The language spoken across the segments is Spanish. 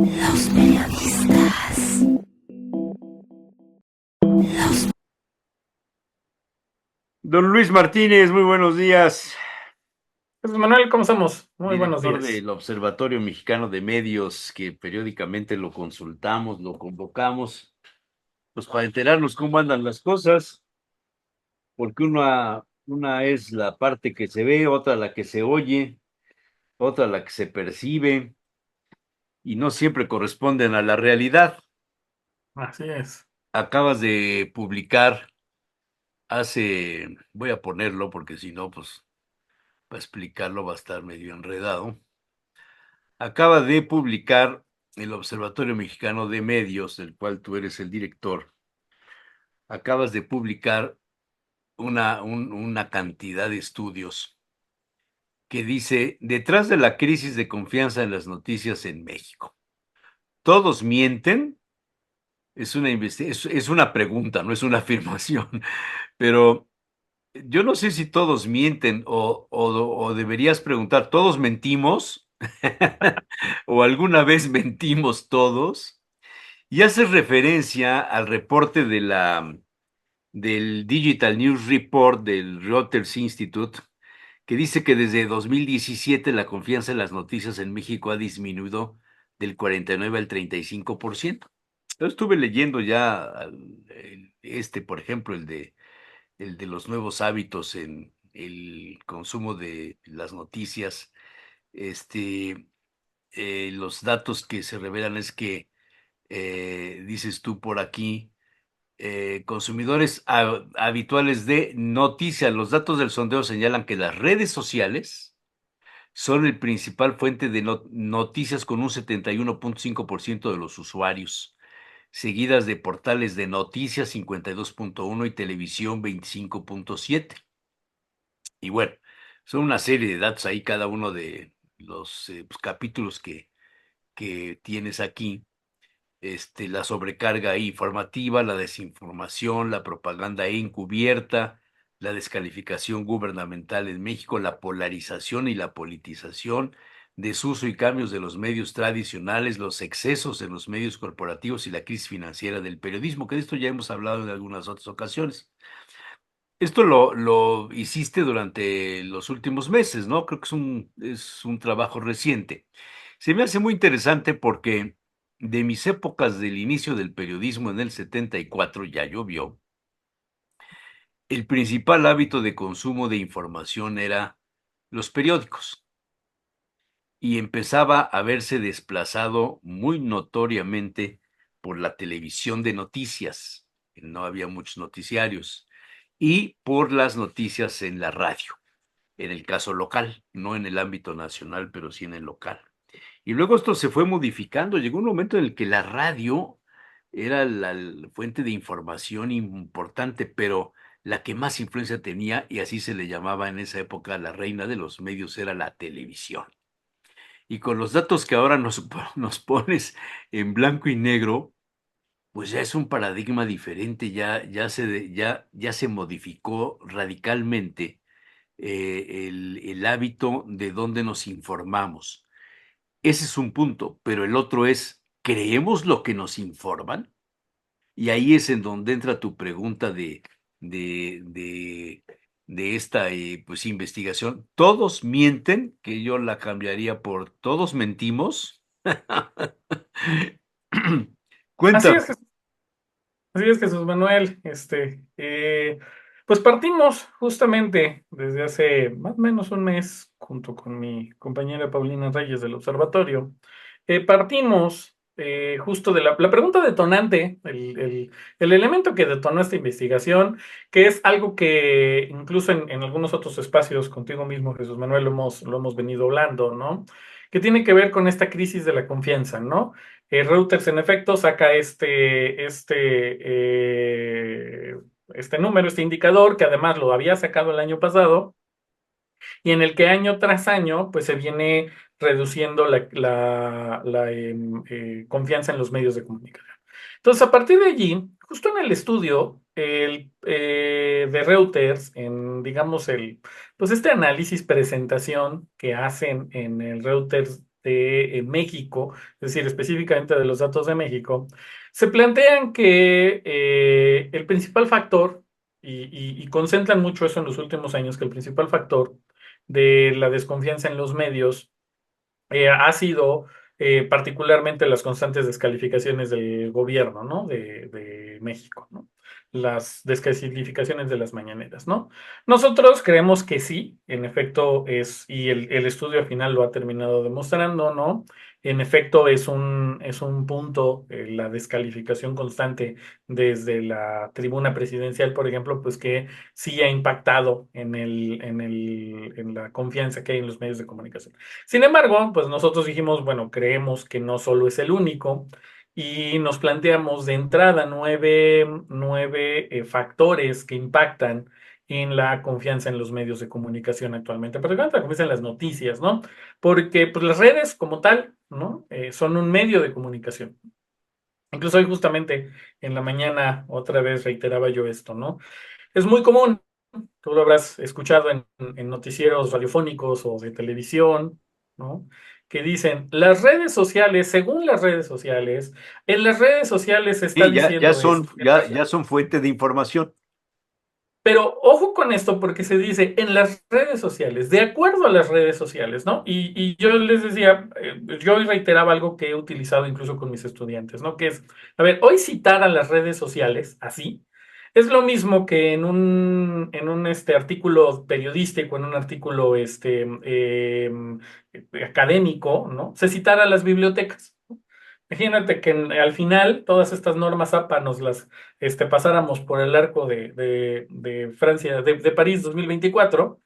Los periodistas. Don Luis Martínez, muy buenos días. Pues Manuel, ¿cómo estamos? Muy buenos Director días. del Observatorio Mexicano de Medios, que periódicamente lo consultamos, lo convocamos, pues para enterarnos cómo andan las cosas, porque una es la parte que se ve, otra la que se oye, otra la que se percibe, y no siempre corresponden a la realidad. Así es. Acabas de publicar voy a ponerlo porque si no, pues para explicarlo va a estar medio enredado. Acaba de publicar el Observatorio Mexicano de Medios, del cual tú eres el director. Acabas de publicar una cantidad de estudios que dice, detrás de la crisis de confianza en las noticias en México, ¿todos mienten? Es una pregunta, no es una afirmación, pero yo no sé si todos mienten o deberías preguntar, ¿todos mentimos? ¿O alguna vez mentimos todos? Y hace referencia al reporte del Digital News Report del Reuters Institute, que dice que desde 2017 la confianza en las noticias en México ha disminuido del 49 al 35%. Yo estuve leyendo ya por ejemplo, el de los nuevos hábitos en el consumo de las noticias. Este, los datos que se revelan es que dices tú por aquí, consumidores habituales de noticias. Los datos del sondeo señalan que las redes sociales son el principal fuente de noticias con un 71.5% de los usuarios, seguidas de portales de noticias 52.1 y televisión 25.7. Y bueno, son una serie de datos ahí, cada uno de los pues, capítulos que tienes aquí. La sobrecarga informativa, la desinformación, la propaganda encubierta, la descalificación gubernamental en México, la polarización y la politización, desuso y cambios de los medios tradicionales, los excesos en los medios corporativos y la crisis financiera del periodismo, que de esto ya hemos hablado en algunas otras ocasiones. Esto lo hiciste durante los últimos meses, ¿no? Creo que es un trabajo reciente. Se me hace muy interesante porque de mis épocas del inicio del periodismo en el 74, ya llovió, el principal hábito de consumo de información era los periódicos y empezaba a verse desplazado muy notoriamente por la televisión de noticias. No había muchos noticiarios y por las noticias en la radio, en el caso local, no en el ámbito nacional, pero sí en el local. Y luego esto se fue modificando. Llegó un momento en el que la radio era la fuente de información importante, pero la que más influencia tenía, y así se le llamaba en esa época, la reina de los medios, era la televisión. Y con los datos que ahora nos pones en blanco y negro, pues ya es un paradigma diferente, ya se modificó radicalmente el hábito de dónde nos informamos. Ese es un punto, pero el otro es, ¿creemos lo que nos informan? Y ahí es en donde entra tu pregunta de, de, de esta pues, investigación. ¿Todos mienten? Que yo la cambiaría por ¿todos mentimos? Así Cuéntame. es, así es, Jesús Manuel. Pues partimos justamente desde hace más o menos un mes, junto con mi compañera Paulina Reyes del Observatorio. Partimos justo de la pregunta detonante, el elemento que detonó esta investigación, que es algo que incluso en algunos otros espacios contigo mismo, Jesús Manuel, lo hemos venido hablando, ¿no? Que tiene que ver con esta crisis de la confianza, ¿no? Reuters, en efecto, saca este número, este indicador, que además lo había sacado el año pasado, y en el que año tras año, pues se viene reduciendo la confianza en los medios de comunicación. Entonces, a partir de allí, justo en el estudio de Reuters, digamos, pues este análisis presentación que hacen en el Reuters de México, es decir, específicamente de los datos de México, se plantean que el principal factor, y concentran mucho eso en los últimos años, que el principal factor de la desconfianza en los medios ha sido particularmente las constantes descalificaciones del gobierno, ¿no? De México, ¿no? Las descalificaciones de las mañaneras, ¿no? Nosotros creemos que sí, en efecto es, y el estudio final lo ha terminado demostrando, ¿no? En efecto es un punto, la descalificación constante desde la tribuna presidencial, por ejemplo, pues que sí ha impactado en la confianza que hay en los medios de comunicación. Sin embargo, pues nosotros dijimos, bueno, creemos que no solo es el único y nos planteamos de entrada nueve factores que impactan en la confianza en los medios de comunicación actualmente, particularmente la confianza en las noticias, ¿no? Porque pues, las redes como tal, ¿no? Son un medio de comunicación. Incluso hoy justamente en la mañana otra vez reiteraba yo esto, ¿no? Es muy común, tú lo habrás escuchado en noticieros radiofónicos o de televisión, ¿no? Que dicen, las redes sociales, según las redes sociales, en las redes sociales se está Sí, diciendo esto. ya son fuente de información. Pero ojo con esto porque se dice en las redes sociales, de acuerdo a las redes sociales, ¿no? Y yo les decía, yo hoy reiteraba algo que he utilizado incluso con mis estudiantes, ¿no? Que es, a ver, hoy citar a las redes sociales así es lo mismo que en un artículo periodístico, en un artículo académico, ¿no? Se citara a las bibliotecas. Imagínate que al final todas estas normas APA nos las pasáramos por el arco de Francia, de París 2024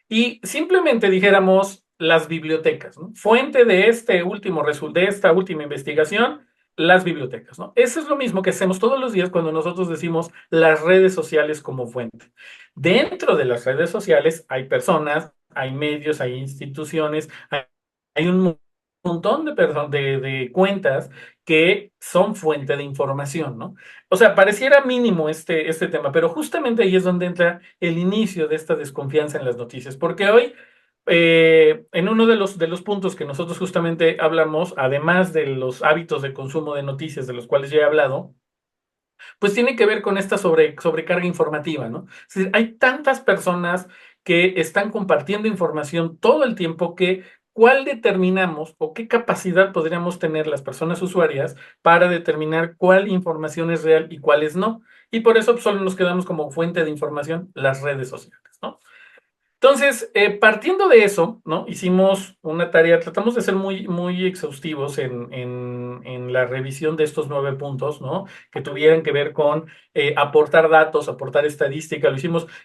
y simplemente dijéramos las bibliotecas, ¿no? Fuente de de esta última investigación, las bibliotecas, ¿no? Eso es lo mismo que hacemos todos los días cuando nosotros decimos las redes sociales como fuente. Dentro de las redes sociales hay personas, hay medios, hay instituciones, hay un montón de cuentas que son fuente de información, ¿no? O sea, pareciera mínimo este tema, pero justamente ahí es donde entra el inicio de esta desconfianza en las noticias, porque hoy, en uno de los puntos que nosotros justamente hablamos, además de los hábitos de consumo de noticias de los cuales ya he hablado, pues tiene que ver con esta sobrecarga informativa, ¿no? Es decir, hay tantas personas que están compartiendo información todo el tiempo que cuál determinamos o qué capacidad podríamos tener las personas usuarias para determinar cuál información es real y cuál es no. Y por eso solo nos quedamos como fuente de información las redes sociales, ¿no? Entonces, partiendo de eso, ¿no? Hicimos una tarea, tratamos de ser muy exhaustivos en la revisión de estos 9 puntos, ¿no? Que tuvieran que ver con aportar datos, aportar estadística.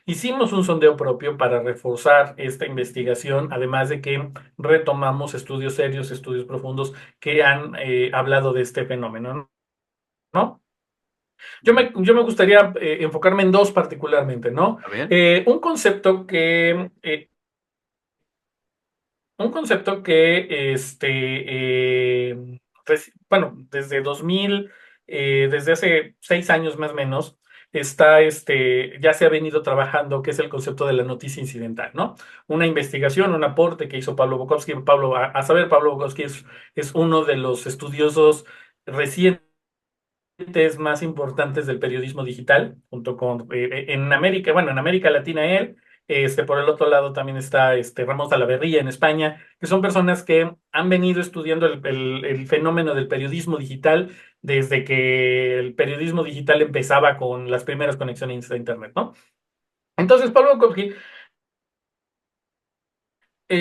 Hicimos un sondeo propio para reforzar esta investigación, además de que retomamos estudios serios, estudios profundos que han hablado de este fenómeno, ¿no? Yo me gustaría enfocarme en dos particularmente, ¿no? A ver, Un concepto que un concepto que, bueno, desde 2000, desde hace 6 años más o menos, ya se ha venido trabajando, que es el concepto de la noticia incidental, ¿no? Una investigación, un aporte que hizo Pablo Bukowski. A saber, Pablo Bukowski es uno de los estudiosos recientes más importantes del periodismo digital, junto con en América, bueno, en América Latina él, por el otro lado también está Ramos Talaverría en España, que son personas que han venido estudiando el fenómeno del periodismo digital desde que el periodismo digital empezaba con las primeras conexiones a Internet, ¿no? Entonces, Pablo Bukowski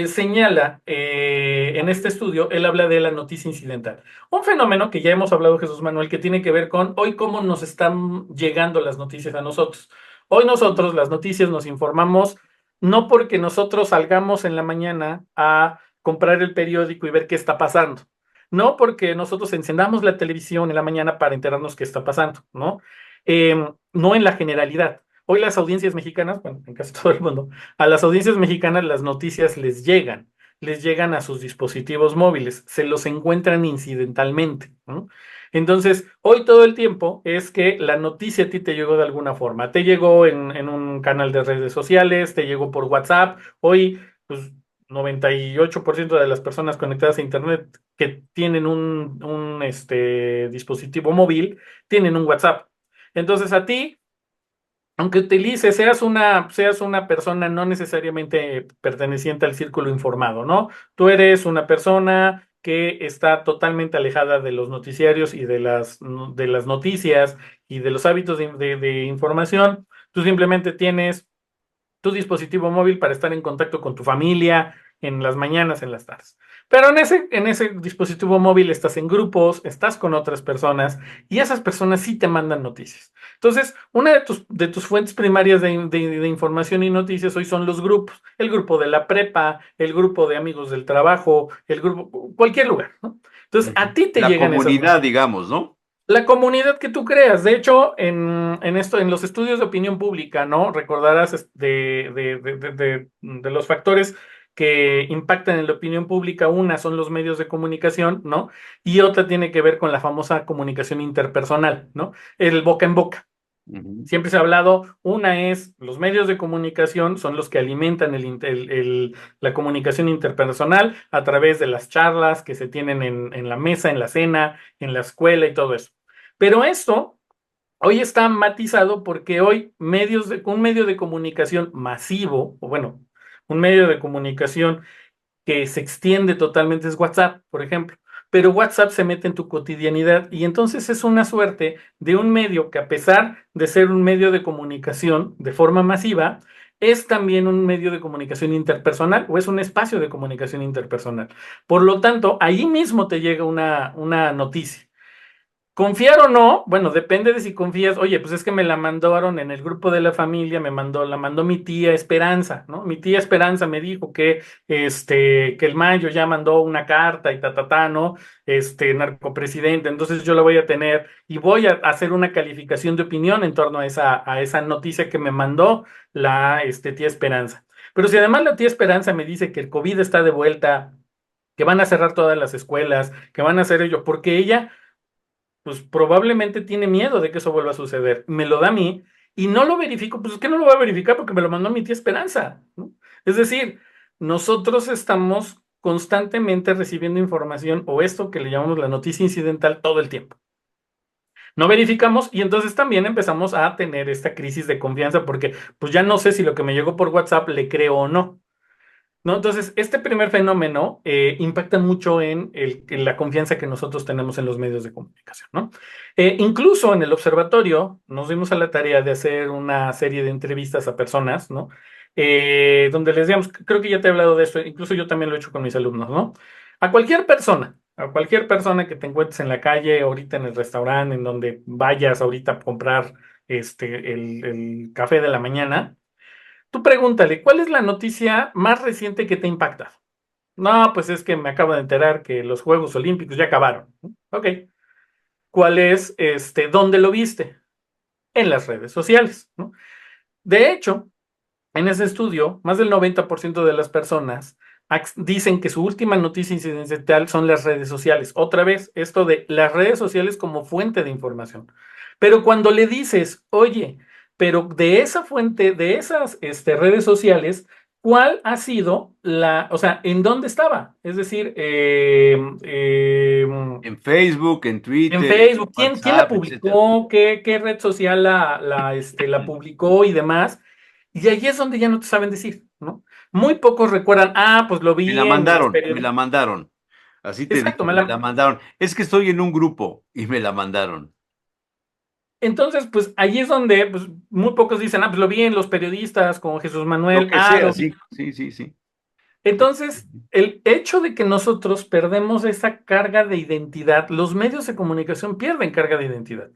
señala en este estudio, él habla de la noticia incidental. Un fenómeno que ya hemos hablado, Jesús Manuel, que tiene que ver con hoy cómo nos están llegando las noticias a nosotros. Hoy nosotros las noticias nos informamos no porque nosotros salgamos en la mañana a comprar el periódico y ver qué está pasando. No porque nosotros encendamos la televisión en la mañana para enterarnos qué está pasando, ¿no? No en la generalidad. Hoy las audiencias mexicanas, bueno, en casi todo el mundo, a las audiencias mexicanas las noticias les llegan a sus dispositivos móviles, se los encuentran incidentalmente, ¿no? Entonces, hoy todo el tiempo es que la noticia a ti te llegó de alguna forma, te llegó en un canal de redes sociales, te llegó por WhatsApp, hoy, pues 98% de las personas conectadas a Internet que tienen un dispositivo móvil, tienen un WhatsApp. Entonces a ti, aunque utilices, seas una persona no necesariamente perteneciente al círculo informado, ¿no? Tú eres una persona que está totalmente alejada de los noticiarios y de las noticias y de los hábitos de información. Tú simplemente tienes tu dispositivo móvil para estar en contacto con tu familia en las mañanas, en las tardes. Pero en ese dispositivo móvil estás en grupos, estás con otras personas y esas personas sí te mandan noticias. Entonces, una de tus fuentes primarias de información y noticias hoy son los grupos. El grupo de la prepa, el grupo de amigos del trabajo, el grupo, cualquier lugar, ¿no? Entonces, a Ujú. ti te La llegan esas comunidad, noticias. digamos, ¿no? La comunidad que tú creas. De hecho, en los estudios de opinión pública, ¿no? Recordarás de los factores que impactan en la opinión pública. Una son los medios de comunicación, ¿no? Y otra tiene que ver con la famosa comunicación interpersonal, ¿no? El boca en boca. Ujú. Siempre se ha hablado, una es los medios de comunicación son los que alimentan la comunicación interpersonal a través de las charlas que se tienen en la mesa, en la cena, en la escuela y todo eso. Pero esto hoy está matizado porque hoy un medio de comunicación masivo, o bueno, un medio de comunicación que se extiende totalmente es WhatsApp, por ejemplo. Pero WhatsApp se mete en tu cotidianidad y entonces es una suerte de un medio que a pesar de ser un medio de comunicación de forma masiva, es también un medio de comunicación interpersonal o es un espacio de comunicación interpersonal. Por lo tanto, ahí mismo te llega una noticia. Confiar o no, bueno, depende de si confías. Oye, pues es que me la mandaron en el grupo de la familia, la mandó mi tía Esperanza, ¿no? Mi tía Esperanza me dijo que el Mayo ya mandó una carta y ¿no? Narcopresidente, entonces yo la voy a tener y voy a hacer una calificación de opinión en torno a esa noticia que me mandó la tía Esperanza. Pero si además la tía Esperanza me dice que el COVID está de vuelta, que van a cerrar todas las escuelas, que van a hacer ello, porque ella pues probablemente tiene miedo de que eso vuelva a suceder. Me lo da a mí y no lo verifico, pues es que no lo voy a verificar porque me lo mandó mi tía Esperanza, ¿no? Es decir, nosotros estamos constantemente recibiendo información o esto que le llamamos la noticia incidental todo el tiempo. No verificamos y entonces también empezamos a tener esta crisis de confianza porque pues ya no sé si lo que me llegó por WhatsApp le creo o no. ¿No? Entonces, este primer fenómeno impacta mucho en la confianza que nosotros tenemos en los medios de comunicación, ¿no? Incluso en el observatorio nos dimos a la tarea de hacer una serie de entrevistas a personas, ¿no? Donde les digamos, creo que ya te he hablado de esto, incluso yo también lo he hecho con mis alumnos, ¿no? A cualquier persona que te encuentres en la calle, ahorita en el restaurante, en donde vayas ahorita a comprar el café de la mañana. Tú pregúntale, ¿cuál es la noticia más reciente que te impacta? No, pues es que me acabo de enterar que los Juegos Olímpicos ya acabaron. Ok. ¿Cuál es, dónde lo viste? En las redes sociales, ¿no? De hecho, en ese estudio, más del 90% de las personas dicen que su última noticia incidental son las redes sociales. Otra vez, esto de las redes sociales como fuente de información. Pero cuando le dices, oye, pero de esa fuente, de esas redes sociales, ¿cuál ha sido o sea, en dónde estaba? Es decir, En Facebook, en en Twitter, en Facebook, ¿quién la WhatsApp, etcétera. publicó? ¿Qué red social la publicó y demás? Y ahí es donde ya no te saben decir, ¿no? Muy pocos recuerdan, pues lo Me vi la en los mandaron, me la periódicos. mandaron. Así te Exacto, digo, me la mandaron. Es que estoy en un grupo y me la mandaron. entonces, pues ahí es donde pues, muy pocos dicen, pues lo vi en los periodistas como Jesús Lo Manuel, que sea, lo vi. sí, sí, sí, sí. Entonces, el hecho de que nosotros perdemos esa carga de identidad, los medios de comunicación pierden carga de identidad.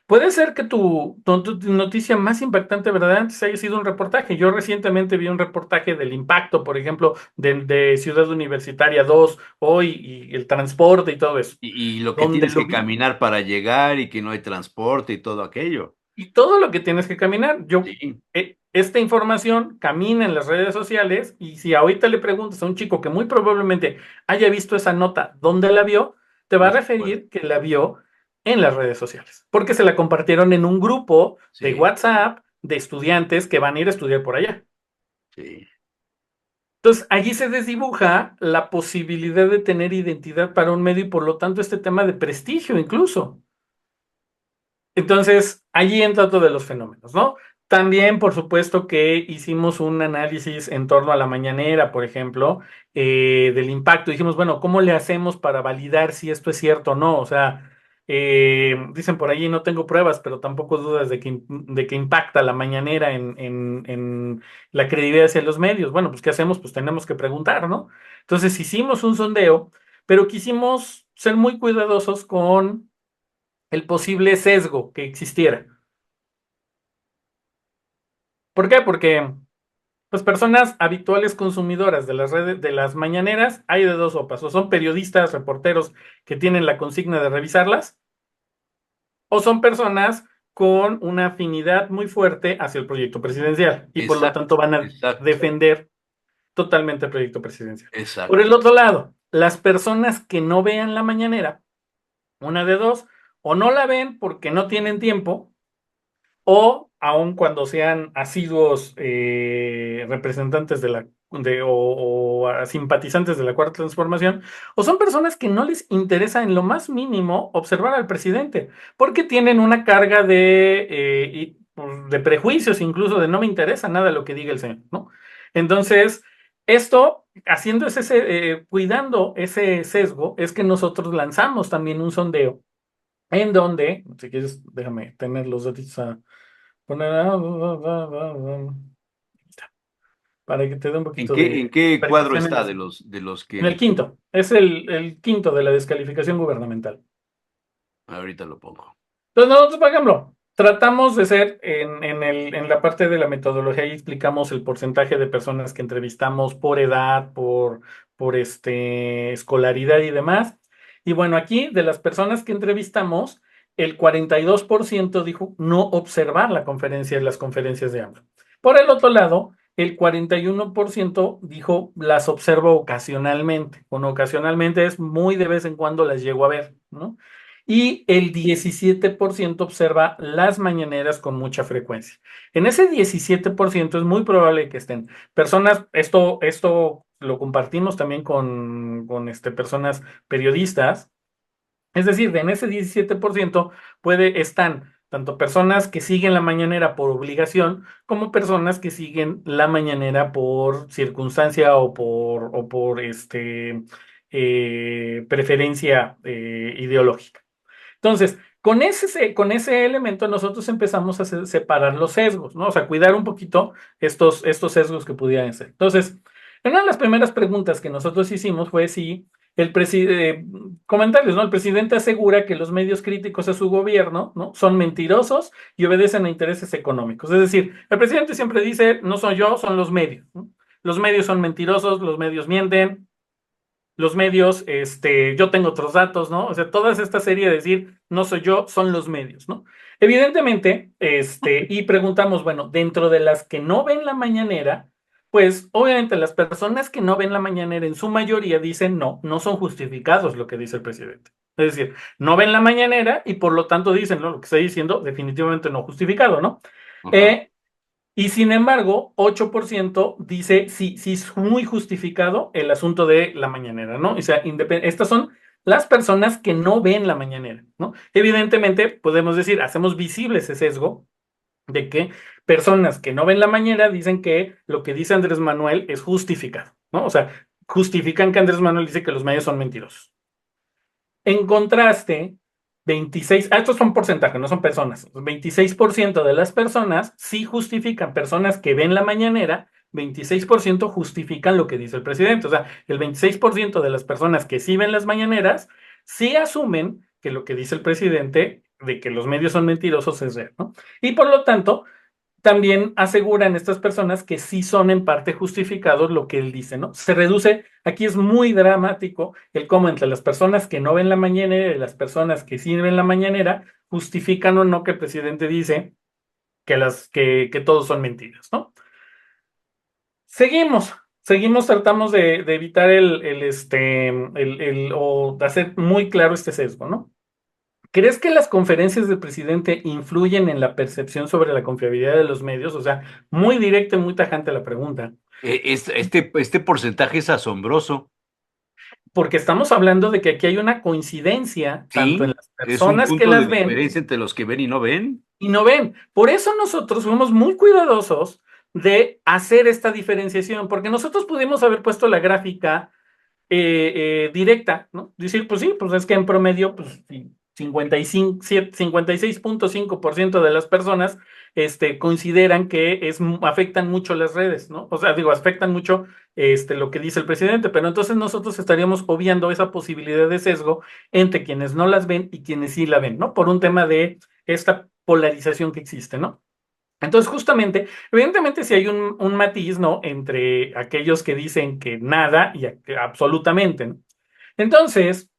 Puede ser que tu noticia más impactante verdaderamente haya sido un reportaje. Yo recientemente vi un reportaje del impacto, por ejemplo, de Ciudad Universitaria 2 hoy y el transporte y todo eso, Y lo que donde tienes lo que vi. caminar para llegar y que no hay transporte y todo aquello. Y todo lo que tienes que caminar. Sí, Esta información camina en las redes sociales y si ahorita le preguntas a un chico que muy probablemente haya visto esa nota, ¿dónde la vio? Te va no a se acuerda. referir que la vio en las redes sociales, porque se la compartieron en un grupo de Sí, WhatsApp de estudiantes que van a ir a estudiar por allá. sí. Entonces, allí se desdibuja la posibilidad de tener identidad para un medio y por lo tanto este tema de prestigio incluso. Entonces, allí entra otro de los fenómenos, ¿no? También, por supuesto, que hicimos un análisis en torno a la mañanera, por ejemplo, del impacto. Dijimos, bueno, ¿cómo le hacemos para validar si esto es cierto o no? O sea, dicen por allí, no tengo pruebas, pero tampoco dudas de que impacta la mañanera en la credibilidad hacia los medios. Bueno, pues, ¿qué hacemos? Pues tenemos que preguntar, ¿no? Entonces, hicimos un sondeo, pero quisimos ser muy cuidadosos con el posible sesgo que existiera. ¿Por qué? Porque, pues, personas habituales consumidoras de las redes, de las mañaneras, hay de dos sopas, o son periodistas, reporteros que tienen la consigna de revisarlas, o son personas con una afinidad muy fuerte hacia el proyecto presidencial y por lo Exacto, tanto van a exacto, defender totalmente el proyecto presidencial. Por exacto. el otro lado, las personas que no vean la mañanera, una de dos, o no la ven porque no tienen tiempo, o aun cuando sean asiduos representantes o simpatizantes de la Cuarta Transformación, o son personas que no les interesa en lo más mínimo observar al presidente, porque tienen una carga pues, de prejuicios, incluso de no me interesa nada lo que diga el señor, ¿no? Entonces, esto, cuidando ese sesgo, es que nosotros lanzamos también un sondeo en donde, si quieres, déjame tener los datos para que te dé un poquito En de qué cuadro precisión está de los en el que quinto. Es el quinto de la descalificación gubernamental. ahorita lo pongo? Entonces nosotros, por ejemplo, tratamos de ser en la parte de la metodología y explicamos el porcentaje de personas que entrevistamos por edad, por escolaridad y demás. Y bueno, aquí de las personas que entrevistamos, el 42% dijo no observar las conferencias de AMLO. Por el otro lado, el 41% dijo las observo ocasionalmente. Bueno, ocasionalmente es muy de vez en cuando las llego a ver, ¿no? Y el 17% observa las mañaneras con mucha frecuencia. En ese 17% es muy probable que estén personas, esto lo compartimos también con personas periodistas, es decir, en ese 17% están tanto personas que siguen la mañanera por obligación como personas que siguen la mañanera por circunstancia o por preferencia ideológica. Entonces, con ese elemento nosotros empezamos a separar los sesgos, ¿no? O sea, cuidar un poquito estos sesgos que pudieran ser. Entonces, una de las primeras preguntas que nosotros hicimos fue si el presidente, comentarles, ¿no? El presidente asegura que los medios críticos a su gobierno, ¿no? Son mentirosos y obedecen a intereses económicos. Es decir, el presidente siempre dice, no soy yo, son los medios, ¿no? Los medios son mentirosos, los medios mienten, los medios, yo tengo otros datos, ¿no? O sea, toda esta serie de decir, no soy yo, son los medios, ¿no? Evidentemente, y preguntamos, bueno, dentro de las que no ven la mañanera, pues obviamente las personas que no ven la mañanera en su mayoría dicen no, no son justificados lo que dice el presidente. Es decir, no ven la mañanera y por lo tanto dicen, ¿no? Lo que está diciendo definitivamente no justificado, ¿no? Ajá. Eh, y sin embargo, 8% dice sí, sí es muy justificado el asunto de la mañanera, ¿no? O sea, estas son las personas que no ven la mañanera, ¿no? Evidentemente, podemos decir, hacemos visible ese sesgo de que personas que no ven la mañanera dicen que lo que dice Andrés Manuel es justificado, ¿no? O sea, justifican que Andrés Manuel dice que los medios son mentirosos. En contraste, 26, estos son porcentajes, no son personas. 26% de las personas sí justifican, personas que ven la mañanera, 26% justifican lo que dice el presidente. O sea, el 26% de las personas que sí ven las mañaneras, sí asumen que lo que dice el presidente de que los medios son mentirosos es real, ¿no? Y por lo tanto, también aseguran estas personas que sí son en parte justificados lo que él dice, ¿no? Se reduce, aquí es muy dramático el cómo entre las personas que no ven la mañanera y las personas que sí ven la mañanera justifican o no que el presidente dice que todos son mentiras, ¿no? Seguimos, tratamos de evitar o de hacer muy claro este sesgo, ¿no? ¿Crees que las conferencias del presidente influyen en la percepción sobre la confiabilidad de los medios? O sea, muy directa y muy tajante la pregunta. Este porcentaje es asombroso. Porque estamos hablando de que aquí hay una coincidencia tanto en Sí, las es un personas que punto de las ven diferencia entre los que ven y no ven. y no ven. Por eso nosotros fuimos muy cuidadosos de hacer esta diferenciación, porque nosotros pudimos haber puesto la gráfica directa, ¿no? Decir, pues sí, pues es que en promedio, pues sí, 55, 56.5% de las personas consideran que afectan mucho las redes, ¿no? O sea, digo, afectan mucho lo que dice el presidente, pero entonces nosotros estaríamos obviando esa posibilidad de sesgo entre quienes no las ven y quienes sí la ven, ¿no? Por un tema de esta polarización que existe, ¿no? Entonces, justamente, evidentemente, si hay un matiz, ¿no? Entre aquellos que dicen que nada y que absolutamente, ¿no? Entonces,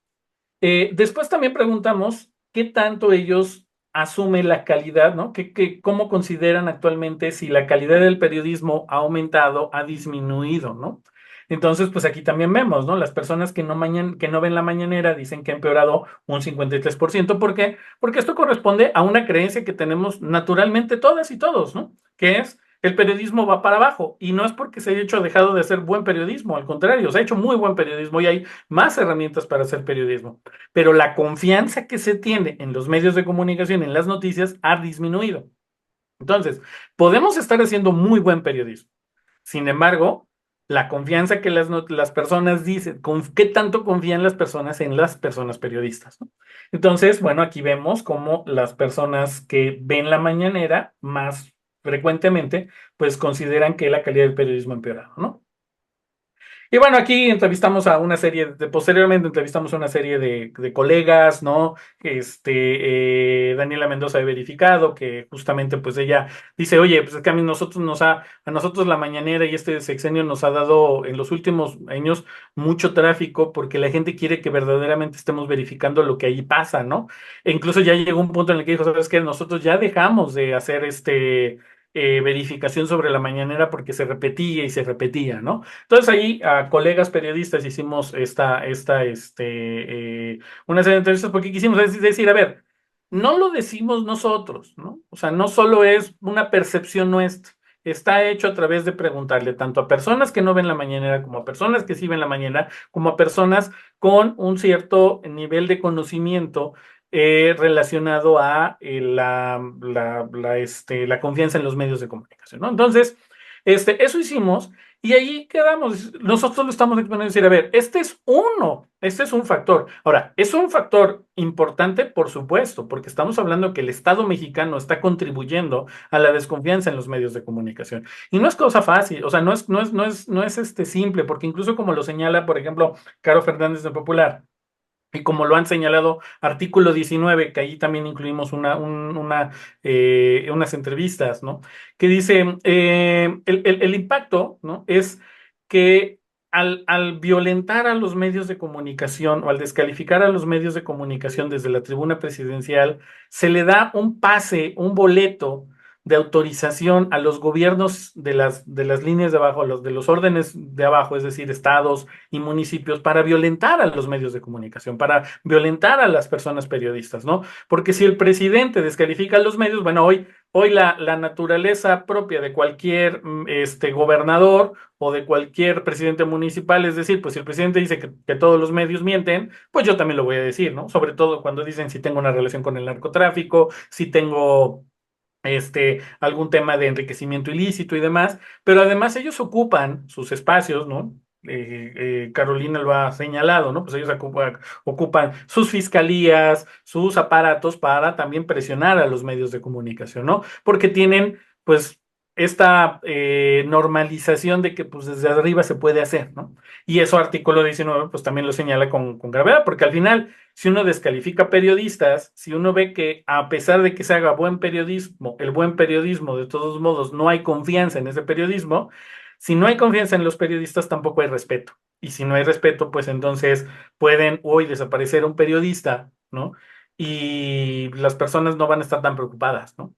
después también preguntamos qué tanto ellos asumen la calidad, ¿no? Cómo consideran actualmente si la calidad del periodismo ha aumentado, ha disminuido, ¿no? Entonces, pues aquí también vemos, ¿no? Las personas que no ven la mañanera dicen que ha empeorado un 53%. ¿Por qué? Porque esto corresponde a una creencia que tenemos naturalmente todas y todos, ¿no? Que es el periodismo va para abajo y no es porque se haya hecho dejado de hacer buen periodismo, al contrario, se ha hecho muy buen periodismo y hay más herramientas para hacer periodismo, pero la confianza que se tiene en los medios de comunicación, en las noticias, ha disminuido. Entonces, podemos estar haciendo muy buen periodismo. Sin embargo, la confianza que las personas dicen, ¿qué tanto confían las personas en las personas periodistas? ¿No? Entonces, bueno, aquí vemos cómo las personas que ven la mañanera más frecuentemente, pues consideran que la calidad del periodismo ha empeorado, ¿no? Y bueno, aquí entrevistamos a una serie, posteriormente entrevistamos a una serie de colegas, ¿no? Daniela Mendoza de Verificado, que justamente pues ella dice, oye, pues es que a nosotros la mañanera y este sexenio nos ha dado en los últimos años mucho tráfico porque la gente quiere que verdaderamente estemos verificando lo que ahí pasa, ¿no? E incluso ya llegó un punto en el que dijo, ¿sabes qué? Nosotros ya dejamos de hacer verificación sobre la mañanera porque se repetía y se repetía, ¿no? Entonces ahí a colegas periodistas hicimos una serie de entrevistas porque quisimos decir, a ver, no lo decimos nosotros, ¿no? O sea, no solo es una percepción nuestra, está hecho a través de preguntarle tanto a personas que no ven la mañanera como a personas que sí ven la mañana, como a personas con un cierto nivel de conocimiento relacionado a la confianza en los medios de comunicación, ¿no? Entonces, eso hicimos. Y ahí quedamos. Nosotros lo estamos exponiendo decir, a ver, este es un factor. Ahora, ¿es un factor importante? Por supuesto, porque estamos hablando que el Estado mexicano está contribuyendo a la desconfianza en los medios de comunicación. Y no es cosa fácil, o sea, no es simple, porque incluso como lo señala, por ejemplo, Caro Fernández de Popular. Y como lo han señalado, artículo 19, que ahí también incluimos unas entrevistas, ¿no? Que dice, el impacto, ¿no? Es que al violentar a los medios de comunicación o al descalificar a los medios de comunicación desde la tribuna presidencial, se le da un pase, un boleto de autorización a los gobiernos de las líneas de abajo, de los órdenes de abajo, es decir, estados y municipios, para violentar a los medios de comunicación, para violentar a las personas periodistas, ¿no? Porque si el presidente descalifica a los medios, bueno, hoy la naturaleza propia de cualquier gobernador o de cualquier presidente municipal, es decir, pues si el presidente dice que todos los medios mienten, pues yo también lo voy a decir, ¿no? Sobre todo cuando dicen si tengo una relación con el narcotráfico, si tengo algún tema de enriquecimiento ilícito y demás, pero además ellos ocupan sus espacios, ¿no? Carolina lo ha señalado, ¿no? Pues ellos ocupan sus fiscalías, sus aparatos para también presionar a los medios de comunicación, ¿no? Porque tienen, pues, esta normalización de que, pues, desde arriba se puede hacer, ¿no? Y eso artículo 19, pues, también lo señala con gravedad, porque al final si uno descalifica periodistas, si uno ve que a pesar de que se haga buen periodismo, el buen periodismo, de todos modos, no hay confianza en ese periodismo, si no hay confianza en los periodistas, tampoco hay respeto. Y si no hay respeto, pues entonces pueden hoy desaparecer un periodista, ¿no? Y las personas no van a estar tan preocupadas, ¿no?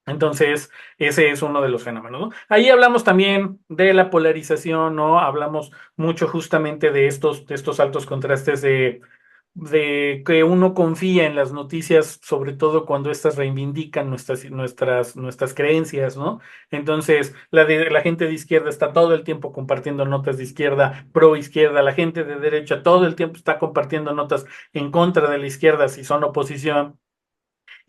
Entonces, ese es uno de los fenómenos, ¿no? Ahí hablamos también de la polarización, ¿no? Hablamos mucho justamente de estos altos contrastes de que uno confía en las noticias, sobre todo cuando éstas reivindican nuestras creencias, ¿no? Entonces, la gente de izquierda está todo el tiempo compartiendo notas de izquierda, pro izquierda, la gente de derecha todo el tiempo está compartiendo notas en contra de la izquierda si son oposición.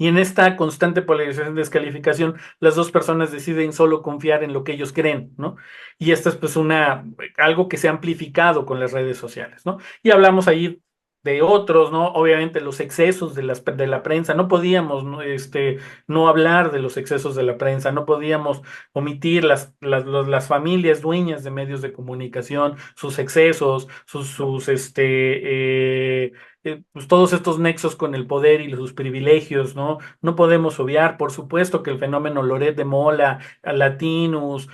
Y en esta constante polarización y descalificación, las dos personas deciden solo confiar en lo que ellos creen, ¿no? Y esta es pues algo que se ha amplificado con las redes sociales, ¿no? Y hablamos ahí de otros, ¿no? Obviamente los excesos de la prensa, no podíamos, ¿no? No hablar de los excesos de la prensa, no podíamos omitir las familias dueñas de medios de comunicación, sus excesos, pues todos estos nexos con el poder y sus privilegios, ¿no? No podemos obviar, por supuesto, que el fenómeno Loret de Mola, Latinus,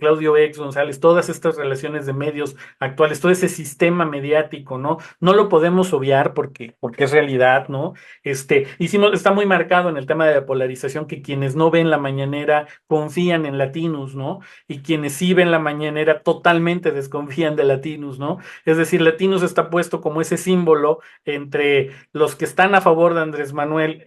Claudio X González, todas estas relaciones de medios actuales, todo ese sistema mediático, ¿no? No lo podemos obviar porque es realidad, ¿no? Está muy marcado en el tema de la polarización que quienes no ven la mañanera confían en Latinus, ¿no? Y quienes sí ven la mañanera totalmente desconfían de Latinus, ¿no? Es decir, Latinos está puesto como ese símbolo entre los que están a favor de Andrés Manuel,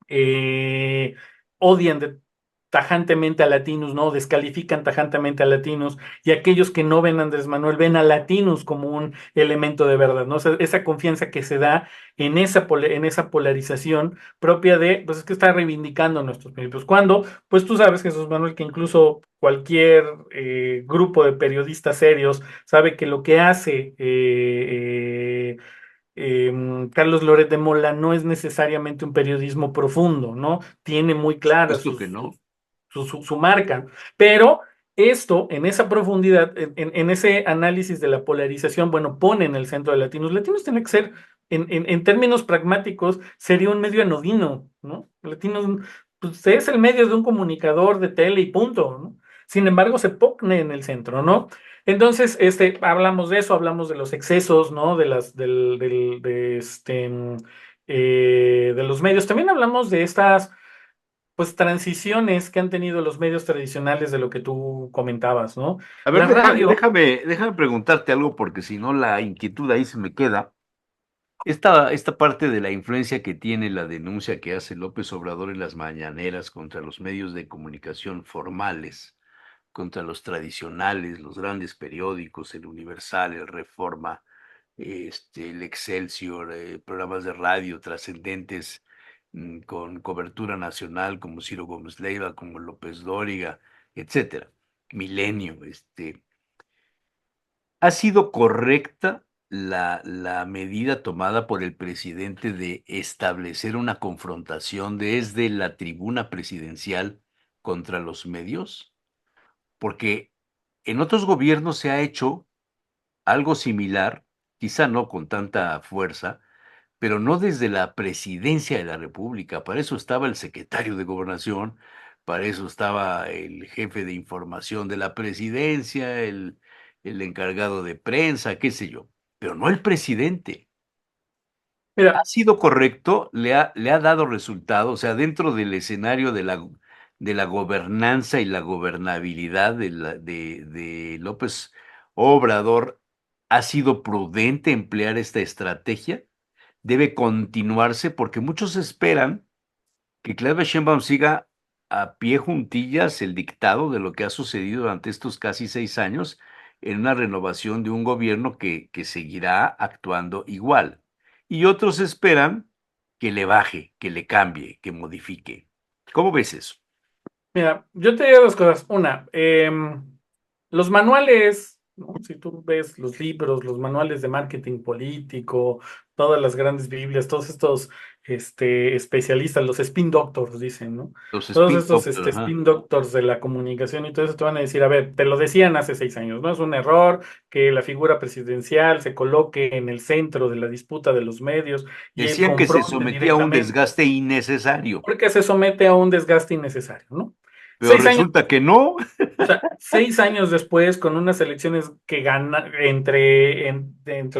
eh, odian tajantemente a Latinos, ¿no? Descalifican tajantemente a Latinos, y aquellos que no ven a Andrés Manuel ven a Latinos como un elemento de verdad, ¿no? O sea, esa confianza que se da en esa polarización propia de, pues es que está reivindicando nuestros principios. Cuando, pues tú sabes, Jesús Manuel, que incluso cualquier grupo de periodistas serios sabe que lo que hace Carlos Loret de Mola no es necesariamente un periodismo profundo, ¿no? Tiene muy clara Supuesto que no. su marca, pero esto, en esa profundidad, en ese análisis de la polarización, bueno, pone en el centro de Latinos. Latinos tiene que ser, en términos pragmáticos, sería un medio anodino, ¿no? Latinos, pues, es el medio de un comunicador de tele y punto, ¿no? Sin embargo, se pone en el centro, ¿no? Entonces, hablamos de eso, hablamos de los excesos, ¿no? De los medios. También hablamos de estas, pues, transiciones que han tenido los medios tradicionales de lo que tú comentabas, ¿no? A ver, La radio, déjame preguntarte algo porque si no la inquietud ahí se me queda. Esta parte de la influencia que tiene la denuncia que hace López Obrador en las mañaneras contra los medios de comunicación formales, contra los tradicionales, los grandes periódicos, el Universal, el Reforma, el Excelsior, programas de radio trascendentes con cobertura nacional como Ciro Gómez Leiva, como López Dóriga, etcétera. Milenio, ¿ha sido correcta la medida tomada por el presidente de establecer una confrontación desde la tribuna presidencial contra los medios? Porque en otros gobiernos se ha hecho algo similar, quizá no con tanta fuerza, pero no desde la presidencia de la República. Para eso estaba el secretario de Gobernación, para eso estaba el jefe de información de la presidencia, el encargado de prensa, qué sé yo, pero no el presidente. ¿Ha mira, sido correcto? ¿Le ha dado resultado? O sea, dentro del escenario de la gobernanza y la gobernabilidad de López Obrador, ¿ha sido prudente emplear esta estrategia? ¿Debe continuarse? Porque muchos esperan que Claudia Sheinbaum siga a pie juntillas el dictado de lo que ha sucedido durante estos casi 6 años en una renovación de un gobierno que seguirá actuando igual. Y otros esperan que le baje, que le cambie, que modifique. ¿Cómo ves eso? mira, yo te digo dos cosas. Una, los manuales, ¿no? Si tú ves los libros, los manuales de marketing político, todas las grandes Biblias, todos estos especialistas, los spin doctors, dicen, ¿no? Los Todos spin estos doctors, ajá. spin doctors de la comunicación y todo eso te van a decir, a ver, te lo decían hace 6 años, ¿no? Es un error que la figura presidencial se coloque en el centro de la disputa de los medios y él Decían que se confronte sometía a un directamente, desgaste innecesario, porque se somete a un desgaste innecesario, ¿no? pero 6 años. resulta que no. O sea, 6 años después, con unas elecciones que gana dentro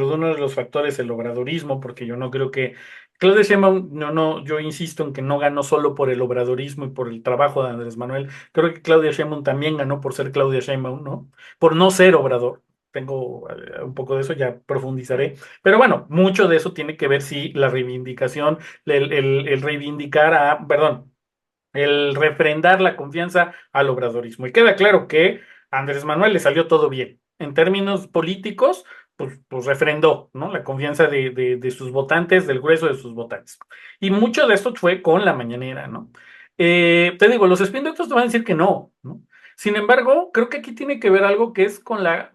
de uno de los factores el obradorismo, porque yo no creo que Claudia Sheinbaum, no, no, yo insisto en que no ganó solo por el obradorismo y por el trabajo de Andrés Manuel. Creo que Claudia Sheinbaum también ganó por ser Claudia Sheinbaum, ¿no? Por no ser Obrador. tengo un poco de eso, ya profundizaré. Pero bueno, mucho de eso tiene que ver, sí, la reivindicación, el reivindicar perdón, el refrendar la confianza al obradorismo. Y queda claro que a Andrés Manuel le salió todo bien. En términos políticos, pues refrendó, ¿no? La confianza de sus votantes, del grueso de sus votantes. Y mucho de esto fue con la mañanera, ¿no? Te digo, los spin doctors te van a decir que no, ¿no? Sin embargo, creo que aquí tiene que ver algo que es con la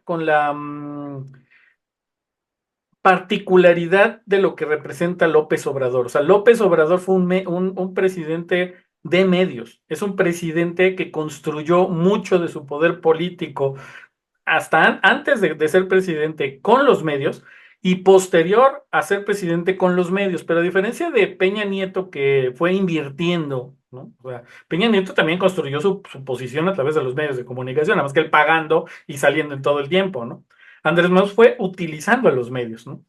particularidad de lo que representa López Obrador. O sea, López Obrador fue un presidente de medios, es un presidente que construyó mucho de su poder político hasta antes de ser presidente con los medios y posterior a ser presidente con los medios. Pero a diferencia de Peña Nieto que fue invirtiendo, ¿no? O sea, Peña Nieto también construyó su posición a través de los medios de comunicación, nada más que él pagando y saliendo en todo el tiempo, ¿no? Andrés Manuel fue utilizando a los medios, ¿no?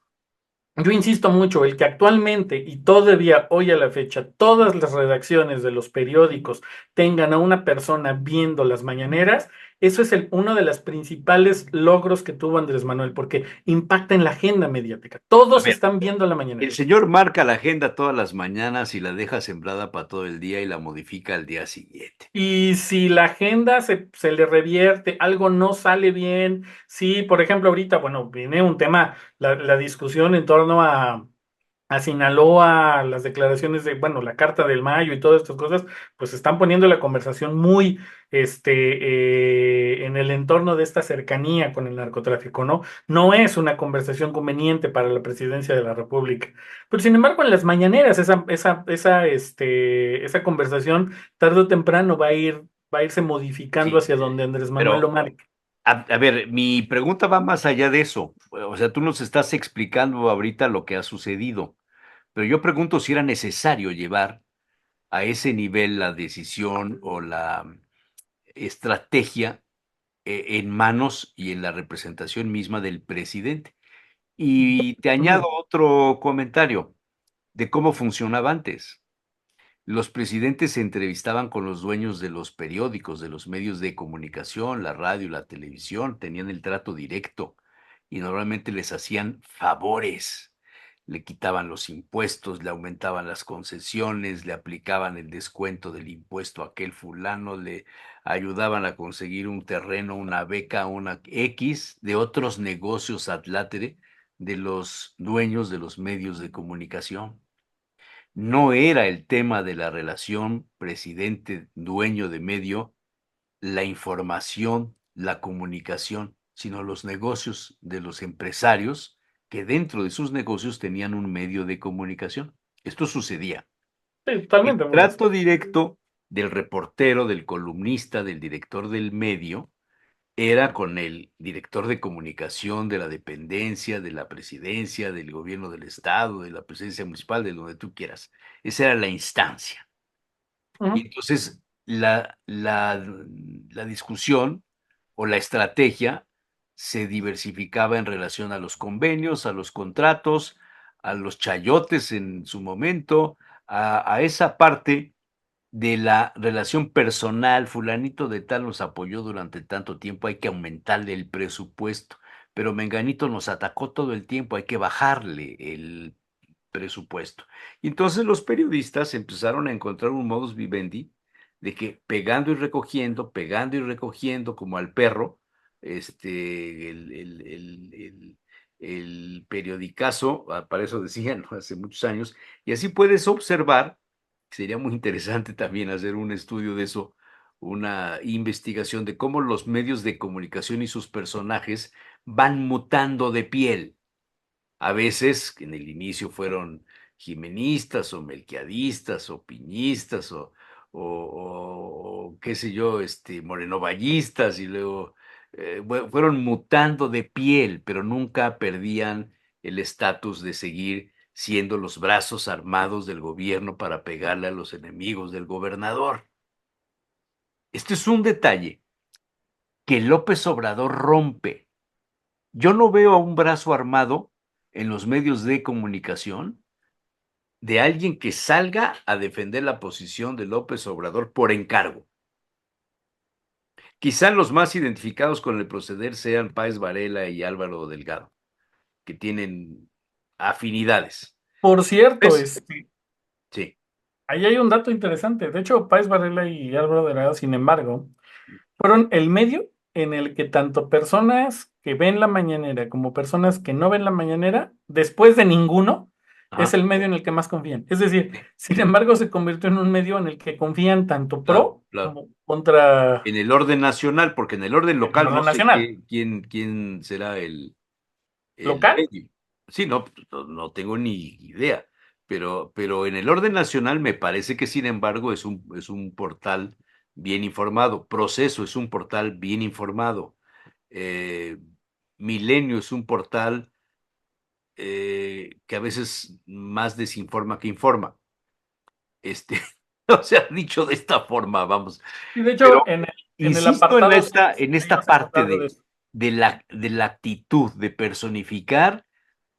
Yo insisto mucho, el que actualmente y todavía hoy a la fecha todas las redacciones de los periódicos tengan a una persona viendo las mañaneras, eso es uno de los principales logros que tuvo Andrés Manuel, porque impacta en la agenda mediática. A Todos ver, están viendo la el mañanera. señor marca la agenda todas las mañanas y la deja sembrada para todo el día y la modifica al día siguiente. Y si la agenda se le revierte, algo no sale bien, si por ejemplo ahorita, bueno, viene un tema, la discusión en torno a Sinaloa, las declaraciones de, bueno, la Carta del Mayo y todas estas cosas, pues están poniendo la conversación muy, en el entorno de esta cercanía con el narcotráfico, ¿no? No es una conversación conveniente para la presidencia de la República. Pero sin embargo, en las mañaneras, esa conversación tarde o temprano va a irse modificando Sí, hacia donde Andrés Manuel lo pero marque. a ver, mi pregunta va más allá de eso. O sea, tú nos estás explicando ahorita lo que ha sucedido, pero yo pregunto si era necesario llevar a ese nivel la decisión o la estrategia en manos y en la representación misma del presidente. Y te añado Ujú. otro comentario de cómo funcionaba antes. Los presidentes se entrevistaban con los dueños de los periódicos, de los medios de comunicación, la radio, la televisión, tenían el trato directo y normalmente les hacían favores. Le quitaban los impuestos, le aumentaban las concesiones, le aplicaban el descuento del impuesto a aquel fulano, le ayudaban a conseguir un terreno, una beca, una X de otros negocios adlátere de los dueños de los medios de comunicación. No era el tema de la relación presidente-dueño de medio la información, la comunicación, sino los negocios de los empresarios que dentro de sus negocios tenían un medio de comunicación. Esto sucedía. Sí, El totalmente, bueno. trato directo del reportero, del columnista, del director del medio, era con el director de comunicación de la dependencia, de la presidencia, del gobierno del estado, de la presidencia municipal, de donde tú quieras. Esa era la instancia. Y Ujú. entonces la discusión o la estrategia se diversificaba en relación a los convenios, a los contratos, a los chayotes en su momento, a esa parte de la relación personal, fulanito de tal nos apoyó durante tanto tiempo, hay que aumentarle el presupuesto, pero menganito nos atacó todo el tiempo, hay que bajarle el presupuesto. Y entonces los periodistas empezaron a encontrar un modus vivendi de que pegando y recogiendo como al perro, el periodicazo, para eso decían, ¿no? Hace muchos años, y así puedes observar, sería muy interesante también hacer un estudio de eso, una investigación de cómo los medios de comunicación y sus personajes van mutando de piel. A veces en el inicio fueron jimenistas o melquiadistas o piñistas o qué sé yo, morenovallistas y luego fueron mutando de piel, pero nunca perdían el estatus de seguir siendo los brazos armados del gobierno para pegarle a los enemigos del gobernador. Este es un detalle que López Obrador rompe. Yo no veo a un brazo armado en los medios de comunicación de alguien que salga a defender la posición de López Obrador por encargo. Quizá los más identificados con el proceder sean Páez Varela y Álvaro Delgado, que tienen afinidades. Por cierto, ¿Ves? Sí. ahí hay un dato interesante. De hecho, Páez Varela y Álvaro Delgado, sin embargo, fueron el medio en el que tanto personas que ven la mañanera como personas que no ven la mañanera, después de ninguno, es Ajá. el medio en el que más confían. Es decir, Sí, sin embargo, se convirtió en un medio en el que confían tanto claro, pro claro. como contra En el orden nacional, porque en el orden el local no orden sé nacional. quién será el Local, medio. Sí, no, no tengo ni idea, pero en el orden nacional me parece que, sin embargo, es un portal bien informado. Proceso es un portal bien informado. Eh, Milenio es un portal que a veces más desinforma que informa. Este, o sea, dicho de esta forma, vamos. y de Pero hecho, en el insisto apartado 6 en esta ellos se parte encargaron de eso. de la actitud, de personificar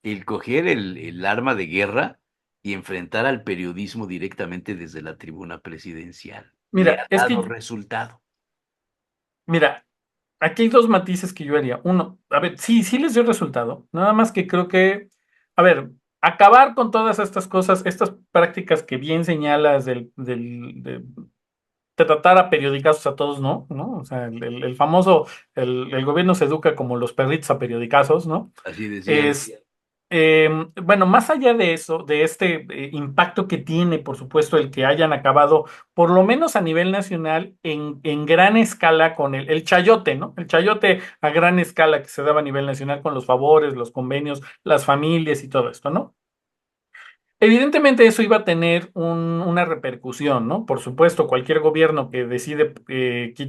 el coger el arma de guerra y enfrentar al periodismo directamente desde la tribuna presidencial. Le Mira, ha es dado que, resultado. mira, aquí hay dos matices que yo haría. Uno, a ver, sí, sí les dio resultado. Nada más que creo que, a ver, acabar con todas estas cosas, estas prácticas que bien señalas de tratar a periodicazos a todos, ¿no? ¿No? O sea, el famoso, el gobierno se educa como los perritos a periodicazos, ¿no? Así decían. Es, eh, bueno, más allá de eso, de este impacto que tiene, por supuesto, el que hayan acabado, por lo menos a nivel nacional, en gran escala con el chayote, ¿no? El chayote a gran escala que se daba a nivel nacional con los favores, los convenios, las familias y todo esto, ¿no? Evidentemente eso iba a tener una repercusión, ¿no? Por supuesto, cualquier gobierno que decide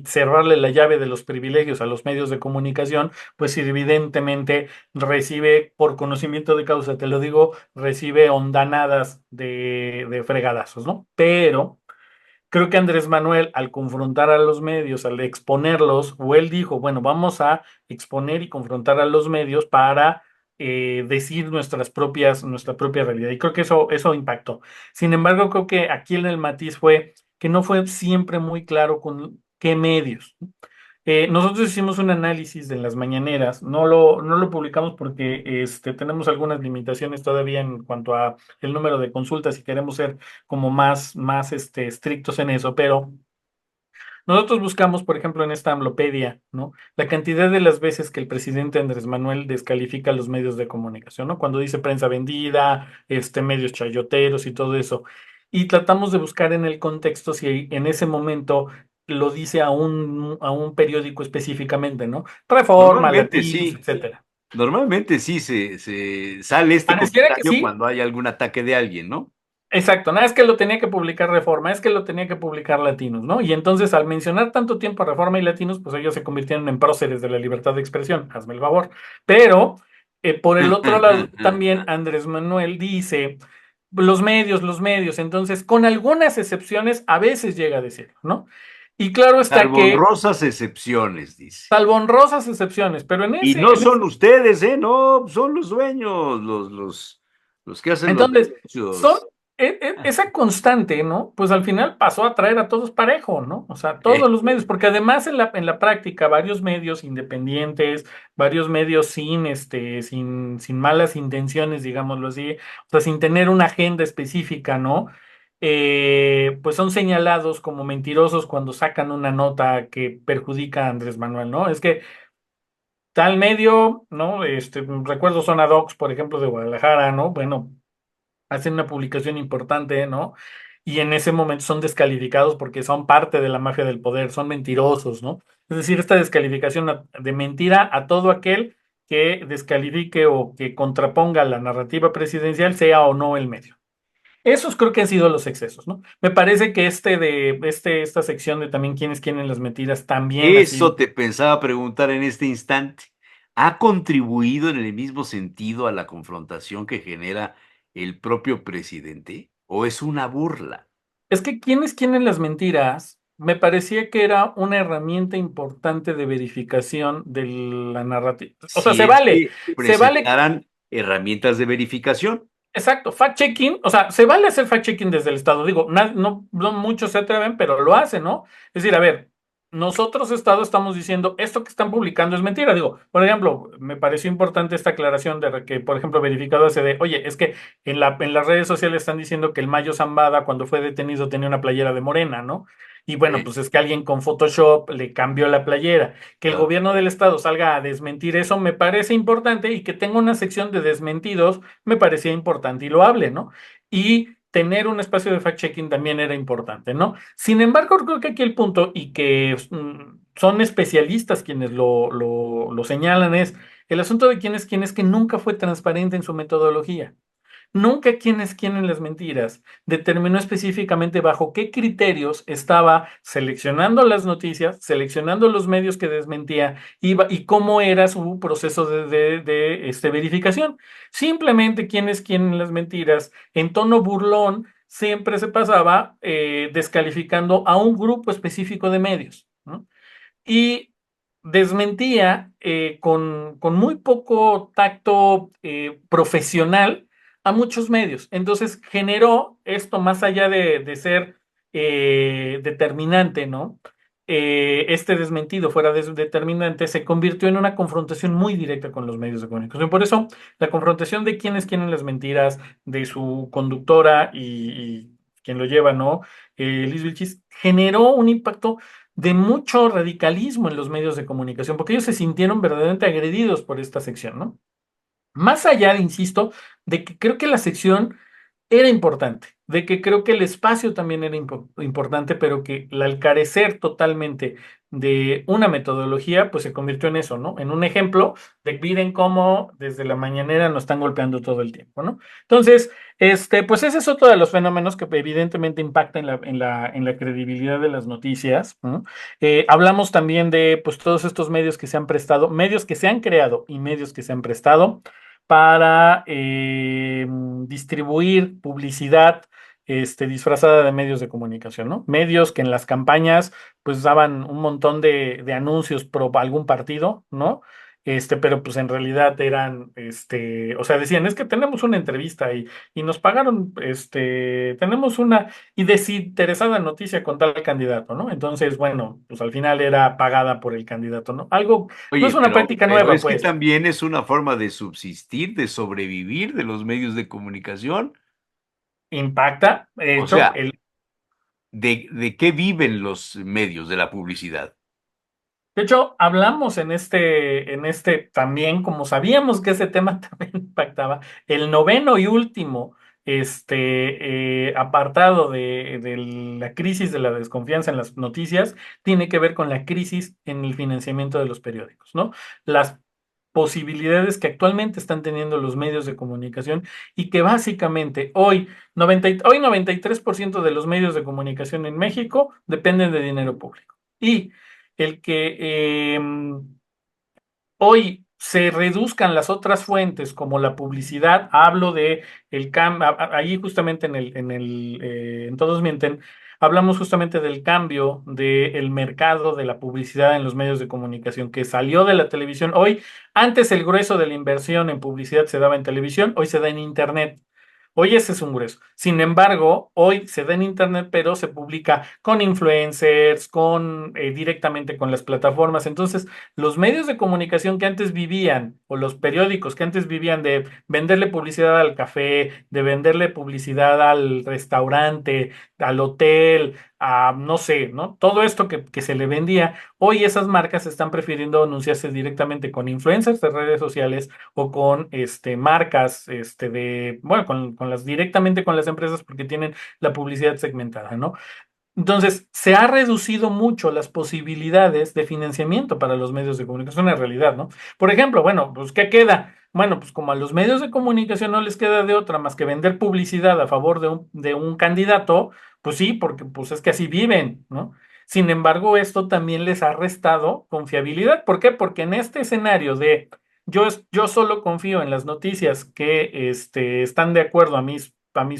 cerrarle la llave de los privilegios a los medios de comunicación, pues evidentemente recibe, por conocimiento de causa, te lo digo, recibe ondanadas de fregadazos, ¿no? Pero creo que Andrés Manuel, al confrontar a los medios, al exponerlos, o él dijo, bueno, vamos a exponer y confrontar a los medios para decir nuestra propia realidad. Y creo que eso impactó. Sin embargo, creo que aquí en el matiz fue que no fue siempre muy claro con qué medios. Nosotros hicimos un análisis de las mañaneras, no lo publicamos porque tenemos algunas limitaciones todavía en cuanto a el número de consultas y queremos ser como más estrictos en eso, pero nosotros buscamos, por ejemplo, en esta Amlopedia, ¿no? La cantidad de las veces que el presidente Andrés Manuel descalifica a los medios de comunicación, ¿no? Cuando dice prensa vendida, medios chayoteros y todo eso. Y tratamos de buscar en el contexto si en ese momento lo dice a un periódico específicamente, ¿no? Reforma, Normalmente Latinos, sí, etcétera. normalmente sí se sale este Pareciera que comentario sí. cuando hay algún ataque de alguien, ¿no? Exacto, nada es que lo tenía que publicar Reforma, es que lo tenía que publicar Latinos, ¿no? Y entonces al mencionar tanto tiempo a Reforma y Latinos, pues ellos se convirtieron en próceres de la libertad de expresión, hazme el favor. Pero por el otro lado, también Andrés Manuel dice, los medios, entonces con algunas excepciones a veces llega a decirlo, ¿no? Y claro está Salvo que, honrosas excepciones, dice. salvo honrosas excepciones, pero Y no son ustedes, ¿eh? No, son los dueños, los que hacen los entonces, son negocios. esa constante, ¿no? Pues al final pasó a traer a todos parejo, ¿no? O sea, todos ¿Eh? los medios, porque además en la práctica, varios medios independientes, varios medios sin malas intenciones, digámoslo así, o sea, sin tener una agenda específica, ¿no? Pues son señalados como mentirosos cuando sacan una nota que perjudica a Andrés Manuel, ¿no? Es que tal medio, ¿no? Recuerdo Zona Docs, por ejemplo, de Guadalajara, ¿no? Bueno, hacen una publicación importante, ¿no? Y en ese momento son descalificados porque son parte de la mafia del poder, son mentirosos, ¿no? Es decir, esta descalificación de mentira a todo aquel que descalifique o que contraponga la narrativa presidencial, sea o no el medio. Esos creo que han sido los excesos, ¿no? Me parece que esta sección de también quiénes quieren las mentiras también ha sido. Eso te pensaba preguntar en este instante. ¿Ha contribuido en el mismo sentido a la confrontación que genera el propio presidente? ¿O es una burla? Es que quiénes quieren las mentiras, me parecía que era una herramienta importante de verificación de la narrativa. O sea, Si es que se vale, presentaran herramientas de verificación. exacto, fact-checking, o sea, se vale hacer fact-checking desde el Estado. Digo, no muchos se atreven, pero lo hacen, ¿no? Es decir, a ver. nosotros, Estado, estamos diciendo esto que están publicando es mentira. Digo, por ejemplo, me pareció importante esta aclaración de que, por ejemplo, verificado ese de, oye, es que en las redes sociales están diciendo que el Mayo Zambada, cuando fue detenido, tenía una playera de Morena, ¿no? Y bueno, Sí, pues es que alguien con Photoshop le cambió la playera. Que el claro. gobierno del Estado salga a desmentir eso me parece importante, y que tenga una sección de desmentidos me parecía importante y loable, ¿no? Y tener un espacio de fact-checking también era importante, ¿no? Sin embargo, creo que aquí el punto, y que son especialistas quienes lo señalan, es el asunto de quién es que nunca fue transparente en su metodología. Nunca quién es quién en las mentiras determinó específicamente bajo qué criterios estaba seleccionando las noticias, seleccionando los medios que desmentía, y cómo era su proceso de verificación. Simplemente quién es quién en las mentiras, en tono burlón, siempre se pasaba descalificando a un grupo específico de medios, ¿no? Y desmentía con muy poco tacto profesional a muchos medios. Entonces generó esto, más allá de ser determinante, ¿no? Este desmentido fuera determinante, se convirtió en una confrontación muy directa con los medios de comunicación. Por eso, la confrontación de quién es quién en las mentiras, de su conductora y quien lo lleva, ¿no? Liz Vilchis, generó un impacto de mucho radicalismo en los medios de comunicación, porque ellos se sintieron verdaderamente agredidos por esta sección, ¿no? Más allá, insisto, de que creo que la sección era importante, de que creo que el espacio también era importante, pero que al carecer totalmente de una metodología, pues se convirtió en eso, ¿no? En un ejemplo de miren cómo desde la mañanera nos están golpeando todo el tiempo, ¿no? Entonces, pues ese es otro de los fenómenos que evidentemente impacta en la credibilidad de las noticias, ¿no? Hablamos también de, pues, todos estos medios que se han prestado, medios que se han creado y medios que se han prestado para distribuir publicidad disfrazada de medios de comunicación, ¿no? Medios que en las campañas pues daban un montón de anuncios pro algún partido, ¿no? Pero pues en realidad eran, o sea, decían, es que tenemos una entrevista y nos pagaron, tenemos una y desinteresada noticia con tal candidato, ¿no? Entonces, bueno, pues al final era pagada por el candidato, ¿no? Algo, no Oye, es una práctica pero nueva, es que pues. también es una forma de subsistir, de sobrevivir de los medios de comunicación. Impacta. De O hecho, sea, ¿de qué viven los medios de la publicidad? hablamos en este también, como sabíamos que ese tema también impactaba, el noveno y último apartado de la crisis de la desconfianza en las noticias tiene que ver con la crisis en el financiamiento de los periódicos, ¿no? Las posibilidades que actualmente están teniendo los medios de comunicación, y que básicamente hoy 93% de los medios de comunicación en México dependen de dinero público. Y el que hoy se reduzcan las otras fuentes como la publicidad, hablo de ahí justamente en Todos Mienten, hablamos justamente del cambio del mercado de la publicidad en los medios de comunicación, que salió de la televisión. Hoy, antes el grueso de la inversión en publicidad se daba en televisión, hoy se da en Internet. Hoy ese es un grueso. Sin embargo, hoy se da en Internet, pero se publica con influencers, directamente con las plataformas. Entonces, los medios de comunicación que antes vivían, o los periódicos que antes vivían de venderle publicidad al café, de venderle publicidad al restaurante, al hotel, a no sé, ¿no? Todo esto que se le vendía, hoy esas marcas están prefiriendo anunciarse directamente con influencers de redes sociales, o con marcas bueno, directamente con las empresas, porque tienen la publicidad segmentada, ¿no? Entonces, se ha reducido mucho las posibilidades de financiamiento para los medios de comunicación, en realidad, ¿no? Por ejemplo, bueno, pues, ¿qué queda? Bueno, pues como a los medios de comunicación no les queda de otra más que vender publicidad a favor de un candidato, pues sí, porque pues es que así viven, ¿no? Sin embargo, esto también les ha restado confiabilidad. ¿Por qué? Porque en este escenario de yo solo confío en las noticias que están de acuerdo a mis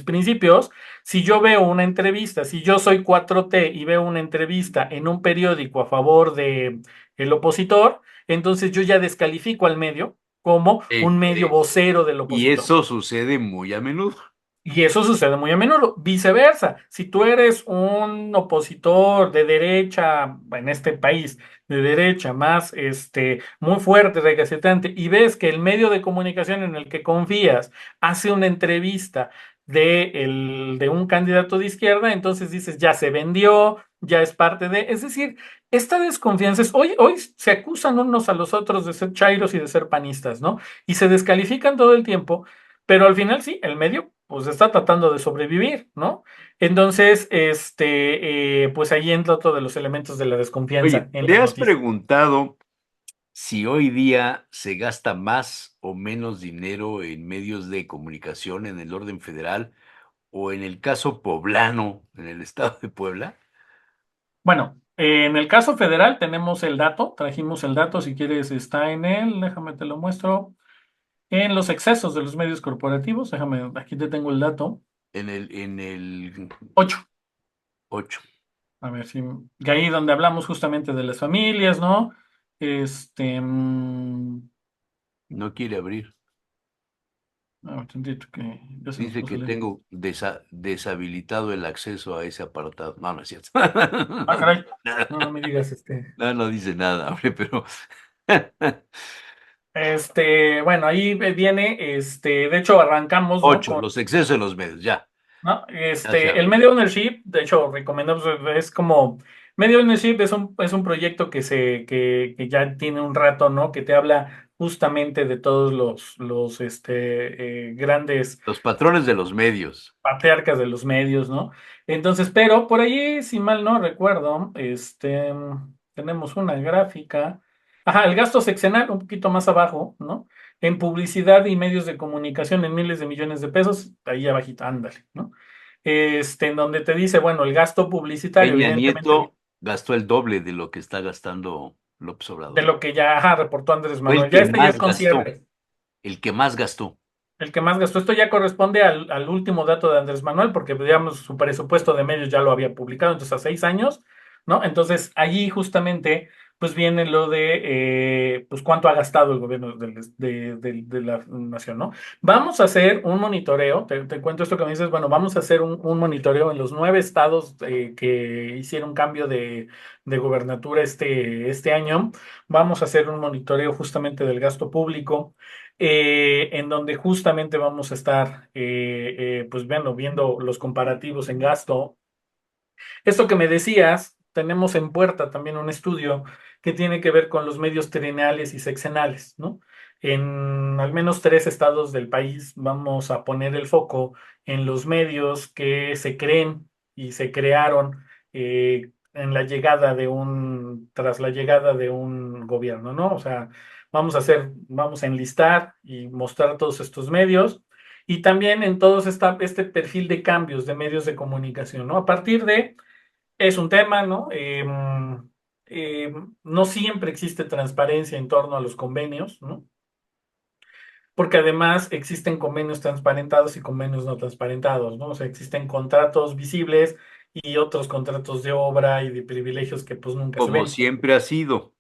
principios. Si yo veo una entrevista, si yo soy 4T y veo una entrevista en un periódico a favor de el opositor, entonces yo ya descalifico al medio como un medio vocero del Y opositor. eso sucede muy a menudo. Y eso sucede muy a menudo. Viceversa, si tú eres un opositor de derecha, en este país, de derecha más muy fuerte, recalcitrante, y ves que el medio de comunicación en el que confías hace una entrevista de un candidato de izquierda, entonces dices, ya se vendió, ya es parte de. Es decir, esta desconfianza es, hoy se acusan unos a los otros de ser chairos y de ser panistas, ¿no? Y se descalifican todo el tiempo. Pero al final sí, el medio pues está tratando de sobrevivir, ¿no? Entonces, pues ahí entra otro de los elementos de la desconfianza Oye, en ¿te las has noticias. preguntado si hoy día se gasta más o menos dinero en medios de comunicación en el orden federal o en el caso poblano, en el estado de Puebla? Bueno, en el caso federal tenemos el dato, trajimos el dato, si quieres está en él, déjame te lo muestro, en los excesos de los medios corporativos, déjame, aquí te tengo el dato, En el 8. 8. A ver si, que ahí donde hablamos justamente de las familias, ¿no? Este, mm, No quiere abrir. a ver, tantito que ya se nos Dice puso que lento. tengo deshabilitado el acceso a ese apartado. No, no es cierto. Ah, caray. No, no me digas, No, no dice nada, hombre, pero Bueno, ahí viene, de hecho arrancamos, ¿no? 8, los excesos de los medios, ya, ¿No? ya se El abre. Media Ownership, de hecho, recomendamos, es como, Media Ownership es un proyecto que ya tiene un rato, ¿no? Que te habla justamente de todos los grandes Los patrones de los medios. patriarcas de los medios, ¿no? Entonces, pero por allí, si mal no recuerdo, tenemos una gráfica. Ajá, el gasto sexenal, un poquito más abajo, ¿no? En publicidad y medios de comunicación en miles de millones de pesos, ahí abajito, ándale, ¿no? En donde te dice, bueno, el gasto publicitario, Peña evidentemente, Nieto gastó el doble de lo que está gastando López de Obrador. lo que ya, ajá, reportó Andrés Fue el Manuel. Ya que ya es más con gastó, cierre. el que más gastó. El que más gastó, esto ya corresponde al último dato de Andrés Manuel, porque digamos su presupuesto de medios ya lo había publicado, entonces a 6 años, ¿no? Entonces allí justamente pues viene lo de pues cuánto ha gastado el gobierno de la nación, ¿no? Vamos a hacer un monitoreo, te cuento esto que me dices, bueno, vamos a hacer un monitoreo en los 9 estados que hicieron cambio de gubernatura este año. Vamos a hacer un monitoreo justamente del gasto público en donde justamente vamos a estar pues viendo los comparativos en gasto. Esto que me decías, tenemos en puerta también un estudio que tiene que ver con los medios trienales y sexenales, ¿no? En al menos 3 estados del país vamos a poner el foco en los medios que se creen y se crearon tras la llegada de un gobierno, ¿no? O sea, vamos a enlistar y mostrar todos estos medios y también en todos este perfil de cambios de medios de comunicación, ¿no? A partir de es un tema, ¿no? No siempre existe transparencia en torno a los convenios, ¿no? Porque además existen convenios transparentados y convenios no transparentados, ¿no? O sea, existen contratos visibles y otros contratos de obra y de privilegios que pues nunca se Como ven siempre ha sido.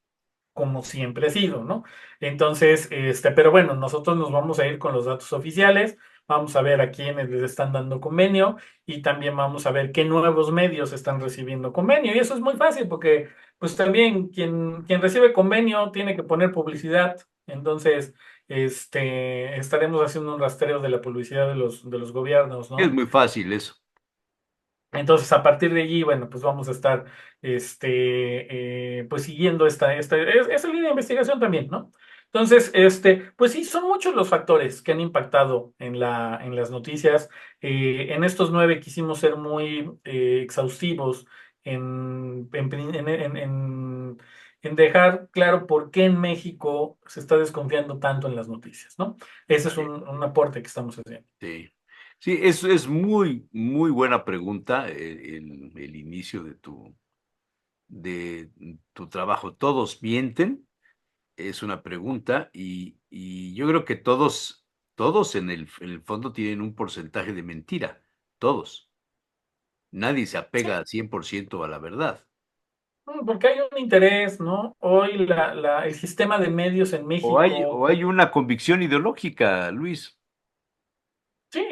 como siempre ha sido, ¿no? Entonces, pero bueno, nosotros nos vamos a ir con los datos oficiales, vamos a ver a quiénes les están dando convenio y también vamos a ver qué nuevos medios están recibiendo convenio. Y eso es muy fácil porque, pues también quien recibe convenio tiene que poner publicidad. Entonces, estaremos haciendo un rastreo de la publicidad de los gobiernos, Es ¿no? muy fácil eso. Entonces, a partir de allí, bueno, pues vamos a estar, pues siguiendo esa línea de investigación también, ¿no? Entonces, pues sí, son muchos los factores que han impactado en las noticias. En estos 9 quisimos ser muy exhaustivos en dejar claro por qué en México se está desconfiando tanto en las noticias, ¿no? Ese es Sí, un aporte que estamos haciendo. sí. Sí, es muy, muy buena pregunta el inicio de tu trabajo. ¿Todos mienten? Es una pregunta y yo creo que todos en el fondo tienen un porcentaje de mentira. Todos. Nadie se Sí. apega al 100% a la verdad. Porque hay un interés, ¿no? Hoy el sistema de medios en O hay, México, o hay una convicción ideológica, Luis. sí,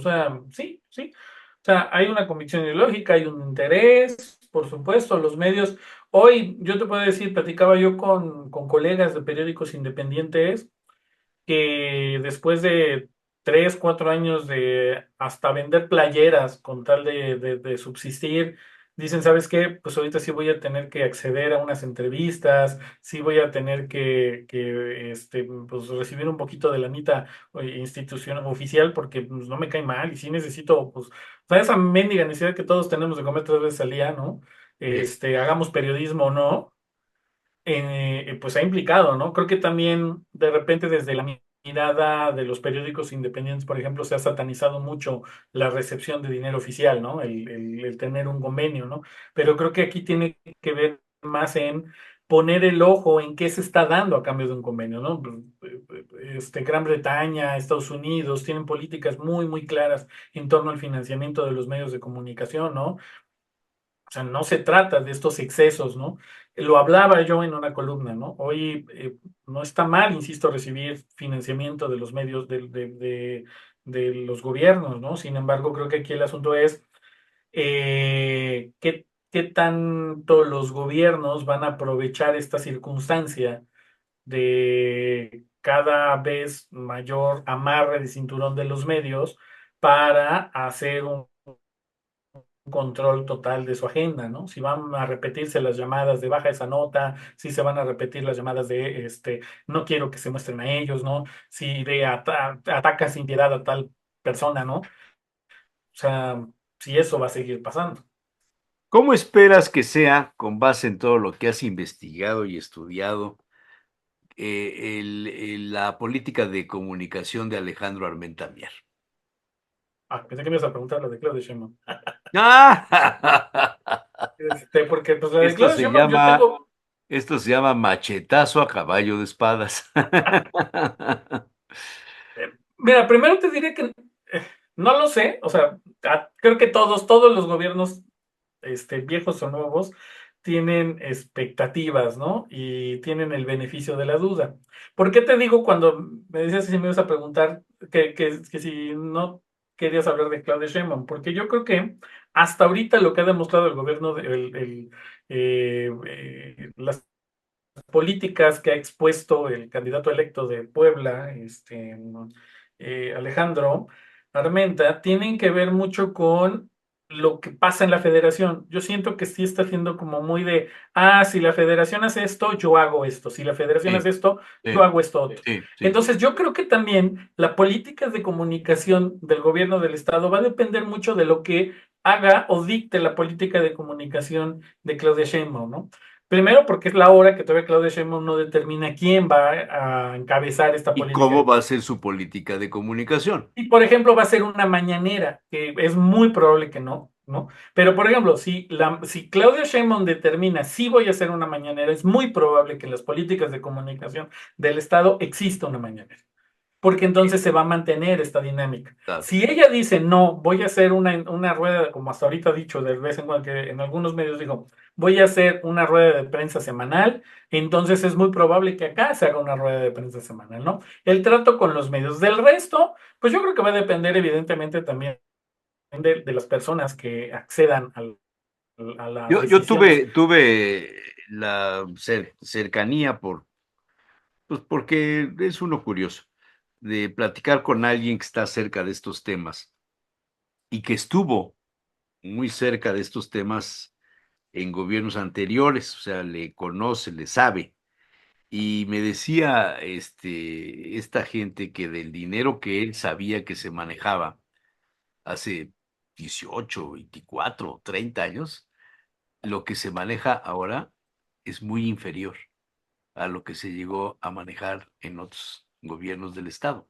O sea, sí, sí. O sea, hay una convicción ideológica, hay un interés, por supuesto, los medios. Hoy, yo te puedo decir, platicaba yo con colegas de periódicos independientes que después de 3, 4 años de hasta vender playeras con tal de subsistir, dicen, ¿sabes qué? Pues ahorita sí voy a tener que acceder a unas entrevistas, sí voy a tener que pues recibir un poquito de la anita institución oficial porque pues, no me cae mal y sí necesito, pues, o sea, esa mendiga necesidad que todos tenemos de comer 3 veces al día, ¿no? Sí. Hagamos periodismo o no pues ha implicado, ¿no? Creo que también de repente desde la mirada de los periódicos independientes, por ejemplo, se ha satanizado mucho la recepción de dinero oficial, ¿no? El tener un convenio, ¿no? Pero creo que aquí tiene que ver más en poner el ojo en qué se está dando a cambio de un convenio, ¿no? Gran Bretaña, Estados Unidos tienen políticas muy, muy claras en torno al financiamiento de los medios de comunicación, ¿no? O sea, no se trata de estos excesos, ¿no? Lo hablaba yo en una columna, ¿no? Hoy no está mal, insisto, recibir financiamiento de los medios de los gobiernos, ¿no? Sin embargo, creo que aquí el asunto es qué tanto los gobiernos van a aprovechar esta circunstancia de cada vez mayor amarre de cinturón de los medios para hacer un control total de su agenda, ¿no? Si van a repetirse las llamadas de baja esa nota, si se van a repetir las llamadas de no quiero que se muestren a ellos, ¿no? Si de ataca sin piedad a tal persona, ¿no? O sea, si eso va a seguir pasando. ¿Cómo esperas que sea, con base en todo lo que has investigado y estudiado, la política de comunicación de Alejandro Armenta Mier? Ah, pensé que me ibas a preguntar lo de Claudia Sheinbaum. ¡Ah! Porque pues la de Esto Claudia se Sheinbaum yo llama, tengo. esto se llama machetazo a caballo de espadas. Mira, primero te diré que no lo sé, o sea, creo que todos los gobiernos viejos o nuevos, tienen expectativas, ¿no? Y tienen el beneficio de la duda. ¿Por qué te digo cuando me decías si me ibas a preguntar que si no querías hablar de Claudia Sheinbaum? Porque yo creo que hasta ahorita lo que ha demostrado el gobierno, las políticas que ha expuesto el candidato electo de Puebla, Alejandro Armenta, tienen que ver mucho con lo que pasa en la federación. Yo siento que sí está haciendo como muy si la federación hace esto, yo hago esto, si la federación Sí, hace esto, yo sí, hago esto otro. sí, sí. Entonces, yo creo que también la política de comunicación del gobierno del estado va a depender mucho de lo que haga o dicte la política de comunicación de Claudia Sheinbaum, ¿no? Primero, porque es la hora que todavía Claudia Sheinbaum no determina quién va a encabezar esta ¿Y política. cómo va a ser su política de comunicación? Y, por ejemplo, va a ser una mañanera, que es muy probable que no, ¿no? Pero, por ejemplo, si Claudia Sheinbaum determina si voy a hacer una mañanera, es muy probable que en las políticas de comunicación del Estado exista una mañanera porque entonces se va a mantener esta dinámica. Claro. Si ella dice, no, voy a hacer una rueda, como hasta ahorita ha dicho de vez en cuando, que en algunos medios dijo, voy a hacer una rueda de prensa semanal, entonces es muy probable que acá se haga una rueda de prensa semanal, ¿no? El trato con los medios. Del resto, pues yo creo que va a depender evidentemente también de las personas que accedan a las Yo decisiones. tuve la cercanía pues porque es uno curioso, de platicar con alguien que está cerca de estos temas y que estuvo muy cerca de estos temas en gobiernos anteriores, o sea, le conoce, le sabe. Y me decía esta gente que del dinero que él sabía que se manejaba hace 18, 24, 30 años, lo que se maneja ahora es muy inferior a lo que se llegó a manejar en otros gobiernos del Estado.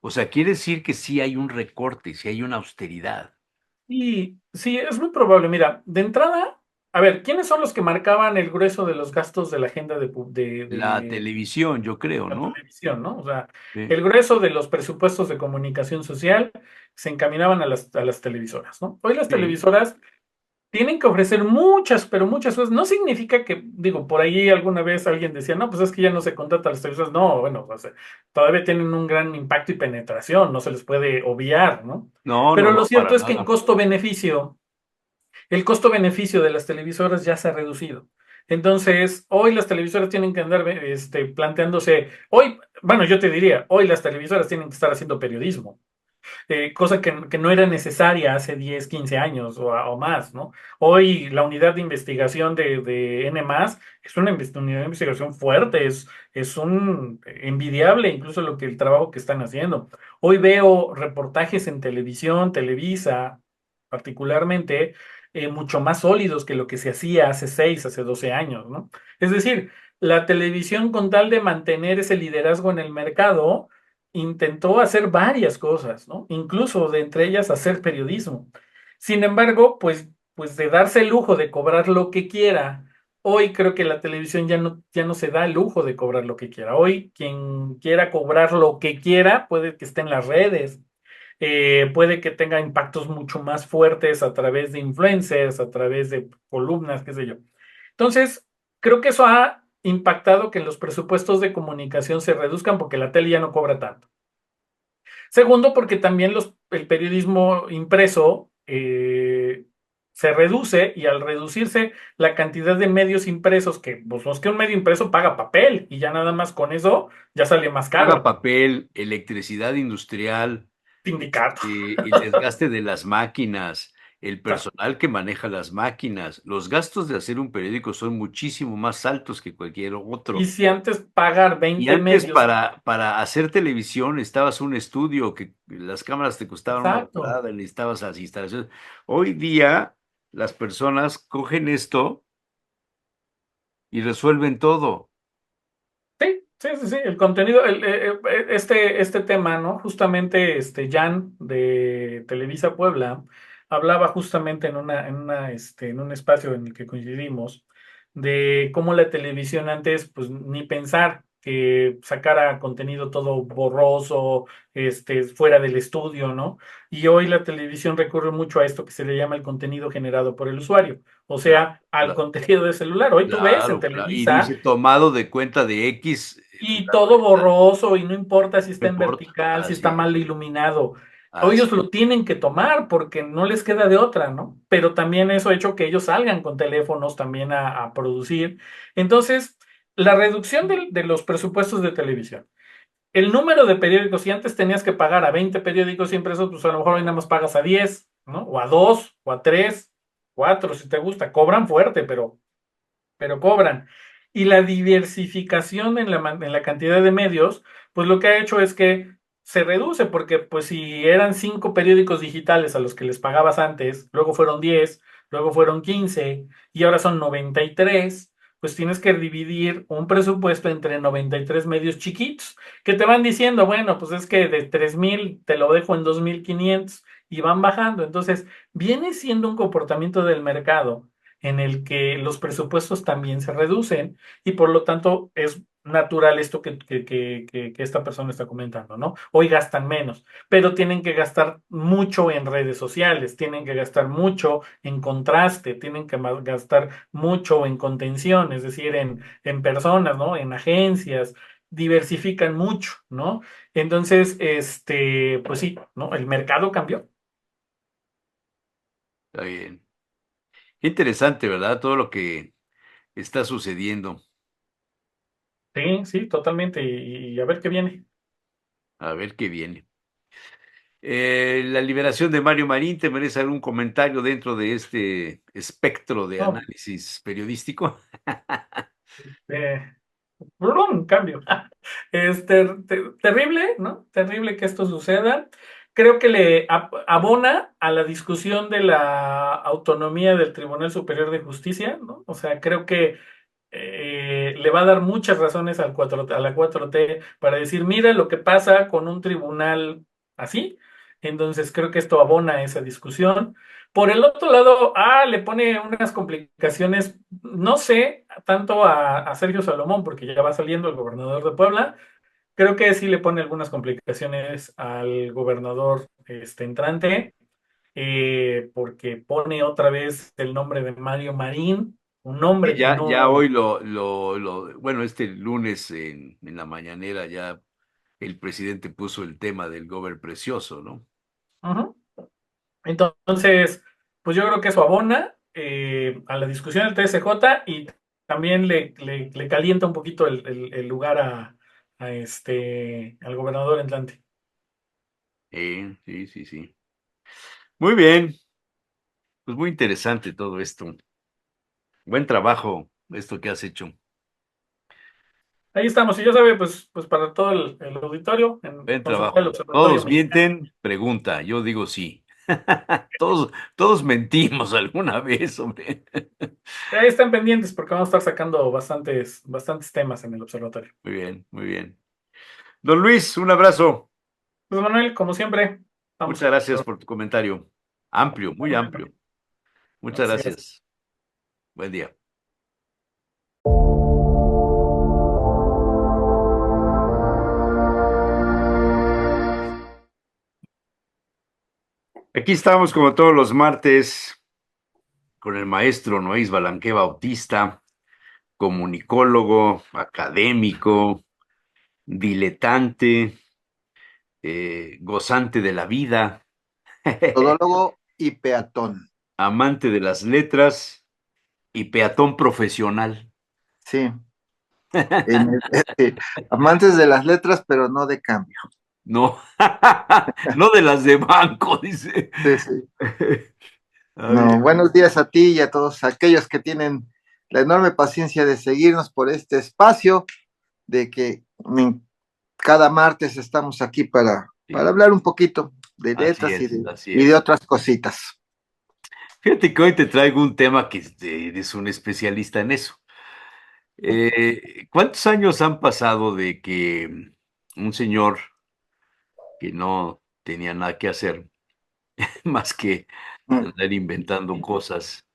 O sea, quiere decir que sí hay un recorte, sí hay una austeridad. Y sí, es muy probable. Mira, de entrada, a ver, ¿quiénes son los que marcaban el grueso de los gastos de la agenda La de televisión, yo creo, la ¿no? televisión, ¿no? O sea, Sí, el grueso de los presupuestos de comunicación social se encaminaban a las televisoras, ¿no? Hoy las sí, televisoras tienen que ofrecer muchas, pero muchas cosas. No significa que, digo, por ahí alguna vez alguien decía, no, pues es que ya no se contrata a las televisoras. No, bueno, o sea, todavía tienen un gran impacto y penetración, no se les puede obviar, ¿no? No, no, Pero lo no, para cierto es que en nada. costo-beneficio, el costo-beneficio de las televisoras ya se ha reducido. Entonces, hoy las televisoras tienen que andar planteándose, hoy, bueno, yo te diría, hoy las televisoras tienen que estar haciendo periodismo, cosa que no era necesaria hace 10 15 años o más, ¿no? Hoy la unidad de investigación de N+, es una unidad de investigación fuerte, es un envidiable incluso lo que el trabajo que están haciendo. Hoy veo reportajes en televisión, Televisa, particularmente, mucho más sólidos que lo que se hacía hace 6 hace 12 años, ¿no? Es decir, la televisión con tal de mantener ese liderazgo en el mercado, intentó hacer varias cosas, ¿no? Incluso de entre ellas hacer periodismo. Sin embargo, pues de darse el lujo de cobrar lo que quiera, hoy creo que la televisión ya no se da el lujo de cobrar lo que quiera. Hoy quien quiera cobrar lo que quiera puede que esté en las redes, puede que tenga impactos mucho más fuertes a través de influencers, a través de columnas, qué sé yo. Entonces, creo que eso ha impactado que los presupuestos de comunicación se reduzcan porque la tele ya no cobra tanto. Segundo, porque también el periodismo impreso se reduce y al reducirse la cantidad de medios impresos, que pues no es que un medio impreso paga papel y ya nada más con eso ya sale más Paga caro. papel, electricidad industrial, Sindicato. el desgaste de las máquinas, el O sea, personal que maneja las máquinas. Los gastos de hacer un periódico son muchísimo más altos que cualquier y otro. si antes pagar Y 20 antes medios, para hacer televisión necesitabas un estudio que las cámaras te costaban una exacto. volada, necesitabas las instalaciones. Hoy día las personas cogen esto y resuelven todo. Sí, sí, sí, sí, el contenido, este tema, ¿no? Justamente Jan de Televisa Puebla hablaba justamente en un espacio en el que coincidimos de cómo la televisión antes, pues ni pensar que sacara contenido todo borroso, fuera del estudio, ¿no? Y hoy la televisión recurre mucho a esto que se le llama el contenido generado por el usuario, o Claro, sea, al claro, contenido de celular. Hoy tú ves en claro, claro. Y Televisa dice tomado de cuenta de X, y todo fulanita, borroso y no importa si no está en importa. vertical, si Así está es, mal iluminado. así Ellos lo tienen que tomar porque no les queda de otra, ¿no? Pero también eso ha hecho que ellos salgan con teléfonos también a producir. Entonces, la reducción de los presupuestos de televisión. El número de periódicos, si antes tenías que pagar a 20 periódicos impresos, pues a lo mejor hoy nada más pagas a 10, ¿no? O a 2, o a 3, 4, si te gusta. Cobran fuerte, pero cobran. Y la diversificación en la cantidad de medios, pues lo que ha hecho es que se reduce, porque pues si eran 5 periódicos digitales a los que les pagabas antes, luego fueron 10, luego fueron 15 y ahora son 93, pues tienes que dividir un presupuesto entre 93 medios chiquitos, que te van diciendo, bueno, pues es que de 3,000 te lo dejo en 2,500 y van bajando. Entonces, viene siendo un comportamiento del mercado en el que los presupuestos también se reducen y por lo tanto es natural esto que esta persona está comentando, ¿no? Hoy gastan menos, pero tienen que gastar mucho en redes sociales, tienen que gastar mucho en contraste, tienen que gastar mucho en contención, es decir, en personas, ¿no? En agencias, diversifican mucho, ¿no? Entonces, pues sí, ¿no? El mercado cambió. está bien. Qué interesante, ¿verdad? Todo lo que está sucediendo. Sí, sí, totalmente. Y a ver qué viene. A ver qué viene. La liberación de Mario Marín, ¿te merece algún comentario dentro de este espectro de No, análisis periodístico? eh, un cambio. Terrible, ¿no? Terrible que esto suceda. Creo que le abona a la discusión de la autonomía del Tribunal Superior de Justicia, ¿no? O sea, creo que le va a dar muchas razones a la 4T para decir, mira lo que pasa con un tribunal así. Entonces creo que esto abona a esa discusión. Por el otro lado, le pone unas complicaciones, no sé, tanto a Sergio Salomón, porque ya va saliendo el gobernador de Puebla. Creo que sí le pone algunas complicaciones al gobernador entrante. porque pone otra vez el nombre de Mario Marín, un Y nombre que ya no... hoy bueno, este lunes en la mañanera ya el presidente puso el tema del gober precioso, ¿no? Ujú. Entonces, pues yo creo que eso abona a la discusión del TSJ y también le calienta un poquito el lugar al gobernador entrante. Sí, sí, sí. Muy bien, pues muy interesante todo esto. Buen trabajo, esto que has hecho. Ahí estamos, y ya sabe, pues para todo el auditorio, en Buen consultar el trabajo. Observatorio Todos Mexicano. mienten, pregunta, yo digo sí. Todos mentimos alguna vez, hombre. Ahí están pendientes porque vamos a estar sacando bastantes temas en el observatorio. Muy bien, muy bien. Don Luis, un abrazo. Pues Manuel, como siempre, Muchas estamos. gracias por tu comentario. Amplio, muy amplio. Muchas Así es. gracias. Buen día. Aquí estamos como todos los martes con el maestro Noís Balanqué Bautista, comunicólogo, académico, diletante, gozante de la vida, Todólogo y peatón. amante de las letras y peatón profesional. Sí, amantes de las letras, pero no de cambio. No, no de las de banco, dice. Sí, sí. Ay, No, buenos días a ti y a todos aquellos que tienen la enorme paciencia de seguirnos por este espacio, de que cada martes estamos aquí para sí, hablar un poquito de así letras es, así y de es. otras cositas. Fíjate que hoy te traigo un tema que eres un especialista en eso. ¿Cuántos años han pasado de que un señor que no tenía nada que hacer más que Mm. andar inventando cosas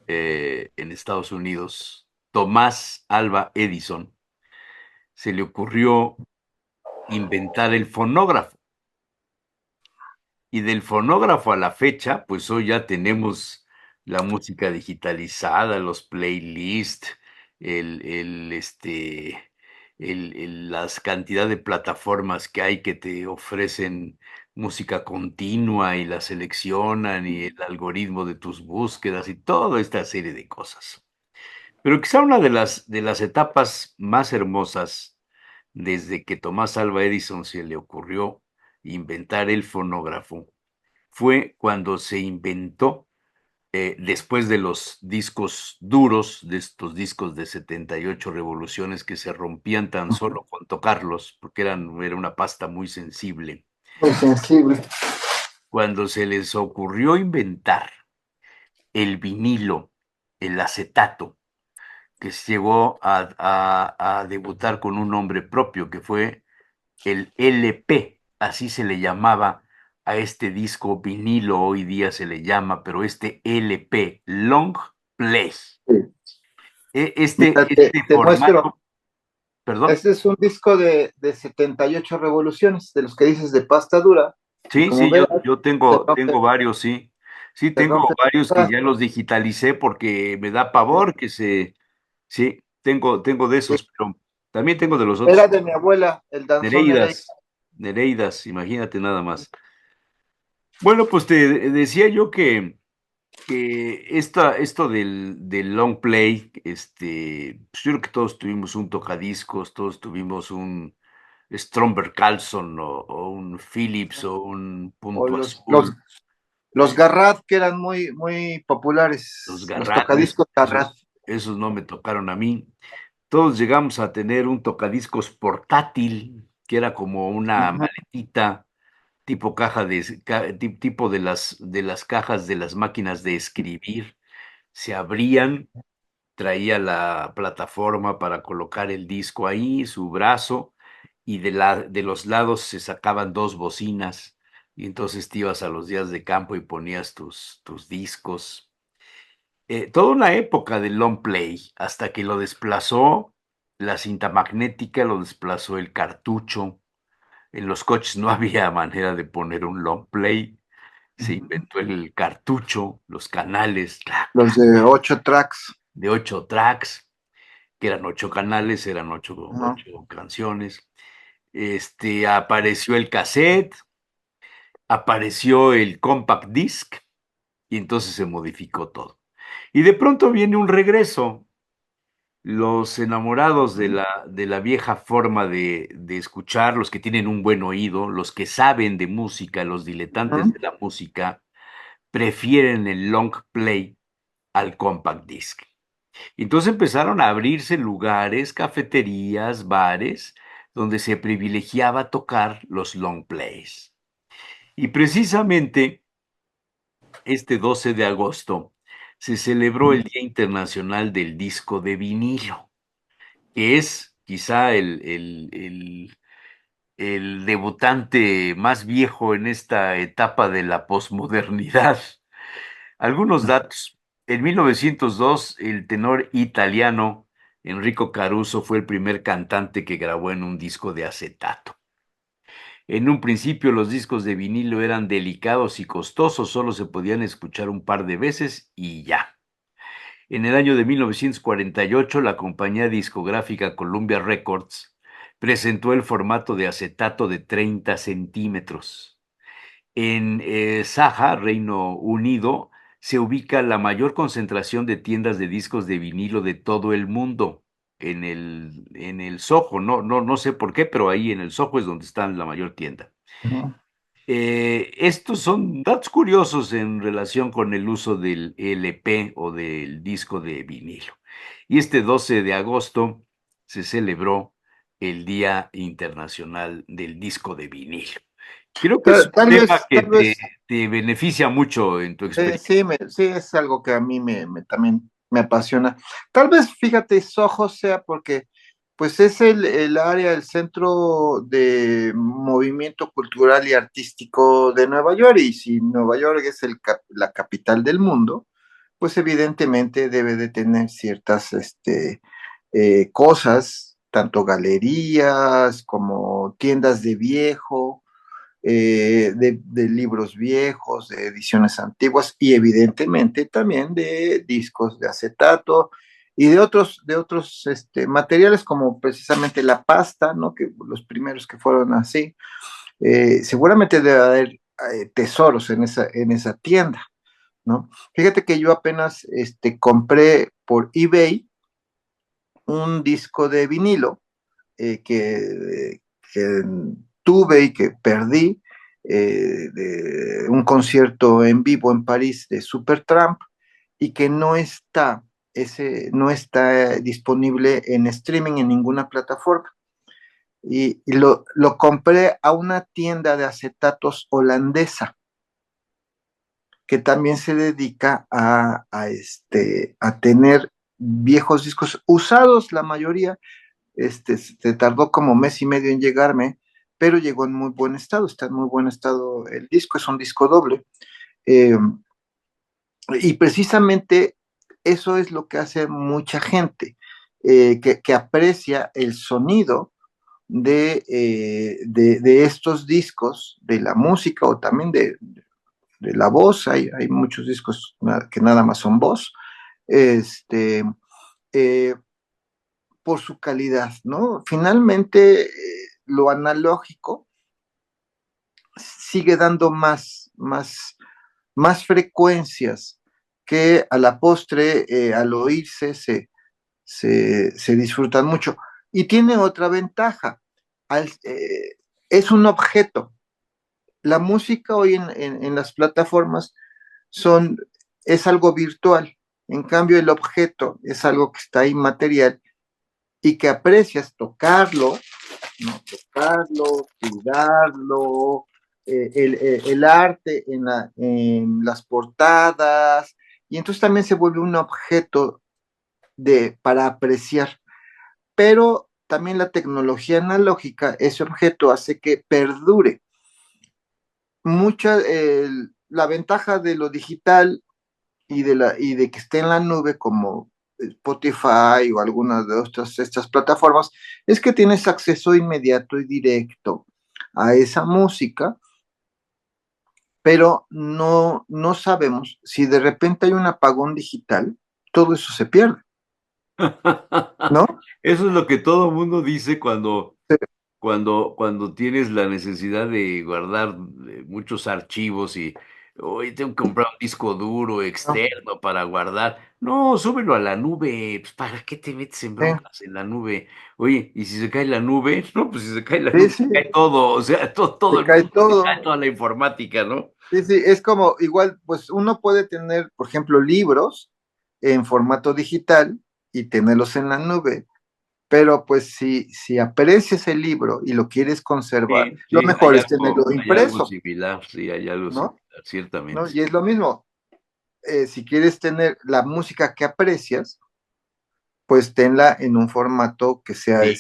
en Estados Unidos, Tomás Alva Edison, se le ocurrió inventar el fonógrafo? Y del fonógrafo a la fecha, pues hoy ya tenemos la música digitalizada, los playlists, las cantidad de plataformas que hay que te ofrecen música continua y la seleccionan y el algoritmo de tus búsquedas y toda esta serie de cosas. Pero quizá una de las etapas más hermosas desde que Tomás Alva Edison se le ocurrió inventar el fonógrafo fue cuando se inventó, después de los discos duros, de estos discos de 78 revoluciones que se rompían tan solo con tocarlos, porque era una pasta muy sensible, Muy sensible. cuando se les ocurrió inventar el vinilo, el acetato, que llegó a debutar con un nombre propio, que fue el LP, así se le llamaba a este disco vinilo, hoy día se le llama, pero este LP, Long Play, Sí. este, Mira, este te muestro. formato, perdón, Este es un disco de 78 revoluciones, de los que dices de pasta dura, y sí, como sí, verás, yo se tengo rompe, varios, sí, sí, se tengo rompe varios que fácil. ya los digitalicé porque me da pavor sí, tengo de esos, pero también tengo de los Era otros, de mi abuela, el danzón Nereida. Nereidas, Nereidas, imagínate nada más. Bueno, pues te decía yo que esto del long play, pues yo creo que todos tuvimos un tocadiscos, todos tuvimos un Stromberg Carlson o un Philips o un O Punto los, los, Azul, los Garrad, que eran muy, muy los populares, los Garrett, tocadiscos Garrad. esos no me tocaron a mí. Todos llegamos a tener un tocadiscos portátil, que era como una Ujú. maletita tipo caja tipo de las cajas de las máquinas de escribir, se abrían, traía la plataforma para colocar el disco ahí, su brazo, y de los lados se sacaban dos bocinas, y entonces te ibas a los días de campo y ponías tus discos. Toda una época de long play, hasta que lo desplazó la cinta magnética, lo desplazó el cartucho. En los coches no había manera de poner un long play. se inventó el cartucho, los canales, clac, Los clac, de 8 tracks. de 8 tracks, que eran 8 canales, eran Ajá. ocho canciones. Apareció el cassette, apareció el compact disc, y entonces se modificó todo. Y de pronto viene un regreso. Los enamorados de la vieja forma de escuchar, los que tienen un buen oído, los que saben de música, los diletantes Ujú. de la música, prefieren el long play al compact disc. Entonces empezaron a abrirse lugares, cafeterías, bares, donde se privilegiaba tocar los long plays. Y precisamente este 12 de agosto se celebró el Día Internacional del Disco de Vinilo, que es quizá el debutante más viejo en esta etapa de la posmodernidad. Algunos datos. En 1902, el tenor italiano Enrico Caruso fue el primer cantante que grabó en un disco de acetato. En un principio los discos de vinilo eran delicados y costosos, solo se podían escuchar un par de veces y ya. En el año de 1948, la compañía discográfica Columbia Records presentó el formato de acetato de 30 centímetros. En Saja, Reino Unido, se ubica la mayor concentración de tiendas de discos de vinilo de todo el mundo. En el Soho, no sé por qué, pero ahí en el Soho es donde está la mayor tienda. Ujú. Estos son datos curiosos en relación con el uso del LP o del disco de vinilo. Y este 12 de agosto se celebró el Día Internacional del Disco de Vinilo. Creo que es un tema que Tal vez, te beneficia mucho en tu experiencia. sí, sí, es algo que a mí también me apasiona. Tal vez, fíjate, Soho sea porque pues es el área, el centro de movimiento cultural y artístico de Nueva York, y si Nueva York es la capital del mundo, pues evidentemente debe de tener ciertas cosas, tanto galerías como tiendas de viejo, de libros viejos, de ediciones antiguas y evidentemente también de discos de acetato y de otros materiales como precisamente la pasta, ¿no? Que los primeros que fueron así. Seguramente debe haber tesoros en esa tienda, ¿no? Fíjate que yo apenas compré por eBay un disco de vinilo que tuve y que perdí de un concierto en vivo en París de Supertramp y que no está disponible en streaming en ninguna plataforma. Y lo compré a una tienda de acetatos holandesa que también se dedica a tener viejos discos usados, la mayoría. Se tardó como mes y medio en llegarme, pero llegó en muy buen estado, está en muy buen estado el disco, es un disco doble. Eh, y precisamente eso es lo que hace mucha gente, que aprecia el sonido de estos discos, de la música o también de la voz. Hay muchos discos que nada más son voz, este, eh, por su calidad, ¿no? Finalmente, lo analógico sigue dando más frecuencias que a la postre, al oírse, se disfrutan mucho. Y tiene otra ventaja, es un objeto. La música hoy en las plataformas son, es algo virtual, en cambio el objeto es algo que está inmaterial y que aprecias tocarlo, ¿no? Tocarlo, cuidarlo, el arte en las portadas, y entonces también se vuelve un objeto para apreciar. Pero también la tecnología analógica, ese objeto hace que perdure. La ventaja de lo digital y de que esté en la nube como Spotify o algunas de estas plataformas, es que tienes acceso inmediato y directo a esa música, pero no sabemos si de repente hay un apagón digital, todo eso se pierde, ¿no? Eso es lo que todo el mundo dice cuando tienes la necesidad de guardar muchos archivos y hoy tengo que comprar un disco duro No, externo para guardar. No, súbelo a la nube. Pues, ¿para qué te metes en sí, broncas en la nube? Oye, ¿y si se cae la nube? No, pues si se cae la sí, nube, sí, cae todo. O sea, todo se el cae mundo se cae, todo. toda la informática, ¿no? Sí, sí, es como igual, pues uno puede tener, por ejemplo, libros en formato digital y tenerlos en la nube, pero pues si aprecias el libro y lo quieres conservar, Sí, lo sí, mejor es tenerlo hay algo impreso, similar, sí, hay algo ¿no? similar, ¿No? ciertamente. Y es lo mismo, si quieres tener la música que aprecias, pues tenla en un formato que sea Sí.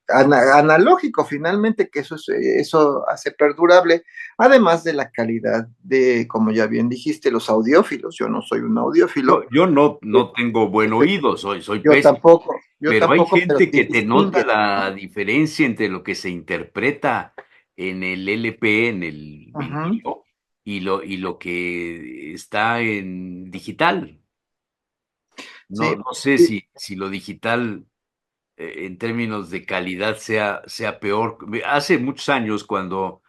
analógico finalmente, que eso hace perdurable, además de la calidad de, como ya bien dijiste, los audiófilos. Yo no soy un audiófilo, Yo no tengo buen oído, soy pésimo. yo Pero hay tampoco, pero gente sí que te nota distingue, la ¿no? diferencia entre lo que se interpreta en el LP, en el Ujú. vinilo, y lo que está en digital. Sí, No sé sí, si lo digital en términos de calidad sea peor. Hace muchos años, cuando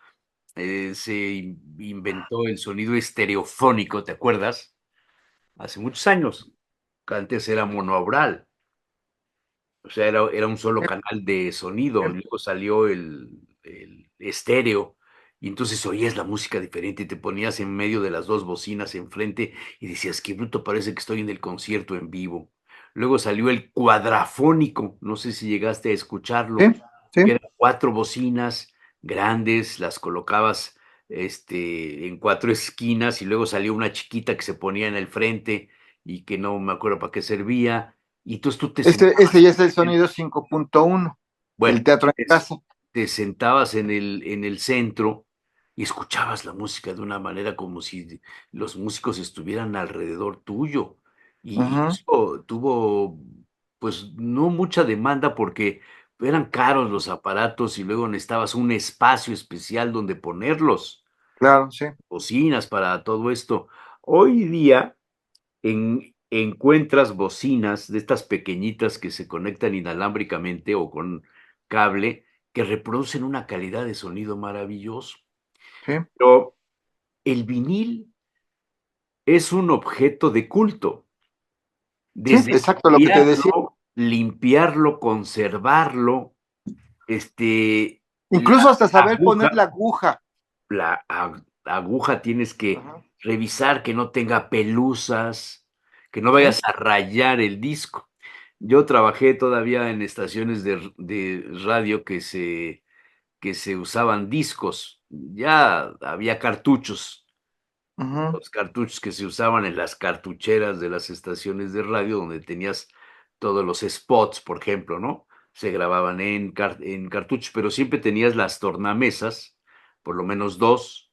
inventó el sonido estereofónico, ¿te acuerdas? Hace muchos años, que antes era monoaural. O sea, era un solo canal de sonido, y luego salió el estéreo, y entonces oías la música diferente, y te ponías en medio de las dos bocinas enfrente y decías, qué bruto, parece que estoy en el concierto en vivo. Luego salió el cuadrafónico, no sé si llegaste a escucharlo, sí, sí. que eran cuatro bocinas grandes, las colocabas en cuatro esquinas, y luego salió una chiquita que se ponía en el frente y que no me acuerdo para qué servía. Y entonces tú te Ese sentabas ya es el sonido 5.1, bueno, el teatro en casa. te sentabas en el centro y escuchabas la música de una manera como si los músicos estuvieran alrededor tuyo. Y Ujú, eso tuvo, pues, no mucha demanda porque eran caros los aparatos y luego necesitabas un espacio especial donde ponerlos, claro, sí. bocinas para todo esto. Hoy día encuentras bocinas de estas pequeñitas que se conectan inalámbricamente o con cable, que reproducen una calidad de sonido maravilloso. Sí, Pero el vinil es un objeto de culto. sí, Desde exacto lo que te decía. limpiarlo, conservarlo, este, la Incluso hasta saber poner aguja, la aguja. aguja tienes que Ajá, revisar que no tenga pelusas, que no sí, vayas a rayar el disco. Yo trabajé todavía en estaciones de radio que se usaban discos, ya había cartuchos, ujú, los cartuchos que se usaban en las cartucheras de las estaciones de radio, donde tenías todos los spots, por ejemplo, ¿no? Se grababan en cartuchos, pero siempre tenías las tornamesas, por lo menos dos,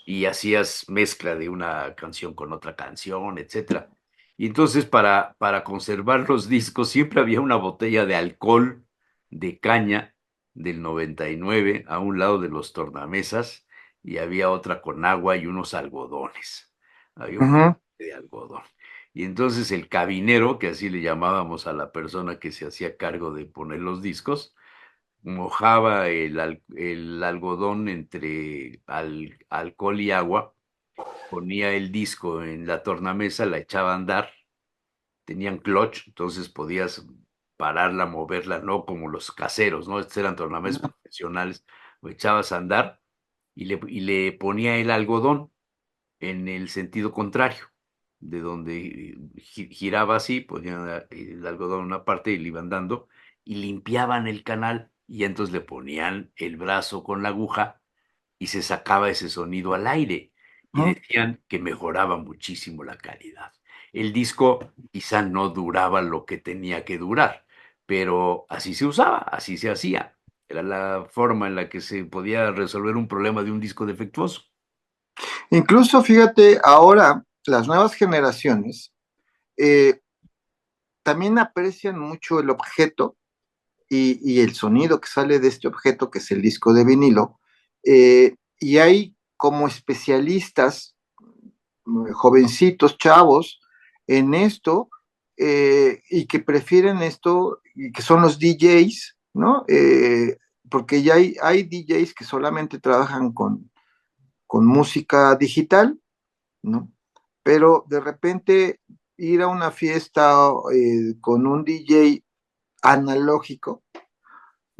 y hacías mezcla de una canción con otra canción, etcétera. Y entonces, para conservar los discos, siempre había una botella de alcohol de caña del 99 a un lado de los tornamesas, y había otra con agua y unos algodones. Había un ujú, paquete de algodón. Y entonces el cabinero, que así le llamábamos a la persona que se hacía cargo de poner los discos, mojaba el algodón entre alcohol y agua, ponía el disco en la tornamesa, la echaba a andar, tenían clutch, entonces podías pararla, moverla, no como los caseros, ¿no? Estos eran tornamesas ujú, profesionales, lo echabas a andar y le ponía el algodón en el sentido contrario, de donde giraba así, ponía el algodón en una parte y le iban dando, y limpiaban el canal, y entonces le ponían el brazo con la aguja y se sacaba ese sonido al aire, y ujú. decían que mejoraba muchísimo la calidad. El disco quizá no duraba lo que tenía que durar, pero así se usaba, así se hacía. Era la forma en la que se podía resolver un problema de un disco defectuoso. Incluso fíjate, ahora las nuevas generaciones eh, también aprecian mucho el objeto y el sonido que sale de este objeto, que es el disco de vinilo, y hay como especialistas, jovencitos, chavos, en esto, y que prefieren esto, y que son los DJs, ¿no? Porque ya hay DJs que solamente trabajan con música digital, ¿no? Pero de repente ir a una fiesta con un DJ analógico,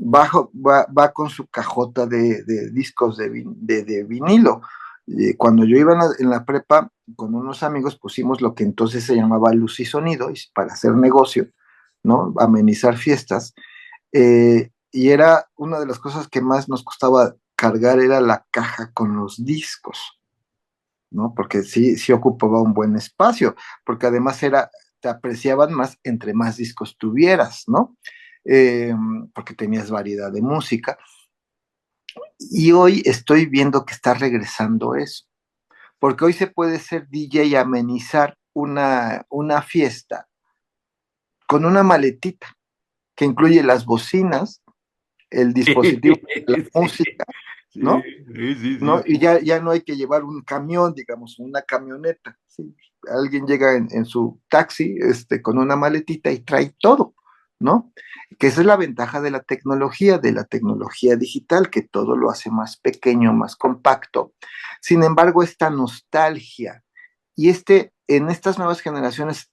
va con su cajota de discos de vinilo. Cuando yo iba en la prepa, con unos amigos pusimos lo que entonces se llamaba luz y sonido, y para hacer negocio, ¿no? Amenizar fiestas. Y era una de las cosas que más nos costaba cargar, era la caja con los discos, ¿no? Porque sí ocupaba un buen espacio, porque además te apreciaban más entre más discos tuvieras, ¿no? Eh, Porque tenías variedad de música. Y hoy estoy viendo que está regresando eso, porque hoy se puede ser DJ y amenizar una fiesta con una maletita que incluye las bocinas, el dispositivo de la Sí, música, sí, ¿no? sí, sí, ¿No? sí. Y ya no hay que llevar un camión, digamos, una camioneta. ¿Sí? Alguien llega en su taxi con una maletita y trae todo, ¿no? Que esa es la ventaja de la tecnología digital, que todo lo hace más pequeño, más compacto. Sin embargo, esta nostalgia y en estas nuevas generaciones,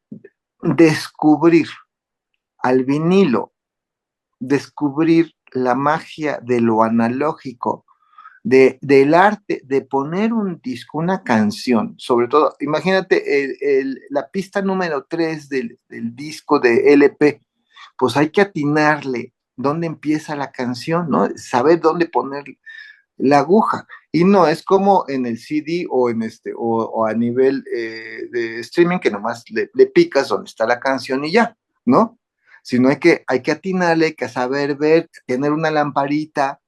descubrir al vinilo, descubrir la magia de lo analógico, del arte, de poner un disco, una canción, sobre todo, imagínate la pista número 3 del disco de LP, pues hay que atinarle dónde empieza la canción, ¿no? Saber dónde poner la aguja. Y no es como en el CD o a nivel de streaming, que nomás le picas donde está la canción y ya, ¿no? Sino hay que atinarle, hay que saber ver, tener una lamparita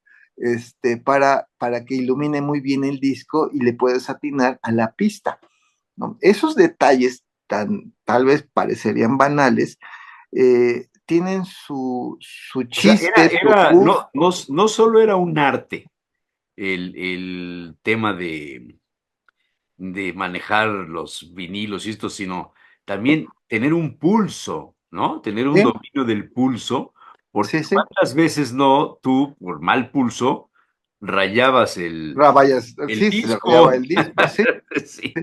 para que ilumine muy bien el disco y le puedes atinar a la pista, ¿no? Esos detalles tal vez parecerían banales, tienen su O sea, chiste, su gusto. no solo era un arte el tema de manejar los vinilos y esto, sino también tener un pulso, ¿no? Tener un Sí, dominio del pulso, porque sí, sí. cuántas veces no tú, por mal pulso, rayabas Vayas, el sí, se rayaba disco. el disco, sí. Sí.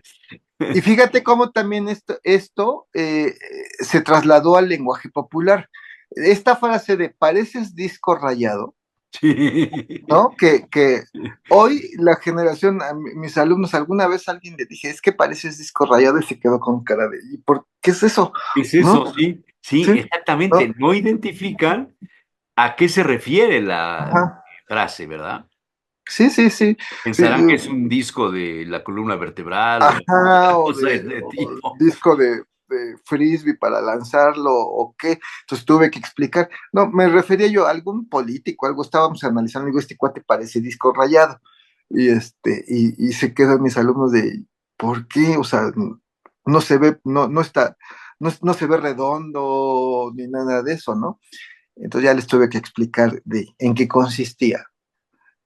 Y fíjate cómo también esto se trasladó al lenguaje popular. Esta frase de pareces disco rayado, Sí. ¿no? Que hoy la generación, mis alumnos, alguna vez alguien le dije, es que pareces disco rayado y se quedó con cara de, ¿y por qué es eso? Es ¿No? eso, sí, sí, Sí, ¿no? exactamente. No identifican a qué se refiere la Ajá. frase, ¿verdad? Sí, sí, sí. Pensarán que es un disco de la columna vertebral o Ajá, cosa de ese o tipo. disco de frisbee para lanzarlo o qué. Entonces tuve que explicar. No, me refería yo a algún político, algo estábamos analizando, digo, este cuate parece disco rayado. Y se quedan mis alumnos de, ¿por qué? O sea, no se ve, no está, no se ve redondo ni nada de eso, ¿no? Entonces ya les tuve que explicar en qué consistía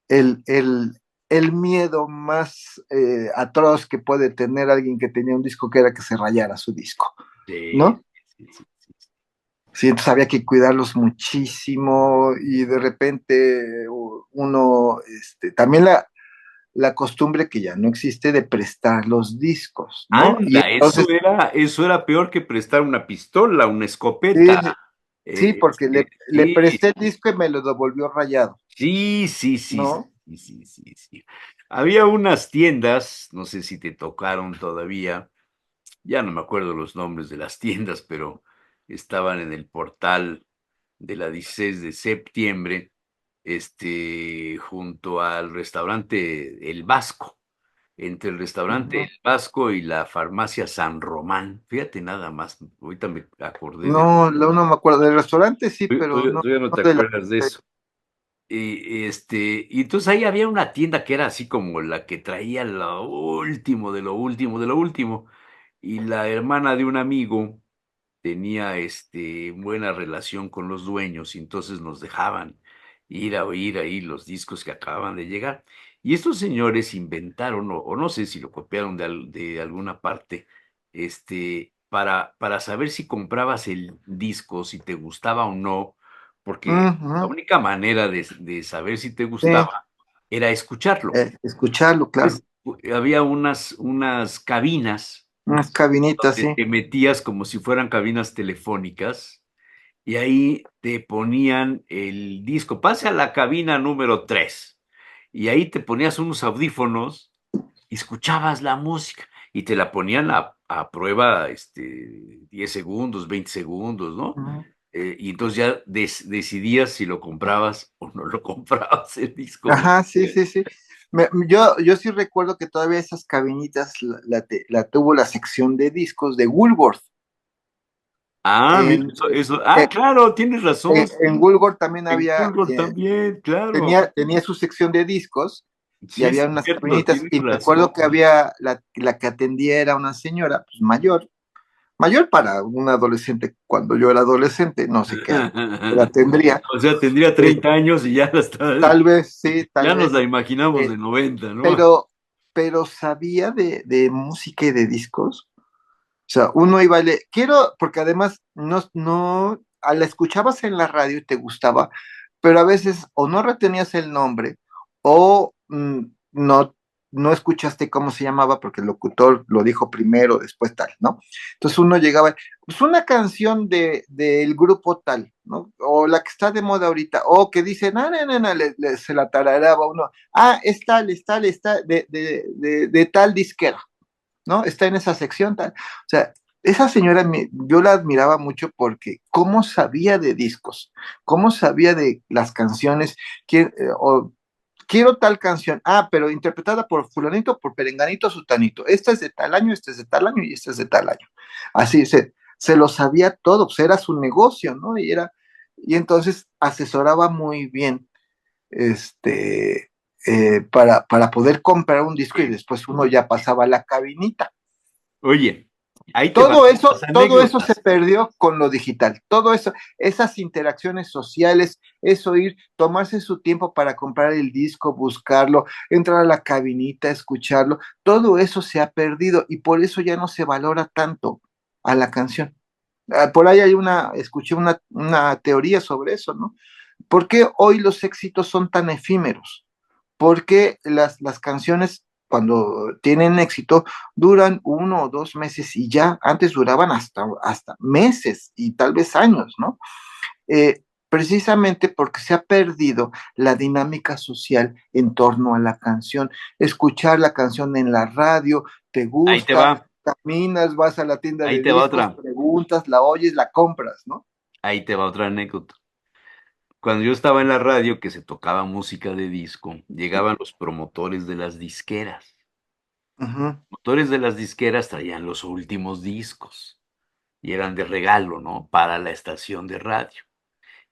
el, el, el miedo más atroz que puede tener alguien que tenía un disco, que era que se rayara su disco, Sí, ¿no? sí, sí, sí, sí. Sí, entonces había que cuidarlos muchísimo y de repente uno, también la costumbre que ya no existe de prestar los discos, ¿no? Y Anda, entonces, eso era peor que prestar una pistola, una sí, escopeta. sí, porque le Sí, presté el disco y me lo devolvió rayado, sí, sí, sí, sí, ¿no? sí, sí, sí, sí. Había unas tiendas, no sé si te tocaron todavía, ya no me acuerdo los nombres de las tiendas, pero estaban en el portal de la 16 de septiembre, junto al restaurante El Vasco, entre el restaurante Ujú. El Vasco y la farmacia San Román. Fíjate nada más, ahorita me acordé de... No, no me acuerdo del restaurante, sí, pero no, Tú ya no no te de la... acuerdas de eso. Y entonces ahí había una tienda que era así como la que traía lo último, de lo último, de lo último. Y la hermana de un amigo tenía buena relación con los dueños y entonces nos dejaban ir a oír ahí los discos que acababan de llegar. Y estos señores inventaron, o no sé si lo copiaron de alguna parte, para saber si comprabas el disco, si te gustaba o no, porque la Ujú, única manera de saber si te sí, gustaba era escucharlo. escucharlo, claro. Entonces, había unas cabinas Unas cabinitas, donde sí. te metías como si fueran cabinas telefónicas y ahí te ponían el disco. Pase a la cabina número 3 y ahí te ponías unos audífonos y escuchabas la música y te la ponían a prueba 10 segundos, 20 segundos, ¿no? Ujú. Y entonces ya decidías si lo comprabas o no lo comprabas el disco. Ajá, sí, sí, sí. Yo sí recuerdo que todavía esas cabinitas la tuvo la sección de discos de Woolworth. Ah, mira, En, claro, tienes razón. en Sí. Woolworth también En había, Google también, claro. tenía su sección de discos y Sí, es había unas cierto, cabinitas tienes y me razón. acuerdo que había la que atendía era una señora pues, mayor para un adolescente cuando yo era adolescente, no sé qué edad tendría. O sea, tendría Eh, 30 años y ya la está, Tal vez, sí, tal ya nos la vez. imaginamos eh, de 90, ¿no? pero, pero sabía de música y de discos. O sea, uno iba quiero, porque además la escuchabas en la radio y te gustaba, pero a veces o no retenías el nombre o no escuchaste cómo se llamaba porque el locutor lo dijo primero, después tal, ¿no? Entonces uno llegaba, pues una canción del grupo tal, ¿no? O la que está de moda ahorita, o que dice, no, no, no, no, se la tararaba uno, es tal, está de tal disquera. ¿No? Está en esa sección tal. O sea, esa señora yo la admiraba mucho porque cómo sabía de discos, cómo sabía de las canciones, o quiero tal canción, pero interpretada por fulanito, por perenganito, sutanito. Esta es de tal año, esta es de tal año y esta es de tal año. Así se lo sabía todo, pues era su negocio, ¿no? Y entonces asesoraba muy bien para poder comprar un disco y después uno ya pasaba a la cabinita. Oye, ahí te van las Todo eso se anécdotas. perdió con lo digital. Todo eso, esas interacciones sociales, eso ir, tomarse su tiempo para comprar el disco, buscarlo, entrar a la cabinita, escucharlo, todo eso se ha perdido y por eso ya no se valora tanto a la canción. Por ahí escuché una teoría sobre eso, ¿no? ¿Por qué hoy los éxitos son tan efímeros? Porque las canciones, cuando tienen éxito, duran 1 o 2 meses y ya, antes duraban hasta meses y tal vez años, ¿no? Precisamente porque se ha perdido la dinámica social en torno a la canción. Escuchar la canción en la radio, te Ahí te gusta, va, caminas, vas a la tienda ahí de te va discos, otra, preguntas, la oyes, la compras, ¿no? ahí te va otra anécdota. Cuando yo estaba en la radio que se tocaba música de disco, llegaban los promotores de las disqueras. Ujú, Promotores de las disqueras traían los últimos discos y eran de regalo, ¿no? Para la estación de radio.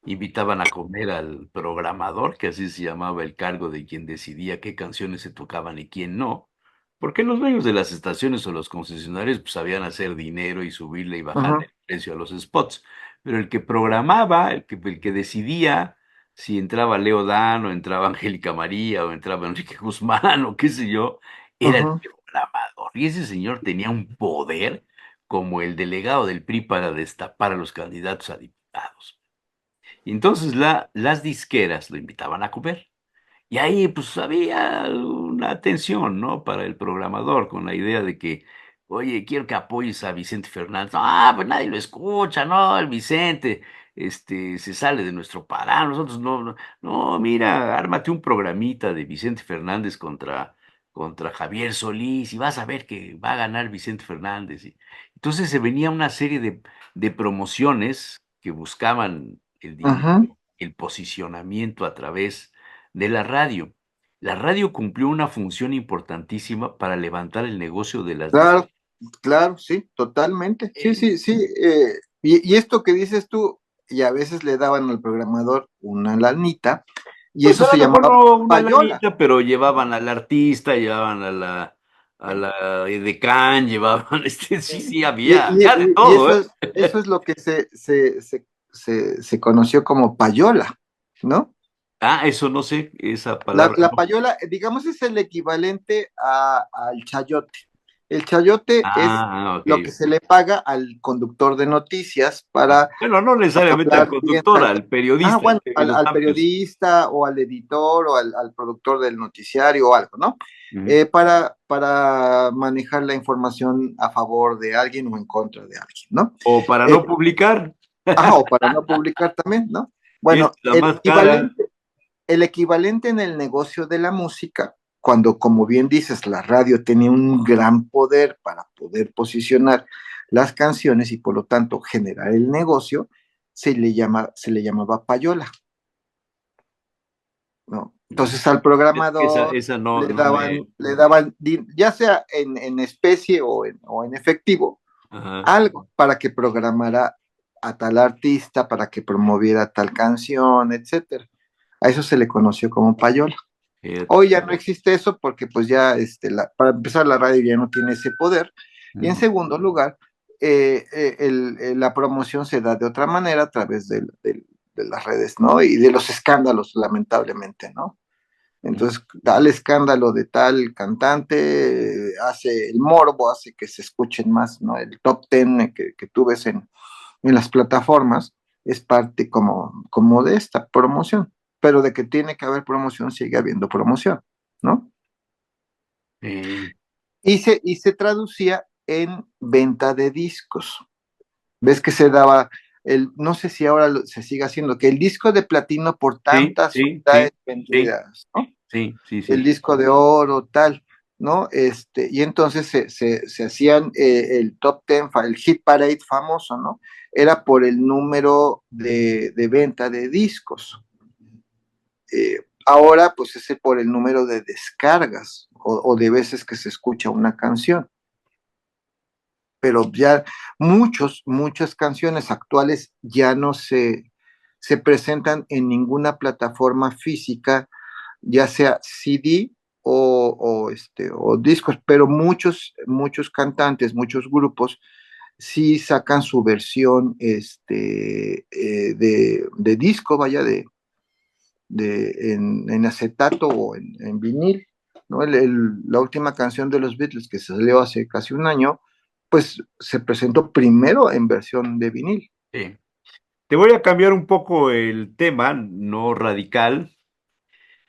Invitaban a comer al programador, que así se llamaba el cargo de quien decidía qué canciones se tocaban y quién no, porque los dueños de las estaciones o los concesionarios pues, sabían hacer dinero y subirle y bajarle ujú, el precio a los spots, pero el que programaba, el que decidía si entraba Leo Dan o entraba Angélica María o entraba Enrique Guzmán o qué sé yo, era el ujú. programador. Y ese señor tenía un poder como el delegado del PRI para destapar a los candidatos a diputados. Y entonces las disqueras lo invitaban a comer. Y ahí pues había una tensión, ¿no? Para el programador, con la idea de que, oye, quiero que apoyes a Vicente Fernández. Ah, pues nadie lo escucha, ¿no? El Vicente, se sale de nuestro pará. Nosotros no, mira, ármate un programita de Vicente Fernández contra Javier Solís y vas a ver que va a ganar Vicente Fernández. Entonces se venía una serie de promociones que buscaban el dinero, Ujú. el posicionamiento a través de la radio. La radio cumplió una función importantísima para levantar el negocio de las disqueras. Claro, claro, sí, totalmente. Sí, sí, sí. Y esto que dices tú, y a veces le daban al programador una lanita, y Pues eso a lo se mejor llamaba no una payola. lanita, pero llevaban ¿No? al artista, llevaban a la edecán, llevaban, sí, sí, había de Y todo, ¿eh? eso es lo que se conoció como payola, ¿no? Eso no sé, esa La, palabra la no. payola, digamos, es el equivalente al chayote. El chayote es Ok. lo que se le paga al conductor de noticias para Bueno, no necesariamente al hablar bien. conductor, al periodista, Bueno, en los al cambios. periodista o al editor o al productor del noticiario o algo, ¿no? Ujú. Para manejar la información a favor de alguien o en contra de alguien, ¿no? O para Eh, no publicar, o para no publicar también, ¿no? y es Bueno, la más cara. el equivalente en el negocio de la música, cuando, como bien dices, la radio tenía un gran poder para poder posicionar las canciones y por lo tanto generar el negocio, se le llamaba payola, ¿no? Entonces al programador Esa no, no me. le daban, ya sea en especie o en efectivo, Ajá. algo para que programara a tal artista, para que promoviera tal canción, etcétera. A eso se le conoció como payola. Fíjate. Hoy ya no existe eso porque pues ya, para empezar, la radio ya no tiene ese poder. Y en Ujú. segundo lugar, la promoción se da de otra manera a través de las redes, ¿no? Y de los escándalos, lamentablemente, ¿no? Entonces, tal escándalo de tal cantante hace el morbo, hace que se escuchen más, ¿no? El top ten que tú ves en las plataformas es parte como de esta promoción, pero de que tiene que haber promoción, sigue habiendo promoción, ¿no? Eh, Y se traducía en venta de discos. Ves que se daba no sé si ahora se sigue haciendo, que el disco de platino por sí, tantas sí, unidades sí, sí, vendidas, ¿no? sí, sí, El sí. disco de oro, tal, ¿no? Y entonces se hacían el top ten, el hit parade famoso, ¿no? Era por el número de venta de discos. Ahora, pues es por el número de descargas o de veces que se escucha una canción. Pero ya muchas canciones actuales ya no se presentan en ninguna plataforma física, ya sea CD o discos, pero muchos cantantes, muchos grupos sí sacan su versión de disco, vaya, en acetato o en vinil, ¿no? La última canción de los Beatles que salió hace casi un año, pues se presentó primero en versión de vinil. Sí. Te voy a cambiar un poco el tema, no radical,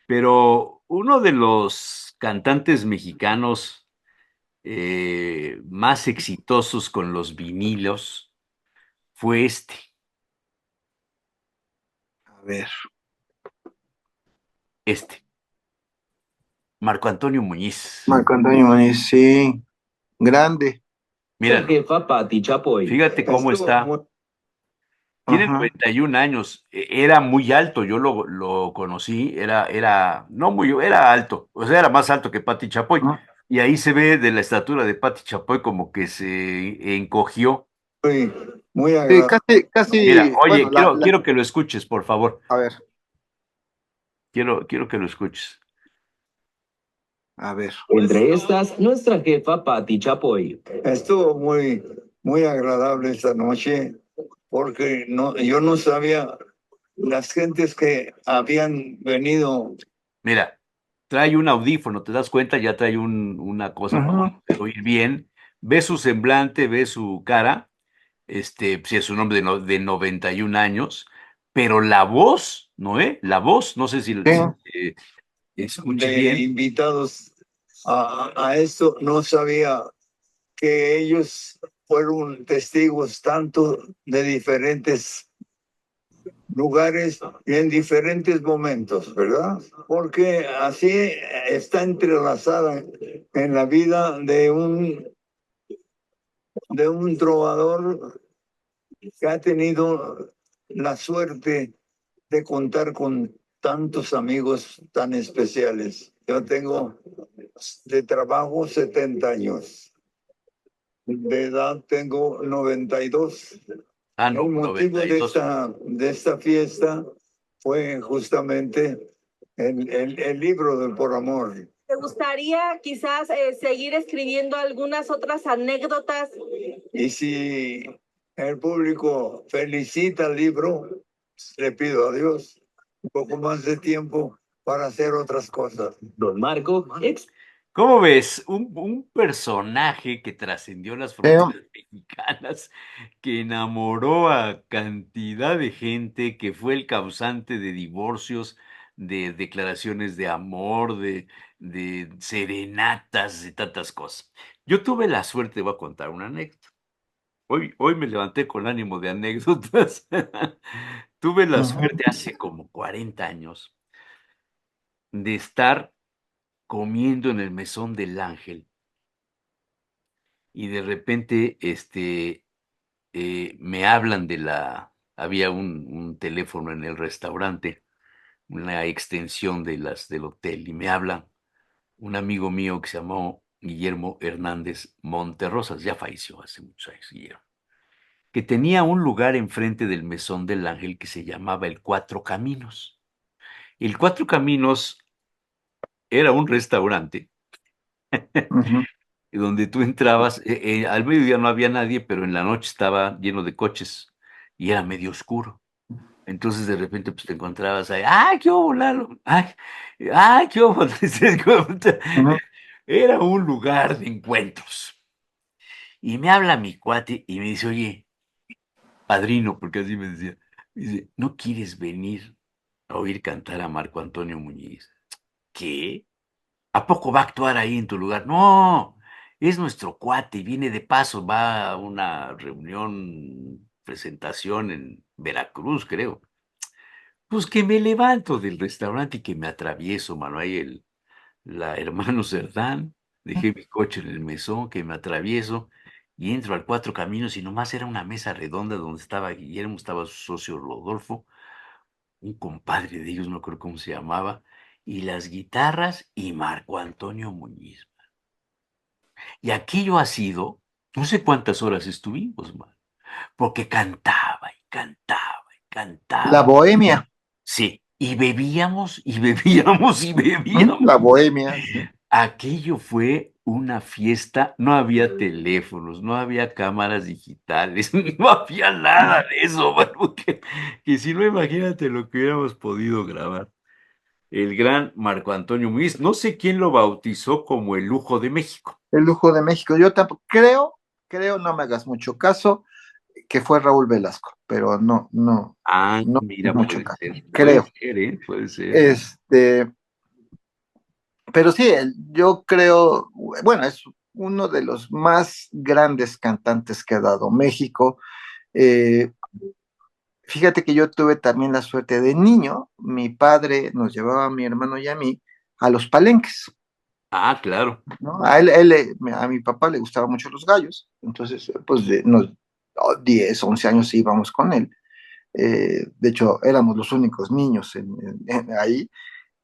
pero uno de los cantantes mexicanos más exitosos con los vinilos fue A ver, este, Marco Antonio Muñiz. Marco Antonio Muñiz, sí, grande. Míralo, Jefa Pati Chapoy. fíjate cómo está. Tiene Ajá. 91 años, era muy alto, yo lo conocí, no muy, era alto, o sea, era más alto que Pati Chapoy. Ajá. Y ahí se ve de la estatura de Pati Chapoy como que se encogió. Muy, muy Sí, agradable. Mira, casi, bueno, oye, quiero que lo escuches, por favor. a ver, Quiero que lo escuches. a ver. Entre estas, nuestra jefa Pati Chapoy. Estuvo muy agradable esta noche porque yo no sabía las gentes que habían venido. Mira, trae un audífono, ¿te das cuenta? Ya trae una cosa para Ajá. poder oír bien. Ve su semblante, ve su cara. Sí es un hombre de 91 años, pero la voz, ¿no? La voz, no sé Sí, si escuche De bien. invitados a esto, no sabía que ellos fueron testigos tanto de diferentes lugares y en diferentes momentos, ¿verdad? Porque así está entrelazada en la vida de un trovador que ha tenido la suerte de contar con tantos amigos tan especiales. Yo tengo de trabajo 70 años, de edad tengo 92. Ah, El no, motivo 92. de esta fiesta fue justamente el libro del Por Amor. ¿Te gustaría quizás seguir escribiendo algunas otras anécdotas? Y si el público felicita el libro, le pido a Dios un poco más de tiempo para hacer otras cosas. Don Marco, ¿Cómo ves? Un personaje que trascendió las fronteras mexicanas, que enamoró a cantidad de gente, que fue el causante de divorcios, de declaraciones de amor, de serenatas, de tantas cosas. Yo tuve la suerte, voy a contar una anécdota. Hoy me levanté con ánimo de anécdotas. Tuve la suerte hace como 40 años de estar comiendo en el Mesón del Ángel y de repente me hablan había un teléfono en el restaurante, una extensión del hotel, y me habla un amigo mío que se llamó Guillermo Hernández Monterrosas, ya falleció hace muchos años, Guillermo, que tenía un lugar enfrente del Mesón del Ángel que se llamaba el Cuatro Caminos. El Cuatro Caminos era un restaurante Ujú. donde tú entrabas, al mediodía no había nadie, pero en la noche estaba lleno de coches y era medio oscuro. Entonces de repente pues te encontrabas ahí, ¡ay, qué hubo, Lalo! ¡Ay, qué hubo! Ujú. Era un lugar de encuentros. Y me habla mi cuate y me dice, oye, padrino, porque así me decía, me dice, ¿no quieres venir a oír cantar a Marco Antonio Muñiz? ¿Qué? ¿A poco va a actuar ahí en tu lugar? No, es nuestro cuate y viene de paso, va a una reunión, presentación en Veracruz, creo. Pues que me levanto del restaurante y que me atravieso, mano, ahí la hermano Cerdán, dejé mi coche en el mesón, que me atravieso y entro al Cuatro Caminos y nomás era una mesa redonda donde estaba Guillermo, estaba su socio Rodolfo, un compadre de ellos, no creo cómo se llamaba, y las guitarras y Marco Antonio Muñiz. Y aquello ha sido, no sé cuántas horas estuvimos, man, porque cantaba y cantaba y La cantaba. bohemia, Sí, y bebíamos y bebíamos y bebíamos. la bohemia, sí. Aquello fue una fiesta, no había teléfonos, no había cámaras digitales, no había nada de eso, mano, que si no, imagínate lo que hubiéramos podido grabar. El gran Marco Antonio Muiz, no sé quién lo bautizó como el lujo de México. El lujo de México. Yo tampoco creo, no me hagas mucho caso, que fue Raúl Velasco, pero Ah, no mira, mucho caso. puede Creo. ser, ¿eh? Puede ser. Este, pero sí, yo creo, bueno, es uno de los más grandes cantantes que ha dado México. Eh, Fíjate que yo tuve también la suerte de niño, mi padre nos llevaba a mi hermano y a mí a los palenques, Ah, claro. ¿no? A mi papá le gustaban mucho los gallos, entonces, pues, 10, 11 años íbamos con él. De hecho, éramos los únicos niños ahí.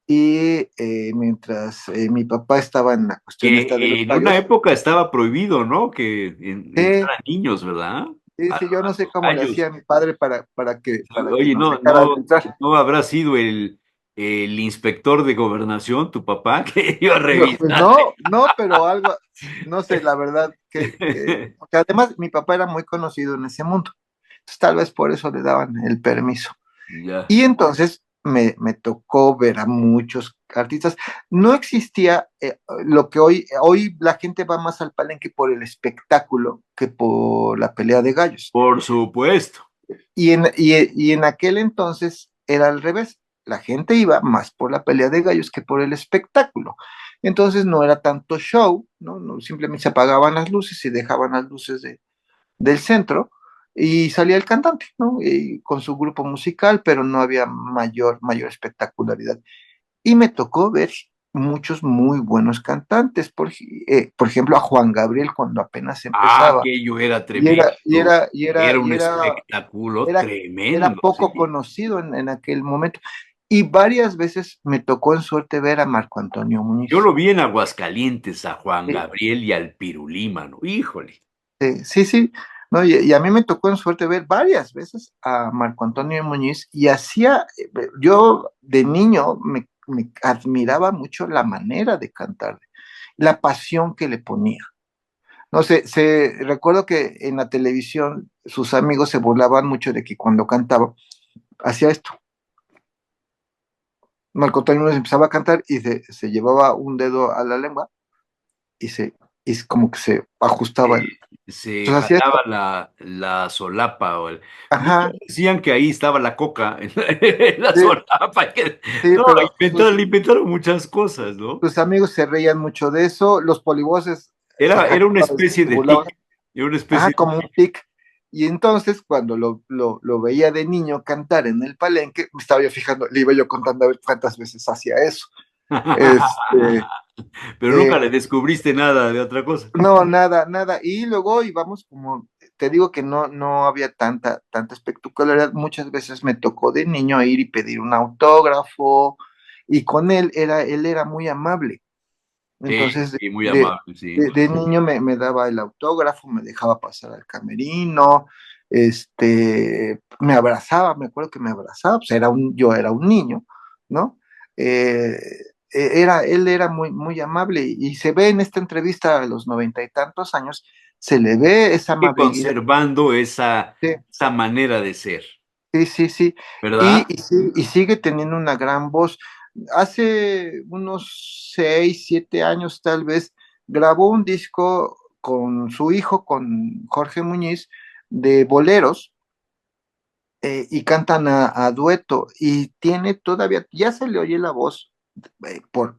Y mientras mi papá estaba en la cuestión esta de los Que en una gallos, época estaba prohibido, ¿no? Que eh, entraran niños, ¿verdad? sí, yo A no sé los cómo le gallos. hacía mi padre para que Oye, nos no, dejaran no, entrar. no habrá sido el inspector de gobernación, tu papá, que iba a No, pues revisar. no, pero algo, no sé, la verdad, porque además mi papá era muy conocido en ese mundo, entonces tal vez por eso le daban el permiso. Ya, Y entonces me tocó ver a muchos artistas. No existía lo que hoy la gente va más al palenque por el espectáculo que por la pelea de gallos. por supuesto. Y en aquel entonces era al revés. La gente iba más por la pelea de gallos que por el espectáculo. Entonces no era tanto show, ¿no? Simplemente se apagaban las luces y dejaban las luces del centro y salía el cantante, ¿no? Y con su grupo musical, pero no había mayor espectacularidad. Y me tocó ver muchos muy buenos cantantes, por ejemplo, a Juan Gabriel cuando apenas Ah, empezaba. aquello era Y era, y tremendo. era, y era, Era y un era, espectáculo era, era tremendo, poco sí. conocido en aquel momento. Y varias veces me tocó en suerte ver a Marco Antonio Yo Muñiz. lo vi en Aguascalientes a Juan Sí, Gabriel y al Pirulí, mano. Híjole. sí, sí. No, y a mí me tocó en suerte ver varias veces a Marco Antonio Muñiz y yo de niño me admiraba mucho la manera de cantar, la pasión que le ponía. No sé, recuerdo que en la televisión sus amigos se burlaban mucho de que cuando cantaba hacía esto. Marco Antonio Núñez empezaba a cantar y se llevaba un dedo a la lengua y y como que se ajustaba. Se Entonces hacía jalaba esto. la solapa muchos Ajá, decían que ahí estaba la coca en la sí, solapa, sí, no, pero le inventaron muchas cosas, ¿no? sus amigos se reían mucho de eso, los polivoces se Era una jactaban, especie se de burlaban, tic, era una ajá, especie de como un tic. Y entonces, cuando lo veía de niño cantar en el palenque, me estaba yo fijando, le iba yo contando a ver cuántas veces hacía eso. Este, Pero nunca eh, le descubriste nada de otra cosa. no, nada, nada. Y luego íbamos como, te digo que no había tanta espectacularidad. Muchas veces me tocó de niño ir y pedir un autógrafo, y con él era muy amable. Sí, Entonces, y muy amable, sí. de niño me daba el autógrafo, me dejaba pasar al camerino, me abrazaba, me acuerdo que me abrazaba, pues yo era un niño, ¿no? Eh, él era muy amable, y se ve en esta entrevista a los 90 y tantos años, se le ve esa Y amabilidad. conservando Sí, esa manera de ser, sí, sí, sí. ¿verdad? Y sigue teniendo una gran voz. Hace unos 6, 7 años tal vez, grabó un disco con su hijo, con Jorge Muñiz, de boleros, y cantan a dueto. Y tiene todavía, ya se le oye la voz,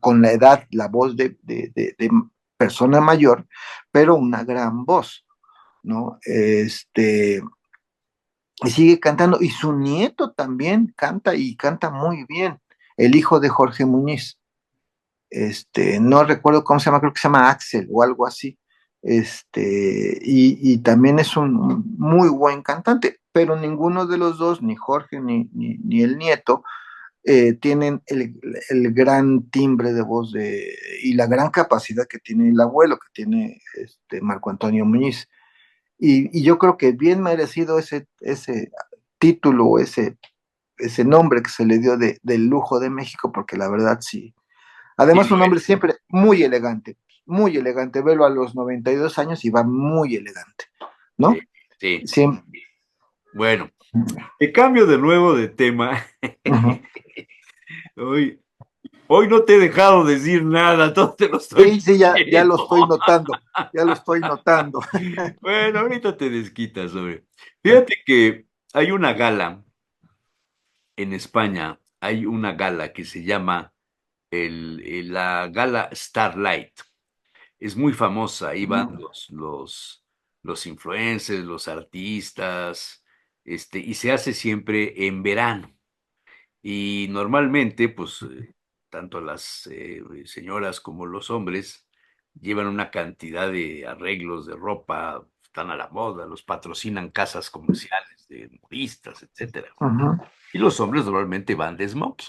con la edad, la voz de persona mayor, pero una gran voz, ¿no? Y sigue cantando, y su nieto también canta, y canta muy bien, el hijo de Jorge Muñiz. No recuerdo cómo se llama, creo que se llama Axel o algo así. Y también es un muy buen cantante, pero ninguno de los dos, ni Jorge ni el nieto, tienen el gran timbre de voz y la gran capacidad que tiene el abuelo, que tiene Marco Antonio Muñiz. Y yo creo que bien merecido ese título, o ese nombre que se le dio del lujo de México, porque la verdad sí. Sí, Además, lo un hombre es. siempre muy elegante, muy elegante. Velo a los 92 años y va muy elegante, Sí, ¿no? sí. Siempre. Bueno, te cambio de nuevo de tema. Ujú. Hoy, hoy no te he dejado decir nada, todo te lo estoy Sí, sí, ya lo pidiendo. estoy notando, ya lo estoy notando. Bueno, ahorita te desquitas, hombre. Fíjate que hay una gala en España, hay una gala que se llama la gala Starlight. Es muy famosa, ahí van los influencers, los artistas, y se hace siempre en verano. Y normalmente, pues, tanto las señoras como los hombres llevan una cantidad de arreglos de ropa, están a la moda, los patrocinan casas comerciales de modistas, etcétera. Ujú. Y los hombres normalmente van de smoking.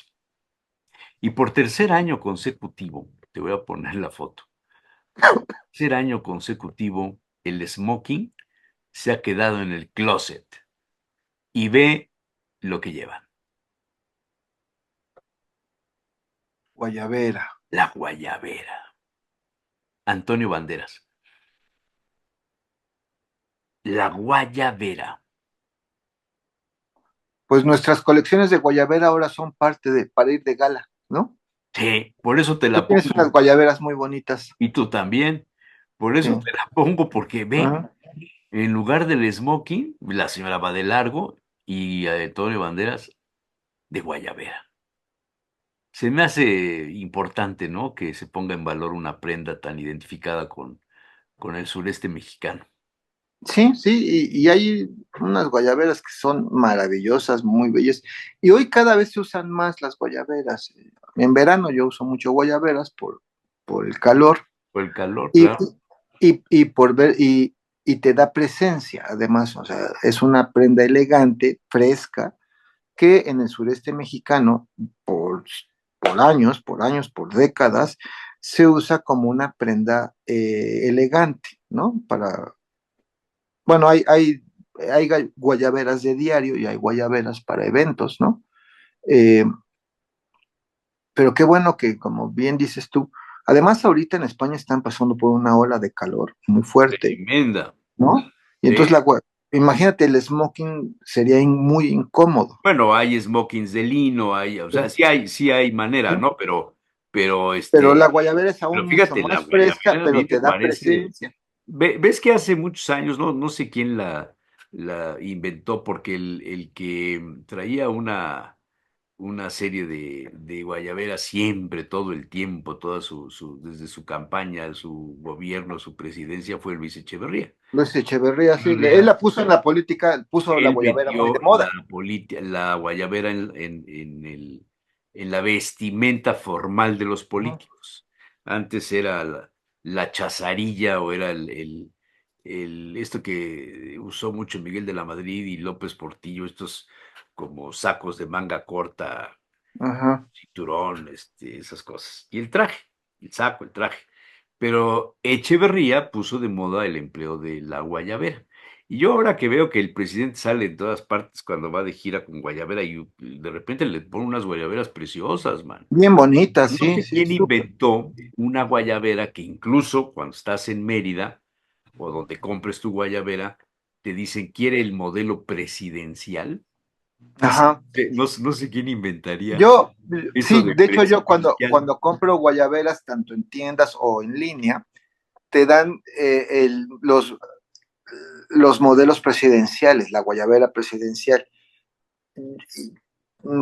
Y por tercer año consecutivo, te voy a poner la foto, tercer año consecutivo, el smoking se ha quedado en el closet y ve lo que llevan, Guayabera. la guayabera. Antonio Banderas, la guayabera. Pues nuestras colecciones de guayabera ahora son parte para ir de gala, ¿no? Sí, por eso te Tú la tienes unas pongo. guayaberas muy bonitas. Y tú también. Por Sí. eso te la pongo, porque ve, Ajá. en lugar del smoking, la señora va de largo y Antonio Banderas de guayabera. Se me hace importante, ¿no? Que se ponga en valor una prenda tan identificada con el sureste mexicano. Sí, sí, y hay unas guayaberas que son maravillosas, muy bellas. Y hoy cada vez se usan más las guayaberas. En verano yo uso mucho guayaberas por el calor, Por el calor, y, claro. y por ver, y te da presencia, además. O sea, es una prenda elegante, fresca, que en el sureste mexicano, por décadas, se usa como una prenda elegante, ¿no? Bueno, hay guayaberas de diario y hay guayaberas para eventos, ¿no? Eh, pero qué bueno que, como bien dices tú, además ahorita en España están pasando por una ola de calor muy fuerte, Tremenda. ¿no? Y entonces Sí. imagínate, el smoking sería muy incómodo. Bueno, hay smokings de lino, o sea, sí hay manera, Sí. ¿no? Pero Pero la guayabera es pero aún mucho fíjate, la más fresca, guayabera a pero mí me te da parece. presencia. ¿Ves que hace muchos años, no sé quién la inventó, porque el que traía una serie de guayabera siempre, todo el tiempo, desde su campaña, su gobierno, su presidencia, fue Luis Echeverría. Luis Echeverría, sí, él Echeverría, la puso en la política, puso la él guayabera muy de metió moda. la guayabera en la vestimenta formal de los Ujú. políticos. Antes era la chazarilla, o era esto que usó mucho Miguel de la Madrid y López Portillo, estos como sacos de manga corta, Ajá. cinturón, esas cosas. Y el traje, el saco, el traje. Pero Echeverría puso de moda el empleo de la guayabera. Y yo ahora que veo que el presidente sale en todas partes cuando va de gira con guayabera, y de repente le pone unas guayaberas preciosas, man. Bien bonita, No sí, sé sí, quién súper. inventó una guayabera que incluso cuando estás en Mérida o donde compres tu guayabera, te dicen, ¿quiere el modelo presidencial? Ajá. No sé quién inventaría Yo, eso sí, de de hecho yo presidencial. cuando compro guayaberas, tanto en tiendas o en línea, te dan los modelos presidenciales, la guayabera presidencial.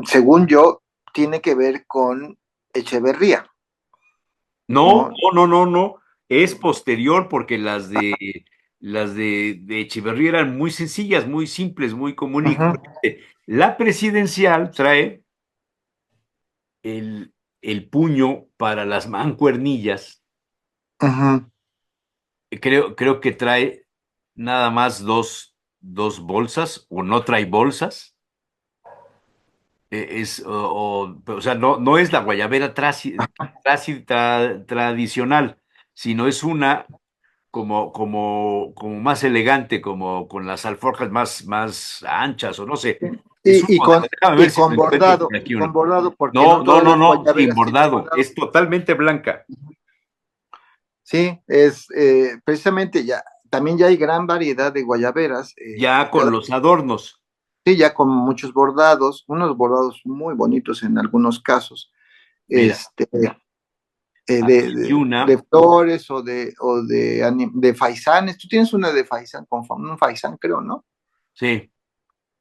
Según yo, tiene que ver con Echeverría, No, ¿no? no, no, no, no. Es posterior, porque las de Echeverría eran muy sencillas, muy simples, muy común y Ujú, corriente. La presidencial trae el puño para las mancuernillas. ujú. Creo que trae nada más dos bolsas, o no trae bolsas. O sea, no es la guayabera tradicional, sino es una como más elegante, como con las alforjas más anchas, o no sé. Es un Y, y modelo. con, Déjame ver y si con lo encuentro por bordado, aquí y con uno. bordado, porque no No, no, todas no, las no, sin guayaberas tienen bordado. bordado. Es totalmente blanca. Sí, es precisamente ya, también ya hay gran variedad de guayaberas, Ya con los adornos. sí, ya con muchos bordados, unos bordados muy bonitos en algunos casos, Mira, este, aquí hay una. de flores de faisanes. Tú tienes una de faisán, con un faisán, creo, ¿no? Sí.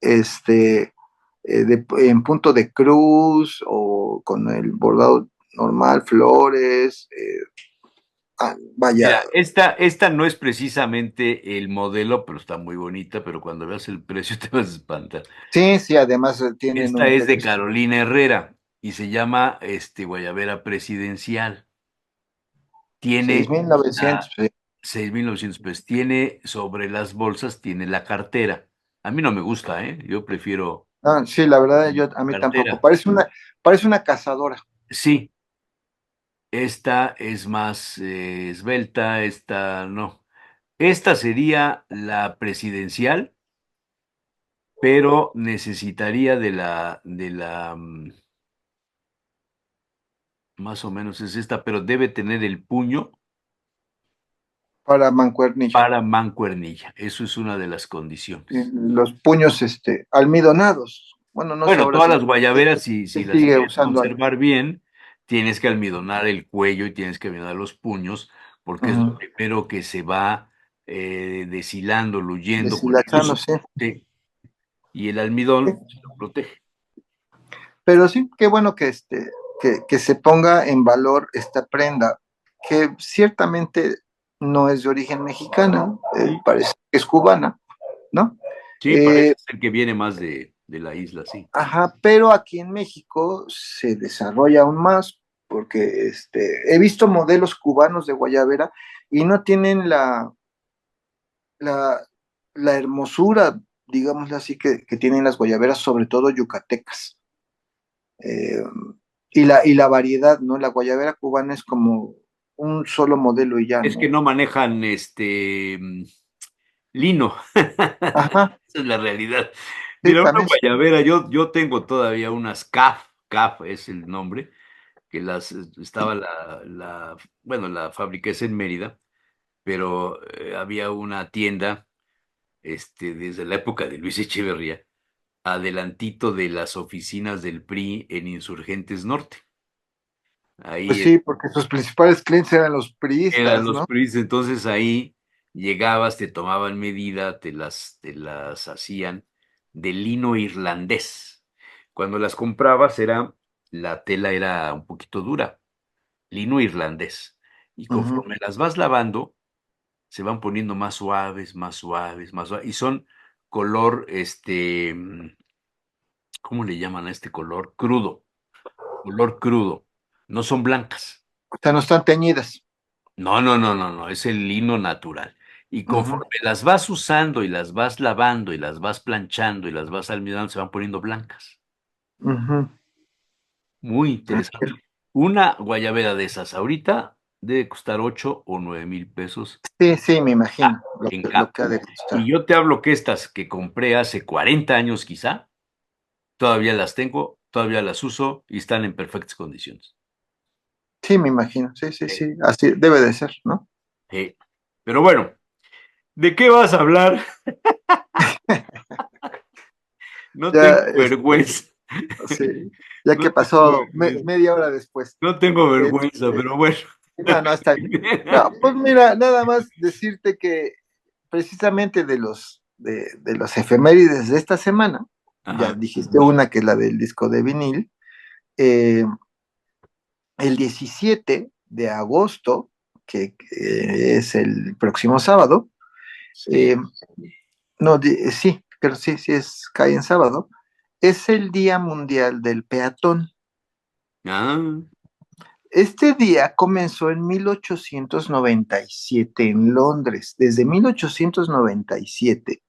Este, en punto de cruz o con el bordado normal, flores, vaya. Mira, esta no es precisamente el modelo, pero está muy bonita, pero cuando veas el precio te vas a espantar. Sí, sí, además tienen Esta un es de precio. Carolina Herrera y se llama Guayabera Presidencial. Tiene 6,900. Sí. 6,900 pesos. Tiene sobre las bolsas, tiene la cartera. A mí no me gusta, ¿eh? Yo prefiero Ah, sí, la verdad, a mí tampoco. cartera. Parece una cazadora. Sí, esta es más esbelta, esta no. Esta sería la presidencial, pero necesitaría más o menos es esta, pero debe tener el puño Para mancuernilla. para mancuernilla. Eso es una de las condiciones. Los puños almidonados. Bueno, no sé Bueno, ahora todas si las guayaberas, si se las sigue quieres usando. conservar bien, tienes que almidonar el cuello y tienes que almidonar los puños, porque es lo Ujú. primero que se va deshilando, huyendo con el uso. Deshilachándose. Sí. Y el almidón se lo protege. Pero sí, qué bueno que se ponga en valor esta prenda, que ciertamente no es de origen mexicana, Sí, parece que es cubana, ¿no? sí, parece Eh, ser que viene más de la isla, sí. ajá, pero aquí en México se desarrolla aún más, porque he visto modelos cubanos de guayabera y no tienen la, la hermosura, digámoslo así, que tienen las guayaberas, sobre todo yucatecas. Eh, y la variedad, ¿no? La guayabera cubana es como un solo modelo y ya, Es que ¿no? no manejan lino. Ajá, Esa es la realidad. sí, Mira, una también. guayabera, yo tengo todavía unas CAF es el nombre, que estaba bueno, la fábrica es en Mérida, pero había una tienda desde la época de Luis Echeverría, adelantito de las oficinas del PRI en Insurgentes Norte. Pues Ahí sí, porque sus principales clientes eran los eran priistas, los ¿no? PRIs, entonces ahí llegabas, te tomaban medida, te las hacían de lino irlandés. Cuando las comprabas la tela era un poquito dura, lino irlandés. Y Ujú. conforme las vas lavando, se van poniendo más suaves, más suaves, más suaves. Y son color, ¿cómo le llaman a este color? Crudo, color crudo. No son blancas. O sea, no están teñidas. No, no, no, no, no, es el lino natural. Y Ujú, conforme las vas usando y las vas lavando y las vas planchando y las vas almidonando, se van poniendo blancas. ujú. Muy Ah, interesante. Una guayabera de esas ahorita debe costar 8 o 9 mil pesos sí, sí, me imagino en lo Cap. que ha de Y costar. yo te hablo que estas que compré hace 40 años quizá, todavía las tengo, todavía las uso y están en perfectas condiciones. Sí, me imagino, sí, sí, Eh, sí, así debe de ser, ¿no? eh. Pero bueno, ¿de qué vas a hablar? No tengo Ya, vergüenza. sí, ya No que tengo pasó vergüenza. media hora después. No tengo vergüenza, Este, pero bueno. no, no, está bien. No, pues mira, nada más decirte que precisamente de los efemérides de esta semana, ya Ajá. dijiste una que es la del disco de vinil, eh, el 17 de agosto, que es el próximo sábado, Sí. eh, no, sí, pero sí, sí es, cae en sábado, es el Día Mundial del Peatón. Ah, Este día comenzó en 1897 en Londres. Desde 1897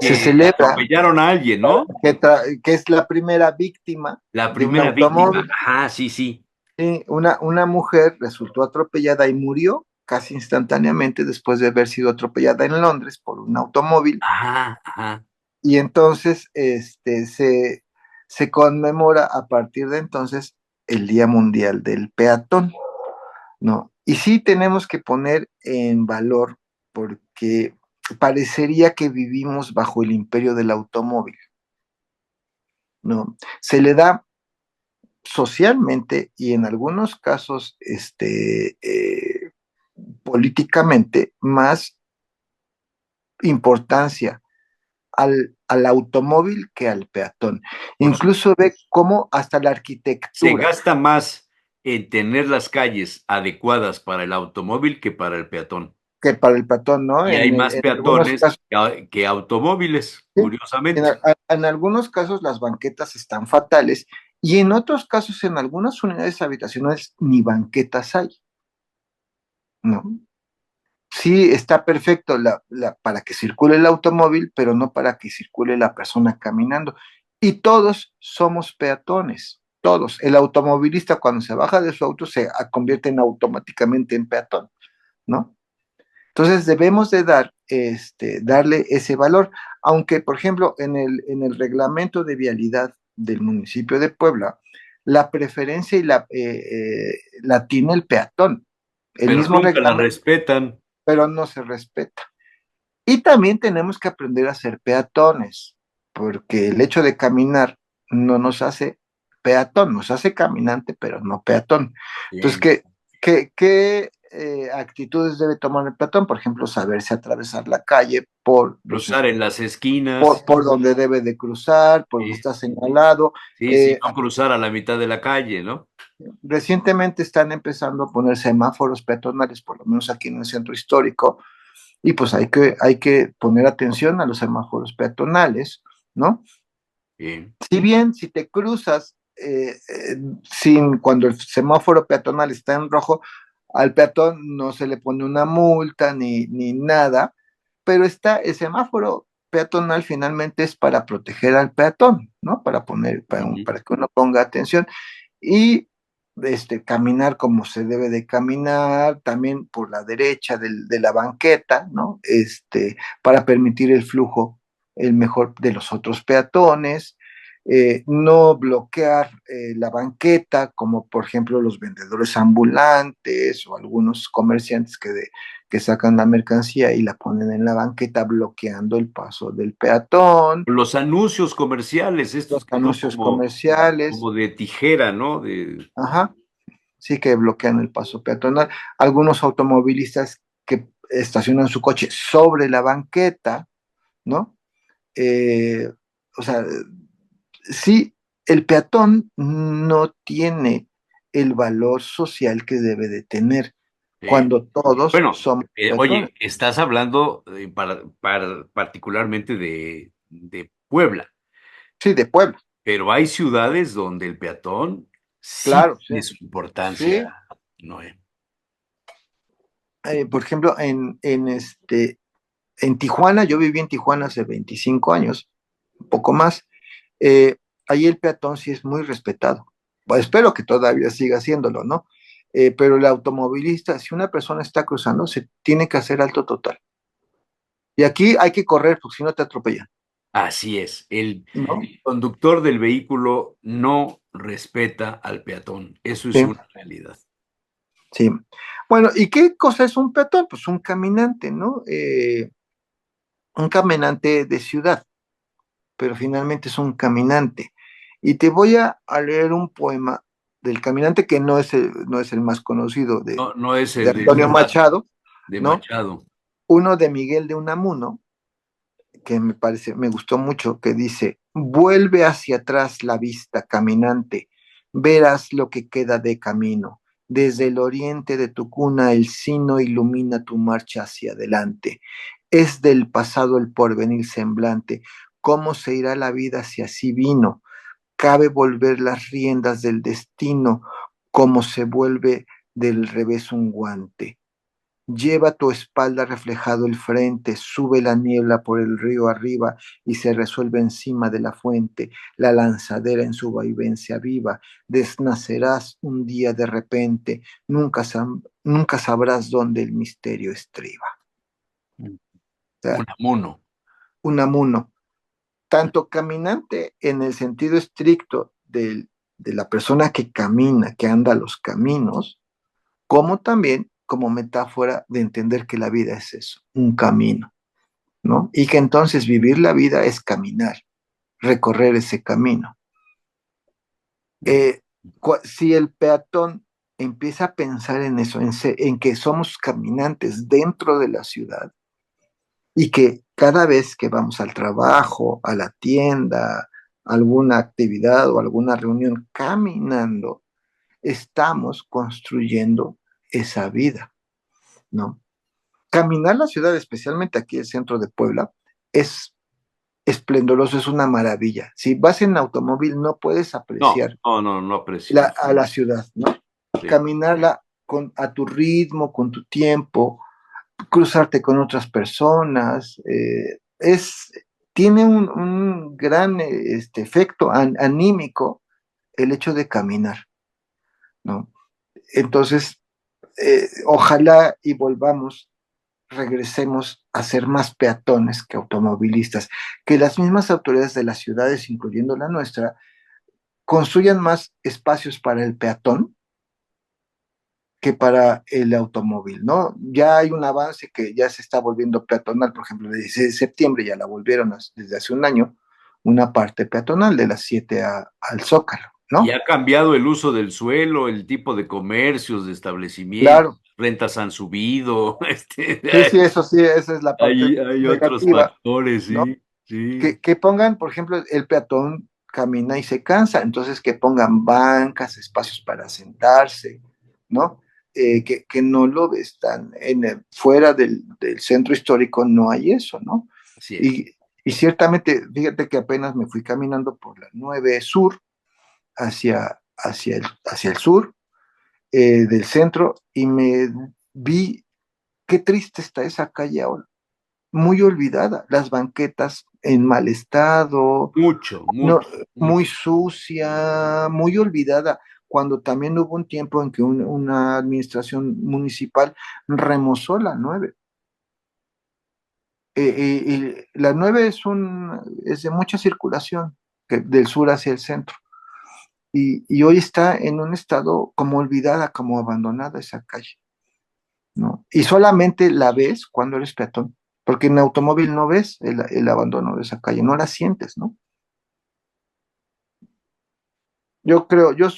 se que celebra atropellaron a alguien, ¿no? que es la primera víctima La de un primera víctima. automóvil. Ajá, sí, sí. Sí, una mujer resultó atropellada y murió casi instantáneamente después de haber sido atropellada en Londres por un automóvil. Ajá, ajá. Y entonces se conmemora a partir de entonces el Día Mundial del Peatón, ¿no? Y sí tenemos que poner en valor porque parecería que vivimos bajo el imperio del automóvil, ¿no? Se le da socialmente y en algunos casos políticamente más importancia al automóvil que al peatón. Por Incluso ve cómo hasta la Se arquitectura, gasta más en tener las calles adecuadas para el automóvil que para el peatón. que para el peatón, ¿no? Y hay más En algunos peatones casos, que automóviles, ¿sí? curiosamente. En algunos casos las banquetas están fatales y en otros casos, en algunas unidades habitacionales, ni banquetas hay, ¿no? Sí, está perfecto para que circule el automóvil, pero no para que circule la persona caminando. Y todos somos peatones, todos. El automovilista cuando se baja de su auto se convierte automáticamente en peatón, ¿no? Entonces debemos de darle ese valor, aunque por ejemplo en el reglamento de vialidad del municipio de Puebla, la preferencia la tiene el peatón, el Pero mismo nunca la reglamento, respetan. pero no se respeta. Y también tenemos que aprender a ser peatones, porque el hecho de caminar no nos hace peatón, nos hace caminante, pero no peatón. Entonces, Sí. ¿qué actitudes debe tomar el peatón? Por ejemplo, saberse atravesar la calle Cruzar en las esquinas. por donde debe de cruzar, por donde Sí, está señalado. sí, sí, no cruzar a la mitad de la calle, ¿no? Recientemente están empezando a poner semáforos peatonales, por lo menos aquí en el centro histórico, y pues hay que poner atención a los semáforos peatonales, ¿no? Sí, Si bien si te cruzas cuando el semáforo peatonal está en rojo, al peatón no se le pone una multa ni nada, pero el semáforo peatonal finalmente es para proteger al peatón, ¿no? ujú, Para que uno ponga atención y caminar como se debe de caminar, también por la derecha de la banqueta, ¿no? Para permitir el flujo el mejor de los otros peatones. no bloquear la banqueta, como por ejemplo los vendedores ambulantes o algunos comerciantes que sacan la mercancía y la ponen en la banqueta bloqueando el paso del peatón, Los anuncios comerciales, estos los que son anuncios comerciales, como de tijera, ¿no? De, ajá, sí que bloquean el paso peatonal. Algunos automovilistas que estacionan su coche sobre la banqueta, ¿no? Eh, o sea, sí, el peatón no tiene el valor social que debe de tener cuando todos bueno, somos peatones. oye, estás hablando particularmente de Puebla, Sí, de Puebla, pero hay ciudades donde el peatón sí claro, sí. tiene su importancia, Sí, Noé. por ejemplo, en Tijuana, yo viví en Tijuana hace 25 años, un poco más. eh, Ahí el peatón sí es muy respetado. Pues espero que todavía siga haciéndolo, ¿no? Pero el automovilista, si una persona está cruzando, se tiene que hacer alto total. Y aquí hay que correr, porque si no te atropellan, Así es, el ¿no? conductor del vehículo no respeta al peatón, eso es Sí, una realidad. sí. Bueno, ¿y qué cosa es un peatón? Pues un caminante, ¿no? Un caminante de ciudad, pero finalmente es un caminante. Y te voy a leer un poema del caminante que no es el más conocido No, no es de el de Antonio ciudad Machado, de ¿no? Machado. Uno de Miguel de Unamuno, que me gustó mucho, que dice, vuelve hacia atrás la vista, caminante, verás lo que queda de camino. Desde el oriente de tu cuna el sino ilumina tu marcha hacia adelante. Es del pasado el porvenir semblante. ¿Cómo se irá la vida si así vino? Cabe volver las riendas del destino, como se vuelve del revés un guante. Lleva tu espalda reflejado el frente, sube la niebla por el río arriba y se resuelve encima de la fuente, la lanzadera en su vaivén se aviva, desnacerás un día de repente, nunca sabrás dónde el misterio estriba. O sea, Unamuno. Unamuno, tanto caminante en el sentido estricto de la persona que camina, que anda los caminos, como también como metáfora de entender que la vida es eso, un camino, ¿no? Y que entonces vivir la vida es caminar, recorrer ese camino. Si el peatón empieza a pensar en eso, en que somos caminantes dentro de la ciudad y que cada vez que vamos al trabajo, a la tienda, a alguna actividad o alguna reunión caminando, estamos construyendo esa vida, ¿no? Caminar la ciudad, especialmente aquí el centro de Puebla, es esplendoroso, es una maravilla. Si vas en automóvil no puedes No, apreciar no, no, no aprecio. a la ciudad, ¿no? Sí, Caminarla a tu ritmo, con tu tiempo, cruzarte con otras personas, tiene un gran efecto anímico el hecho de caminar, ¿no? Entonces, ojalá y regresemos a ser más peatones que automovilistas, que las mismas autoridades de las ciudades, incluyendo la nuestra, construyan más espacios para el peatón que para el automóvil, ¿no? Ya hay un avance que ya se está volviendo peatonal, por ejemplo, el 16 de septiembre ya la volvieron desde hace un año, una parte peatonal de las 7 al Zócalo, y ¿no? ha cambiado el uso del suelo, el tipo de comercios, de establecimientos, Claro, rentas han subido, sí, sí, eso sí, esa es la parte hay otros negativa, factores, ¿no? sí, sí, Que pongan, por ejemplo, el peatón camina y se cansa, entonces que pongan bancas, espacios para sentarse, ¿no? Que no lo ves tan fuera del centro histórico, no hay eso, ¿no? así es. Y, y ciertamente, fíjate que apenas me fui caminando por la 9 Sur hacia el sur del centro y me vi qué triste está esa calle ahora, muy olvidada, las banquetas en mal estado, Mucho, no, mucho, muy mucho. sucia, muy olvidada, cuando también hubo un tiempo en que una administración municipal remozó la 9. Y la 9 es de mucha circulación, del sur hacia el centro. Y hoy está en un estado como olvidada, como abandonada esa calle, ¿no? Y solamente la ves cuando eres peatón, porque en automóvil no ves el abandono de esa calle, no la sientes, ¿no? Yo creo, yo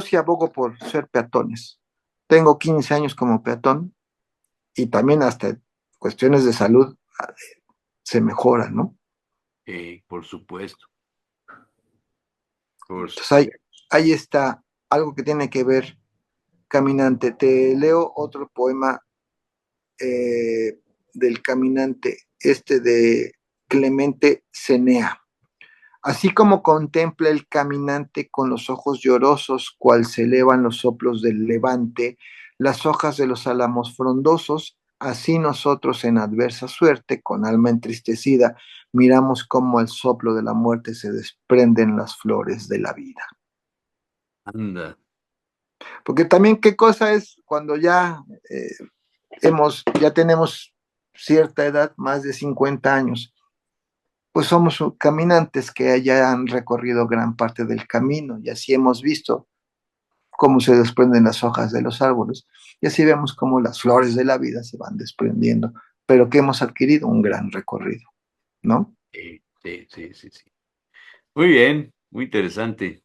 sí abogo por ser peatones. Tengo 15 años como peatón y también hasta cuestiones de salud se mejoran, ¿no? Por supuesto. Entonces ahí está algo que tiene que ver, caminante. Te leo otro poema del caminante, de Clemente Cenea. Así como contempla el caminante con los ojos llorosos, cual se elevan los soplos del levante, las hojas de los álamos frondosos, así nosotros en adversa suerte, con alma entristecida, miramos cómo al soplo de la muerte se desprenden las flores de la vida. Anda. Porque también qué cosa es cuando ya ya tenemos cierta edad, más de 50 años, pues somos caminantes que ya han recorrido gran parte del camino y así hemos visto cómo se desprenden las hojas de los árboles y así vemos cómo las flores de la vida se van desprendiendo, pero que hemos adquirido un gran recorrido, ¿no? Sí, sí, sí, sí, sí. Muy bien, muy interesante.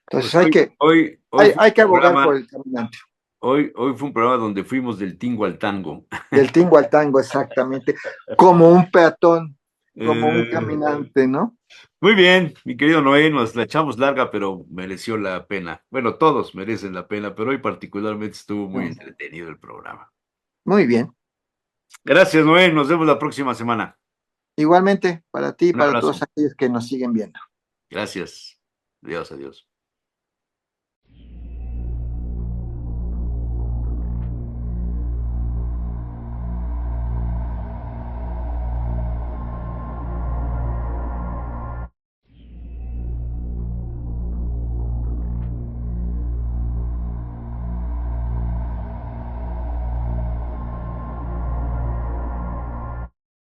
Entonces Pues hoy fue hay un que abogar por programa, el caminante. hoy fue un programa donde fuimos del tingo al tango. Del tingo al tango, exactamente, como un peatón, como un Eh, caminante, ¿no? Muy bien, mi querido Noé, nos la echamos larga, pero mereció la pena. Bueno, todos merecen la pena, pero hoy particularmente estuvo muy entretenido el programa. Muy bien. Gracias, Noé, nos vemos la próxima semana. Igualmente, para ti y Un para todos abrazo. aquellos que nos siguen viendo. Gracias. Adiós, adiós.